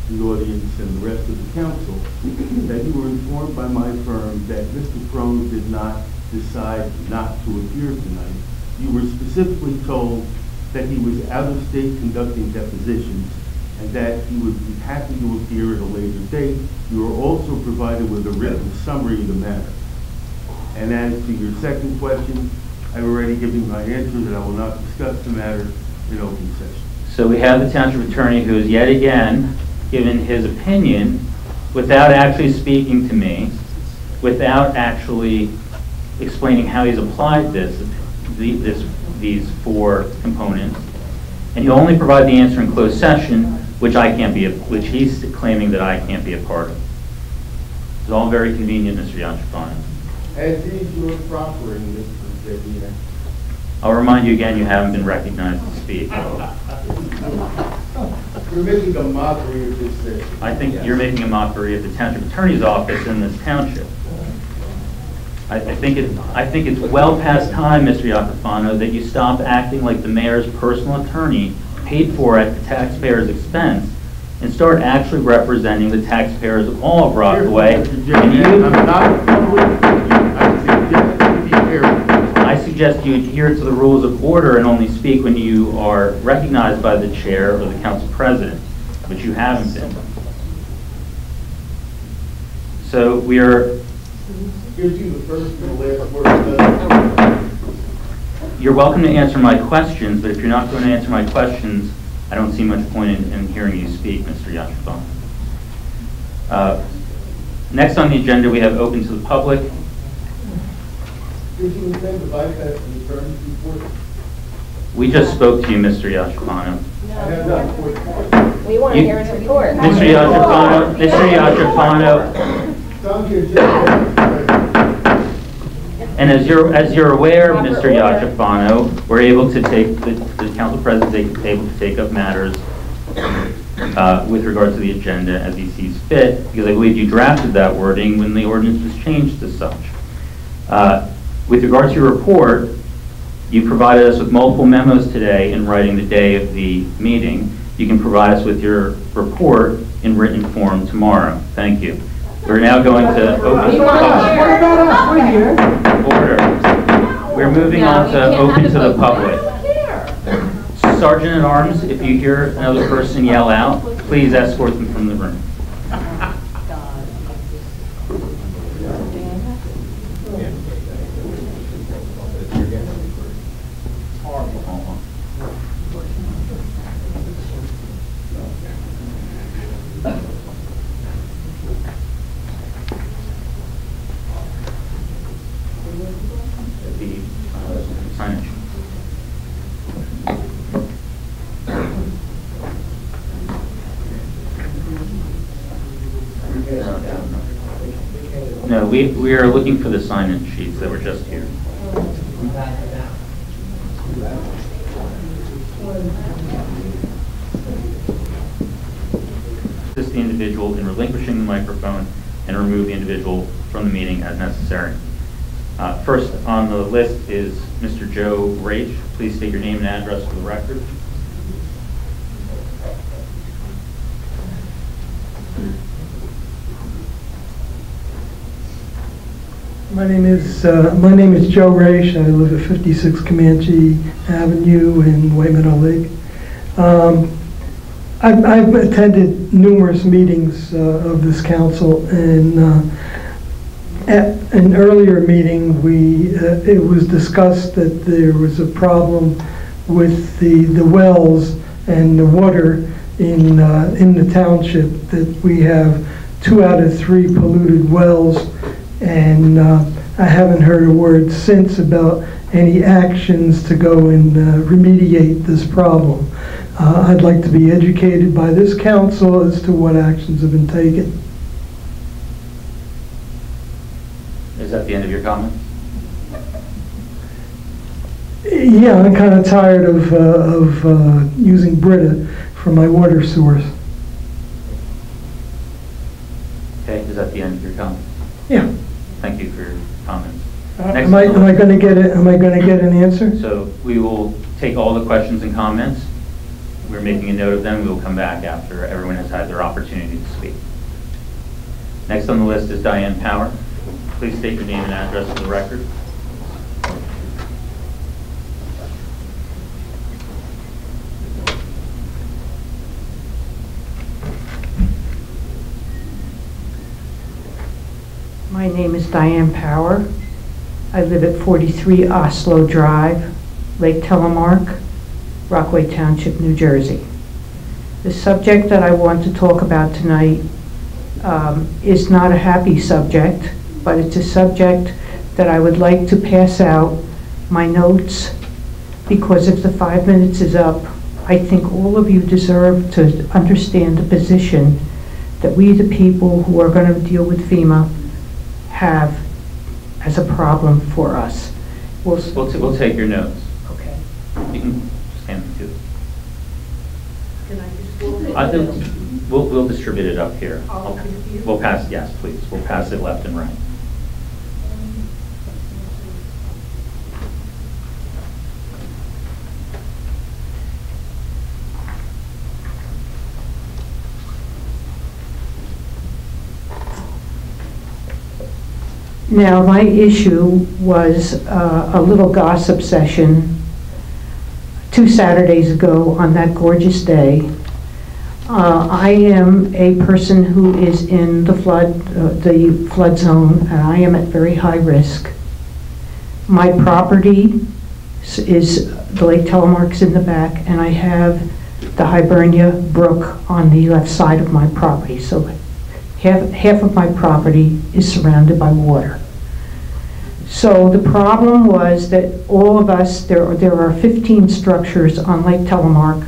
the audience and the rest of the council that you were informed by my firm that Mr. Perrone did not decide not to appear tonight. You were specifically told that he was out of state conducting depositions and that he would be happy to appear at a later date. You were also provided with a written summary of the matter. And as to your second question, I've already given my answer that I will not discuss the matter in open session. So we have the township attorney who has yet again given his opinion without actually speaking to me, without actually explaining how he's applied these 4 components, and he'll only provide the answer in closed session, which he's claiming that I can't be a part of. It's all very convenient, Mr. Yachafano. As is your proffering, Mr. Debbie. I'll remind you again, you haven't been recognized to speak. You're making a mockery of this session. I think you're making a mockery of the township attorney's office in this township. I think it's well past time, Mr. Yachafano, that you stop acting like the mayor's personal attorney paid for at the taxpayer's expense and start actually representing the taxpayers of all of Rockaway. I suggest you adhere to the rules of order and only speak when you are recognized by the chair or the council president, which you haven't been. So we are... You're welcome to answer my questions, but if you're not going to answer my questions, I don't see much point in hearing you speak, Mr. Yachafano. Next on the agenda, we have open to the public. Did you intend to bypass the attorney's report? We just spoke to you, Mr. Yachafano. I have not. We want to hear his report. Mr. Yachafano, and as you're aware, Mr. Yachafano, we're able to take, the council president is able to take up matters with regard to the agenda as he sees fit, because I believe you drafted that wording when the ordinance was changed as such. With regard to your report, you provided us with multiple memos today in writing the day of the meeting. You can provide us with your report in written form tomorrow. Thank you. We're now going to open to the public. Order. We're moving on to open to the public. Sergeant at Arms, if you hear another person yell out, please escort them from the room. We are looking for the sign-in sheets that were just here. Assist the individual in relinquishing the microphone and remove the individual from the meeting as necessary. First on the list is Mr. Joe Rach. Please state your name and address for the record. My name is Joe Raish. I live at 56 Comanche Avenue in White Meadow Lake. I've attended numerous meetings of this council, and at an earlier meeting, it was discussed that there was a problem with the wells and the water in the township, that we have 2 out of 3 polluted wells. And I haven't heard a word since about any actions to go and remediate this problem. I'd like to be educated by this council as to what actions have been taken. Is that the end of your comments? Yeah, I'm kind of tired of using Brita for my water source. Okay, is that the end of your comments? Yeah. Thank you for your comments. Am I going to get it? Am I going to get an answer? So we will take all the questions and comments. We're making a note of them. We will come back after everyone has had their opportunity to speak. Next on the list is Diane Power. Please state your name and address for the record. My name is Diane Power. I live at 43 Oslo Drive, Lake Telemark, Rockaway Township, New Jersey. The subject that I want to talk about tonight is not a happy subject, but it's a subject that I would like to pass out my notes, because if the 5 minutes is up, I think all of you deserve to understand the position that we, the people who are going to deal with FEMA, have as a problem for us. We'll take your notes. Okay. You can stand too. Can I just We'll distribute it up here. I'll give it to you? We'll pass, yes, please. We'll pass it left and right. Now, my issue was a little gossip session 2 Saturdays ago on that gorgeous day. I am a person who is in the flood zone, and I am at very high risk. My property is the Lake Telemark's in the back, and I have the Hibernia Brook on the left side of my property. So half of my property is surrounded by water. So the problem was that all of us, there are 15 structures on Lake Telemark.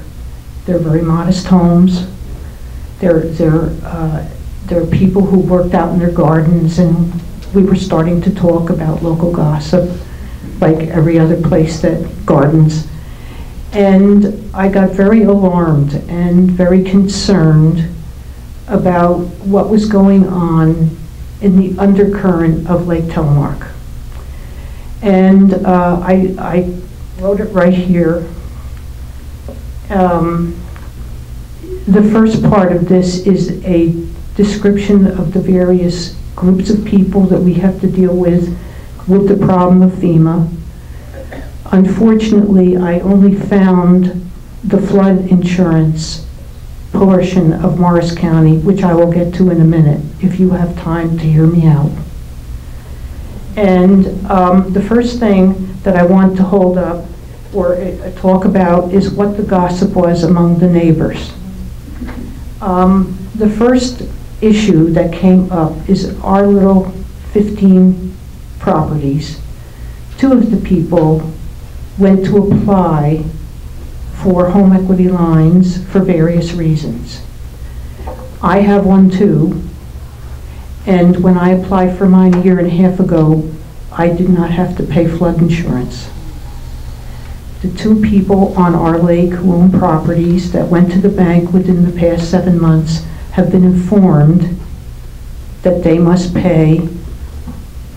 They're very modest homes. There are people who worked out in their gardens, and we were starting to talk about local gossip, like every other place that gardens. And I got very alarmed and very concerned about what was going on in the undercurrent of Lake Telemark. And I wrote it right here. The first part of this is a description of the various groups of people that we have to deal with the problem of FEMA. Unfortunately, I only found the flood insurance portion of Morris County, which I will get to in a minute, if you have time to hear me out. And the first thing that I want to hold up or talk about is what the gossip was among the neighbors. The first issue that came up is our little 15 properties. 2 of the people went to apply for home equity lines for various reasons. I have one too, And when I applied for mine a year and a half ago, I did not have to pay flood insurance. The two people on our lake who own properties that went to the bank within the past 7 months have been informed that they must pay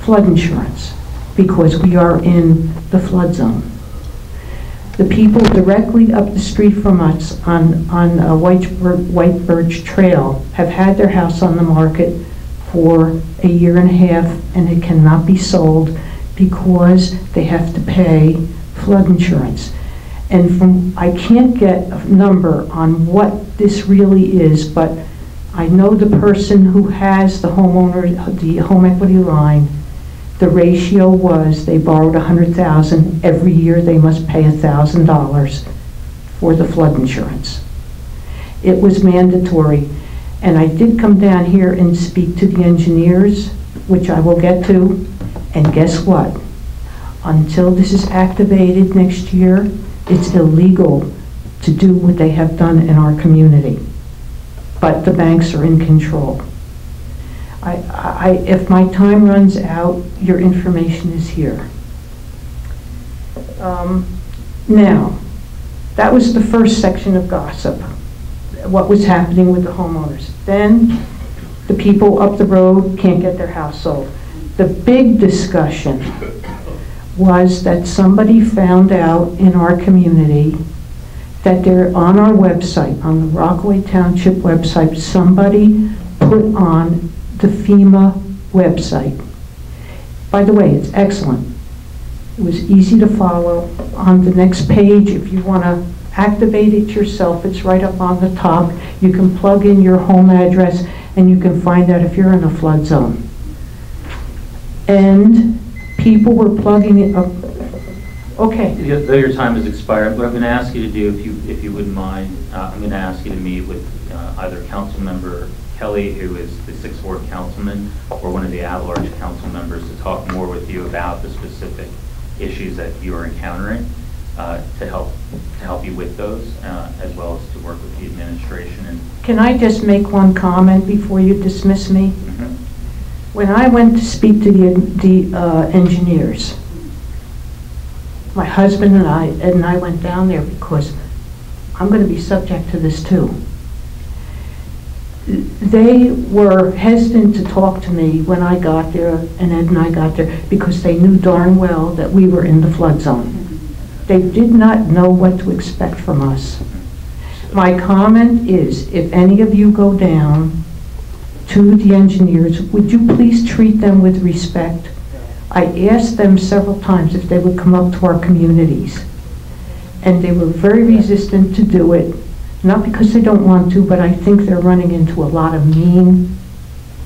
flood insurance because we are in the flood zone. The people directly up the street from us on White Birch Trail have had their house on the market for a year and a half, and it cannot be sold because they have to pay flood insurance. And I can't get a number on what this really is, but I know the person who has the homeowner, the home equity line, the ratio was they borrowed $100,000. Every year they must pay $1,000 for the flood insurance. It was mandatory. And I did come down here and speak to the engineers, which I will get to, and guess what? Until this is activated next year, it's illegal to do what they have done in our community. But the banks are in control. If my time runs out, your information is here. Now, that was the first section of gossip, what was happening with the homeowners. Then the people up the road can't get their house sold. The big discussion was that somebody found out in our community that they're on our website, on the Rockaway Township website, somebody put on the FEMA website. By the way, it's excellent. It was easy to follow. On the next page, if you want to activate it yourself, it's right up on the top. You can plug in your home address and you can find out if you're in a flood zone. And people were plugging it up. Okay. Though your time has expired, what I'm going to ask you to do, if you wouldn't mind, I'm going to ask you to meet with either Councilmember Kelly, who is the 6th Ward councilman, or one of the at-large council members to talk more with you about the specific issues that you are encountering, to help you with those, as well as to work with the administration. And can I just make one comment before you dismiss me? Mm-hmm. When I went to speak to the engineers, my husband and I went down there because I'm going to be subject to this too. They were hesitant to talk to me when I got there, and Ed and I got there, because they knew darn well that we were in the flood zone. They did not know what to expect from us. My comment is, if any of you go down to the engineers, would you please treat them with respect? I asked them several times if they would come up to our communities, and they were very resistant to do it. Not because they don't want to, but I think they're running into a lot of mean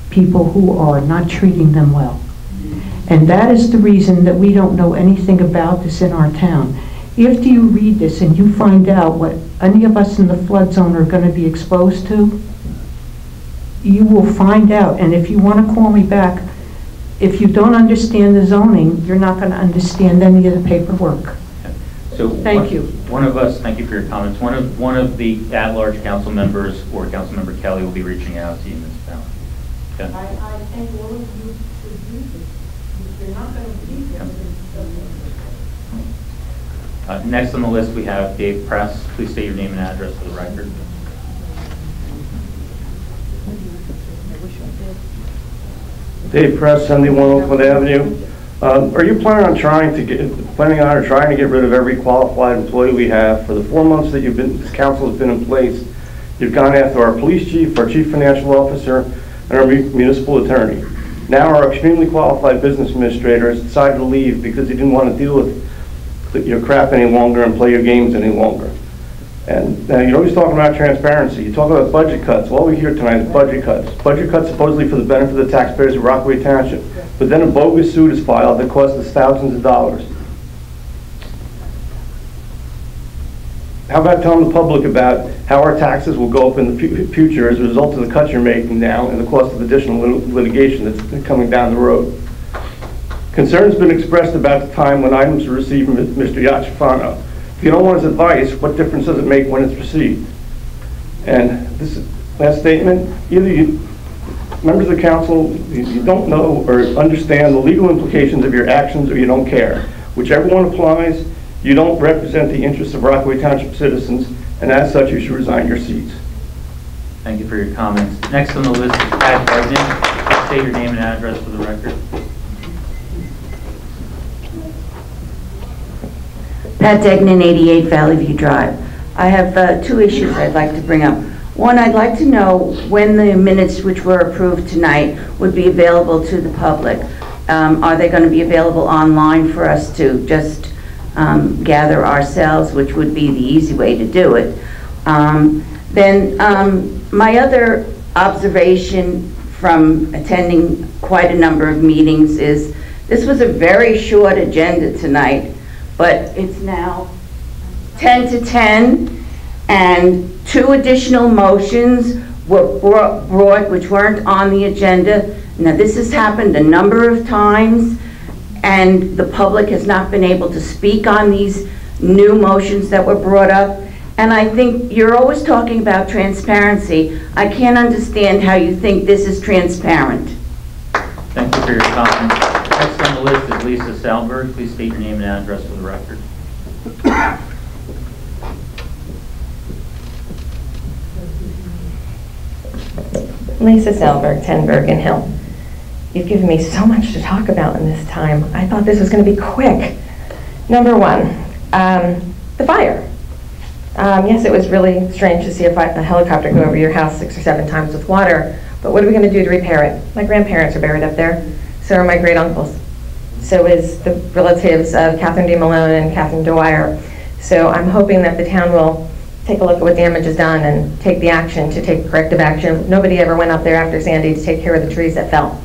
people who are not treating them well. And that is the reason that we don't know anything about this in our town. After you read this and you find out what any of us in the flood zone are going to be exposed to, you will find out. And if you want to call me back, if you don't understand the zoning, you're not going to understand any of the paperwork. So thank you. One of us, thank you for your comments. One of the at-large council members, or Councilmember Kelly, will be reaching out to you, Ms. Ballard. Okay. I think all of you should read it. If you're not going to read it, then Next on the list, we have Dave Press. Please state your name and address for the record. Dave Press, 71 Oakland Avenue. Are you planning on trying to get rid of every qualified employee we have? For the 4 months that this council has been in place, you've gone after our police chief, our chief financial officer, and our municipal attorney. Now our extremely qualified business administrator has decided to leave because he didn't want to deal with your crap any longer and play your games any longer. And you're always talking about transparency. You talk about budget cuts. All we hear tonight is budget cuts. Budget cuts supposedly for the benefit of the taxpayers of Rockaway Township. But then a bogus suit is filed that costs us thousands of dollars. How about telling the public about how our taxes will go up in the future as a result of the cuts you're making now and the cost of additional litigation that's coming down the road? Concern has been expressed about the time when items are received from Mr. Yachifano. If you don't want his advice, what difference does it make when it's received? And this last statement, either members of the council, you don't know or understand the legal implications of your actions, or you don't care. Whichever one applies, you don't represent the interests of Rockaway Township citizens, and as such, you should resign your seats. Thank you for your comments. Next on the list is Pat Gardner. Please state your name and address for the record. Pat Degnan, 88 Valley View Drive. I have two issues I'd like to bring up. One, I'd like to know when the minutes which were approved tonight would be available to the public. Are they going to be available online for us to just gather ourselves, which would be the easy way to do it? Then my other observation from attending quite a number of meetings is this was a very short agenda tonight, but it's now 10 to 10, and 2 additional motions were brought which weren't on the agenda. Now, this has happened a number of times, and the public has not been able to speak on these new motions that were brought up. And I think you're always talking about transparency. I can't understand how you think this is transparent. Thank you for your comments. Next on the list is Lisa Salberg. Please state your name and address for the record. Lisa Salberg, 10 Bergen Hill. You've given me so much to talk about in this time. I thought this was going to be quick. Number one, the fire. Yes, it was really strange to see a helicopter go over your house 6 or 7 times with water, but what are we going to do to repair it? My grandparents are buried up there, so are my great-uncles. So is the relatives of Catherine D. Malone and Catherine Dwyer. So I'm hoping that the town will take a look at what damage is done and take the action to take corrective action. Nobody ever went up there after Sandy to take care of the trees that fell.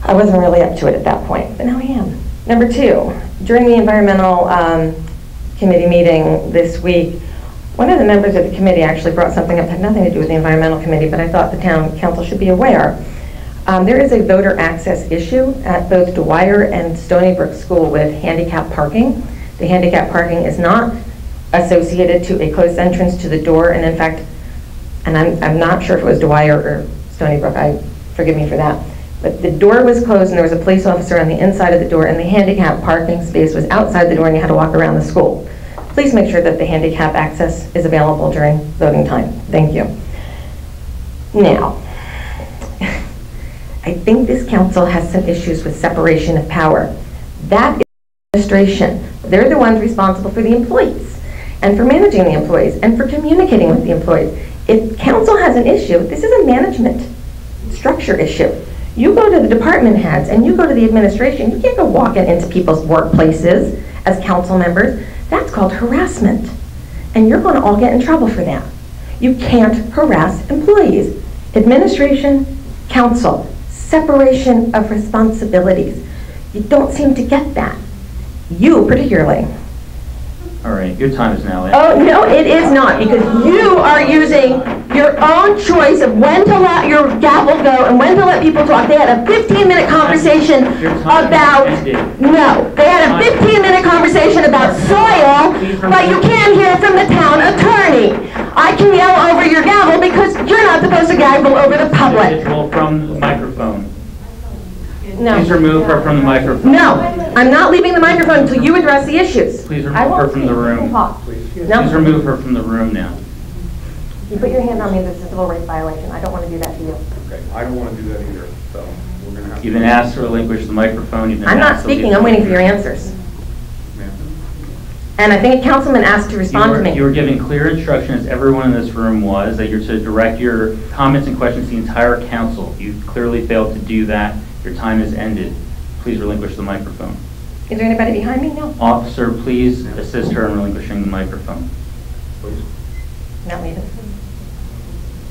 I wasn't really up to it at that point, but now I am. Number 2, during the environmental committee meeting this week, one of the members of the committee actually brought something up that had nothing to do with the environmental committee, but I thought the town council should be aware. There is a voter access issue at both Dwyer and Stony Brook School with handicap parking. The handicap parking is not associated to a closed entrance to the door, and in fact, and I'm not sure if it was Dwyer or Stony Brook, forgive me for that, but the door was closed and there was a police officer on the inside of the door, and the handicap parking space was outside the door and you had to walk around the school. Please make sure that the handicap access is available during voting time. Thank you. Now, I think this council has some issues with separation of power. That is administration. They're the ones responsible for the employees and for managing the employees and for communicating with the employees. If council has an issue, this is a management structure issue. You go to the department heads and you go to the administration. You can't go walking into people's workplaces as council members. That's called harassment. And you're going to all get in trouble for that. You can't harass employees. Administration, council, separation of responsibilities. You don't seem to get that. You particularly. All right, your time is now in. Oh, no, it is not, because you are using your own choice of when to let your gavel go and when to let people talk. They had a 15-minute conversation about, no, they had a 15-minute conversation about soil, but you can't hear from the town attorney. I can yell over your gavel because you're not supposed to gavel over the public. Individual from the microphone. No. Please remove her from the microphone. No, I'm not leaving the microphone until you address the issues. Please remove her from the room. Please remove her from the room now. You put your hand on me, this is a civil rights violation. I don't want to do that to you. Okay, I don't want to do that either, so we're going to have You've been asked to relinquish the microphone. You've been I'm not asked to leave speaking, I'm waiting for your answers. And I think a councilman asked to respond to me. You were giving clear instructions, everyone in this room was, that you're to direct your comments and questions to the entire council. You clearly failed to do that. Your time has ended. Please relinquish the microphone. Is there anybody behind me? No. Officer, please assist her in relinquishing the microphone. Please. Not leaving.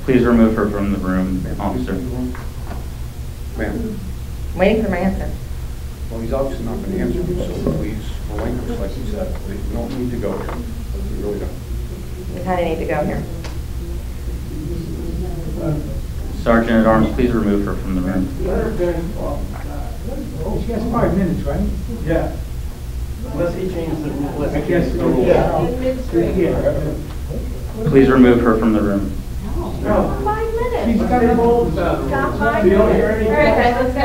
Please remove her from the room, officer. Ma'am. Waiting for my answer. Well, he's obviously not going to answer you, so please relinquish, like you said. Please, we don't need to go here. We really don't. We kind of need to go here. Sergeant at Arms, please remove her from the room. She has 5 minutes, right? Yeah. Unless he changes the rule. I guess the rule. Please remove her from the room. No. 5 minutes. minutes. He's got involved. Got 5 You don't minutes. hear All anything? right, guys, let's go.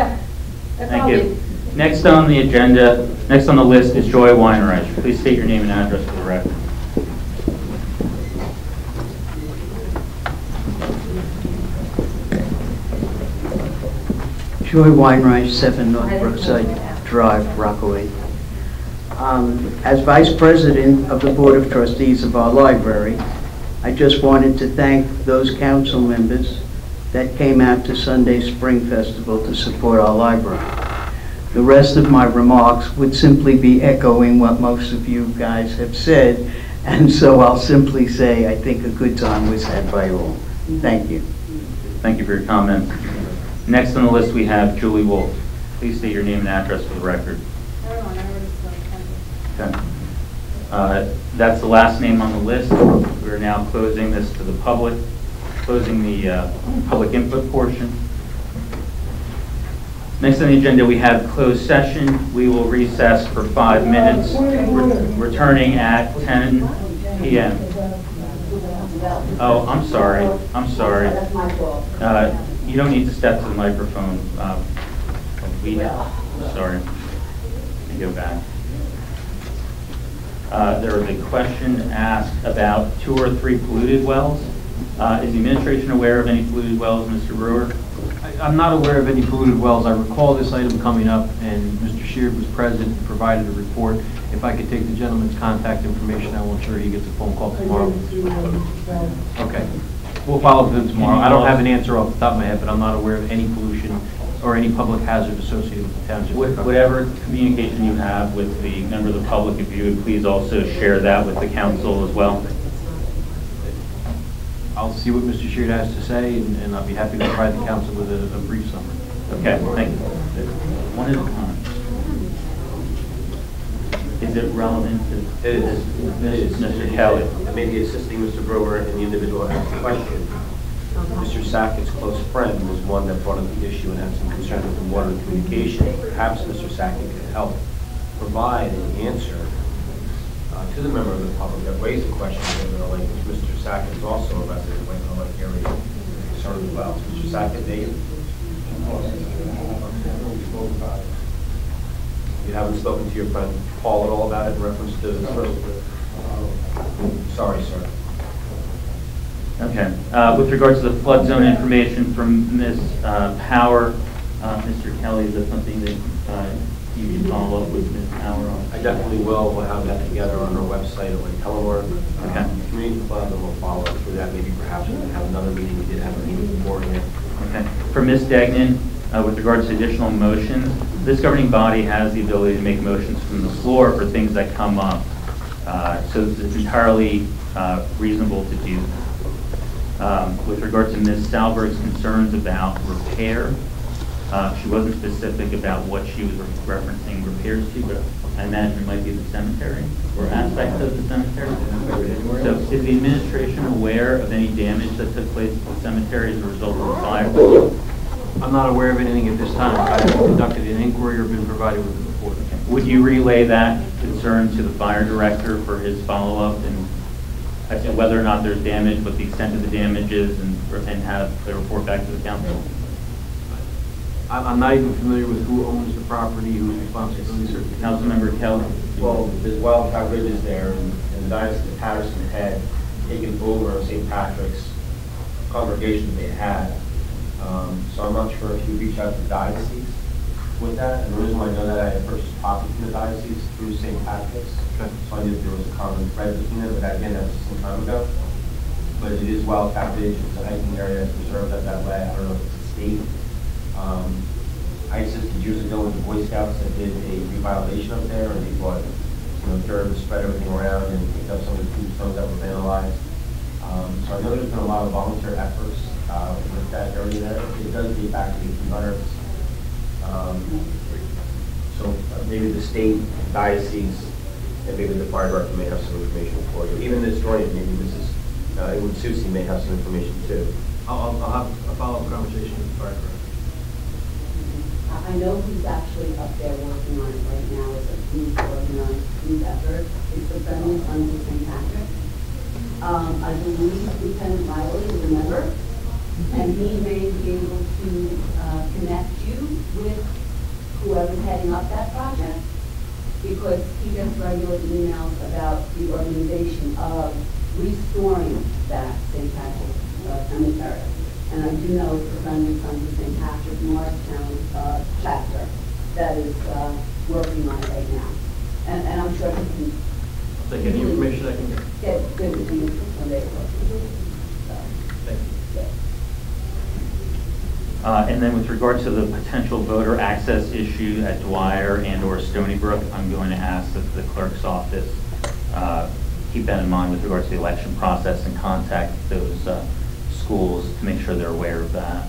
That's all Thank we- you. Next on the agenda, next on the list is Joy Weinreich. Please state your name and address for the record. Joy Weinreich, 7 North Brookside Drive, Rockaway. As Vice President of the Board of Trustees of our library, I just wanted to thank those council members that came out to Sunday Spring Festival to support our library. The rest of my remarks would simply be echoing what most of you guys have said, and so I'll simply say I think a good time was had by all. Thank you. Thank you for your comment. Next on the list, we have Julie Wolf. Please state your name and address for the record. Okay. That's the last name on the list. We're now closing this to the public, closing the public input portion. Next on the agenda, we have closed session. We will recess for 5 minutes, returning at 10 p.m. Oh, I'm sorry. I'm sorry. You don't need to step to the microphone. Sorry. Let me go back. There was a question asked about 2 or 3 polluted wells. Is the administration aware of any polluted wells, Mr. Brewer? I'm not aware of any polluted wells. I recall this item coming up, and Mr. Sheard was present and provided a report. If I could take the gentleman's contact information, I will ensure he gets a phone call tomorrow. Okay. We'll follow up with him tomorrow. I don't have an answer off the top of my head, but I'm not aware of any pollution or any public hazard associated with the township. Whatever communication you have with the member of the public, if you would please also share that with the council as well. I'll see what Mr. Sheard has to say, and I'll be happy to provide the council with a brief summary. Okay, thank you. One at a time. Is it relevant to It is. Mr. Kelly? It may be assisting Mr. Brewer and the individual asked the question. Mr. Sackett's close friend was one that brought up the issue and had some concern with the water and communication. Perhaps Mr. Sackett could help provide an answer to the member of the public that raised the question of Wakefield Lake, which Mr. Sackett is also a resident of Wakefield Lake area, concerned as well. Mr. Sackett, Dave? You haven't spoken to your friend Paul at all about it in reference to this first? Sorry, sir. Okay. With regards to the flood zone information from Ms. Power, Mr. Kelly, is that something that you can follow up with Ms. Power on? I definitely will. We'll have that together on our website at Telework. Okay. Community Club, and we'll follow up through that. Maybe perhaps we can have another meeting. We did have a meeting beforehand. Okay. For Ms. Degnan, with regards to additional motions, this governing body has the ability to make motions from the floor for things that come up. So it's entirely reasonable to do. With regard to Ms. Salberg's concerns about repair, she wasn't specific about what she was referencing repairs to, but I imagine it might be the cemetery or aspects of the cemetery. So is the administration aware of any damage that took place at the cemetery as a result of the fire? I'm not aware of anything at this time. I haven't conducted an inquiry or been provided with a report. Would you relay that concern to the fire director for his follow-up and whether or not there's damage, what the extent of the damage is, and have a report back to the council? I'm not even familiar with who owns the property, whose responsibilities are. Councilmember Kelly? Well, there's Wildcat Ridges there, and the Diocese of Patterson had taken over St. Patrick's congregation they had. So I'm not sure if you reach out to the diocese with that. And the reason why I know that, I had purchased property from the diocese through St. Patrick's. Okay. So I knew that there was a common thread between them, but again, that was some time ago. But it is Wildcat Ridge. It's a hiking area that's preserved that way. I don't know if it's a state. I assisted years ago with the Boy Scouts that did a revitalization up there, and they brought dirt and spread everything around and picked up some of the tombstones that were vandalized. So I know there's been a lot of volunteer efforts with that area there. It does date back to the 1800s. So maybe the state, diocese, and maybe the fire department may have some information for you. Even the historian, maybe Mrs. Edwin Susie may have some information too. I'll have a follow-up conversation with the fire department. I know who's actually up there working on it right now. It's a group organized group effort. It's the Friendly Sons of St. Patrick. I believe Lieutenant Riley is a member. and he may be able to connect you with whoever's heading up that project, because he gets regular emails about the organization of restoring that St. Patrick's Cemetery. And I do know it's the Friendly Sons of St. Patrick Morristown chapter that is working on it right now. And I'm sure he can... Like any information I can get? Get good with you when they work. Thank you. Yeah. And then with regard to the potential voter access issue at Dwyer and/or Stony Brook, I'm going to ask that the clerk's office keep that in mind with regard to the election process and contact those schools to make sure they're aware of that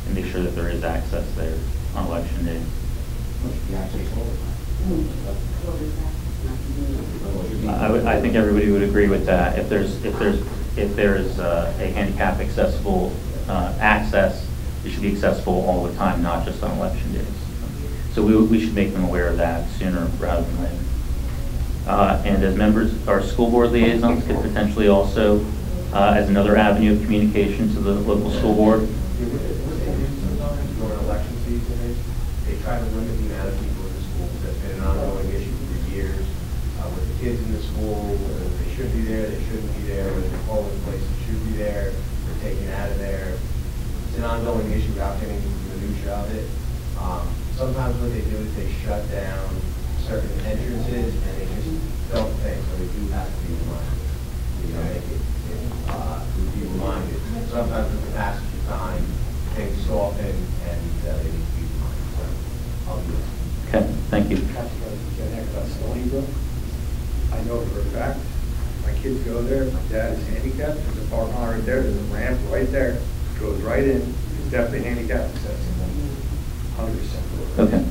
and make sure that there is access there on election day. I think everybody would agree with that. If there's a handicap accessible access, it should be accessible all the time, not just on election days. So we should make them aware of that sooner rather than later. And as members, our school board liaisons could potentially also, as another avenue of communication to the local school board. During election season, they try to limit the amount of people in the schools. That's been an ongoing issue for years. With the kids in the school, whether they should be there, they shouldn't be there, whether the polling places should be there, they're taken out of there. It's an ongoing issue without getting into the minutia of it. Sometimes what they do is they shut down certain entrances and they just don't think, so they do have to be reminded. You know, be reminded. Sometimes with the passage of time, things soften and they need to be reminded. So I'll do it. Okay, thank you. About Stony Brook. I know for a fact, my kids go there, my dad is handicapped, there's a parking lot right there, there's a ramp right there, goes right in, it's definitely handicapped accessible, 100%. Okay,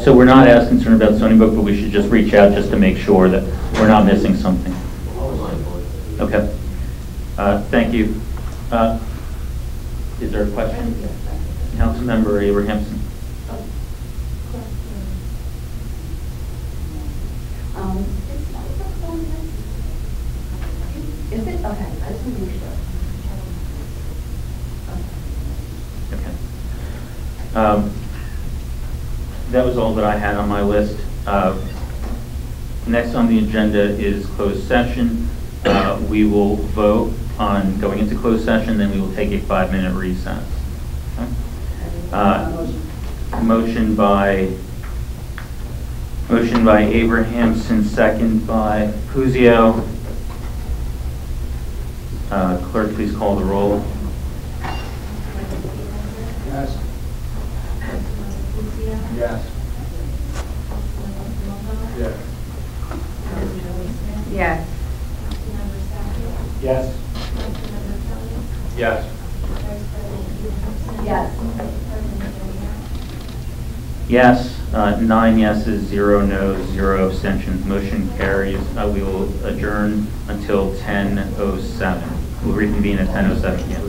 so we're not as concerned about Stony Brook, but we should just reach out just to make sure that we're not missing something. Okay, thank you. Is there a question? Councilmember Abrahamson. Is it? Okay, I just want to make sure. Okay. That was all that I had on my list. Next on the agenda is closed session. We will vote on going into closed session, then we will take a 5-minute recess. Okay. Motion by Abrahamson, second by Puzio. Clerk, please call the roll. Yes. Yes. Yes. Yes. Yes. Yes. Yes. Yes, 9 yeses, 0 noes, 0 abstentions. Motion carries. We will adjourn until 10:07. We'll reconvene at 10:07 again.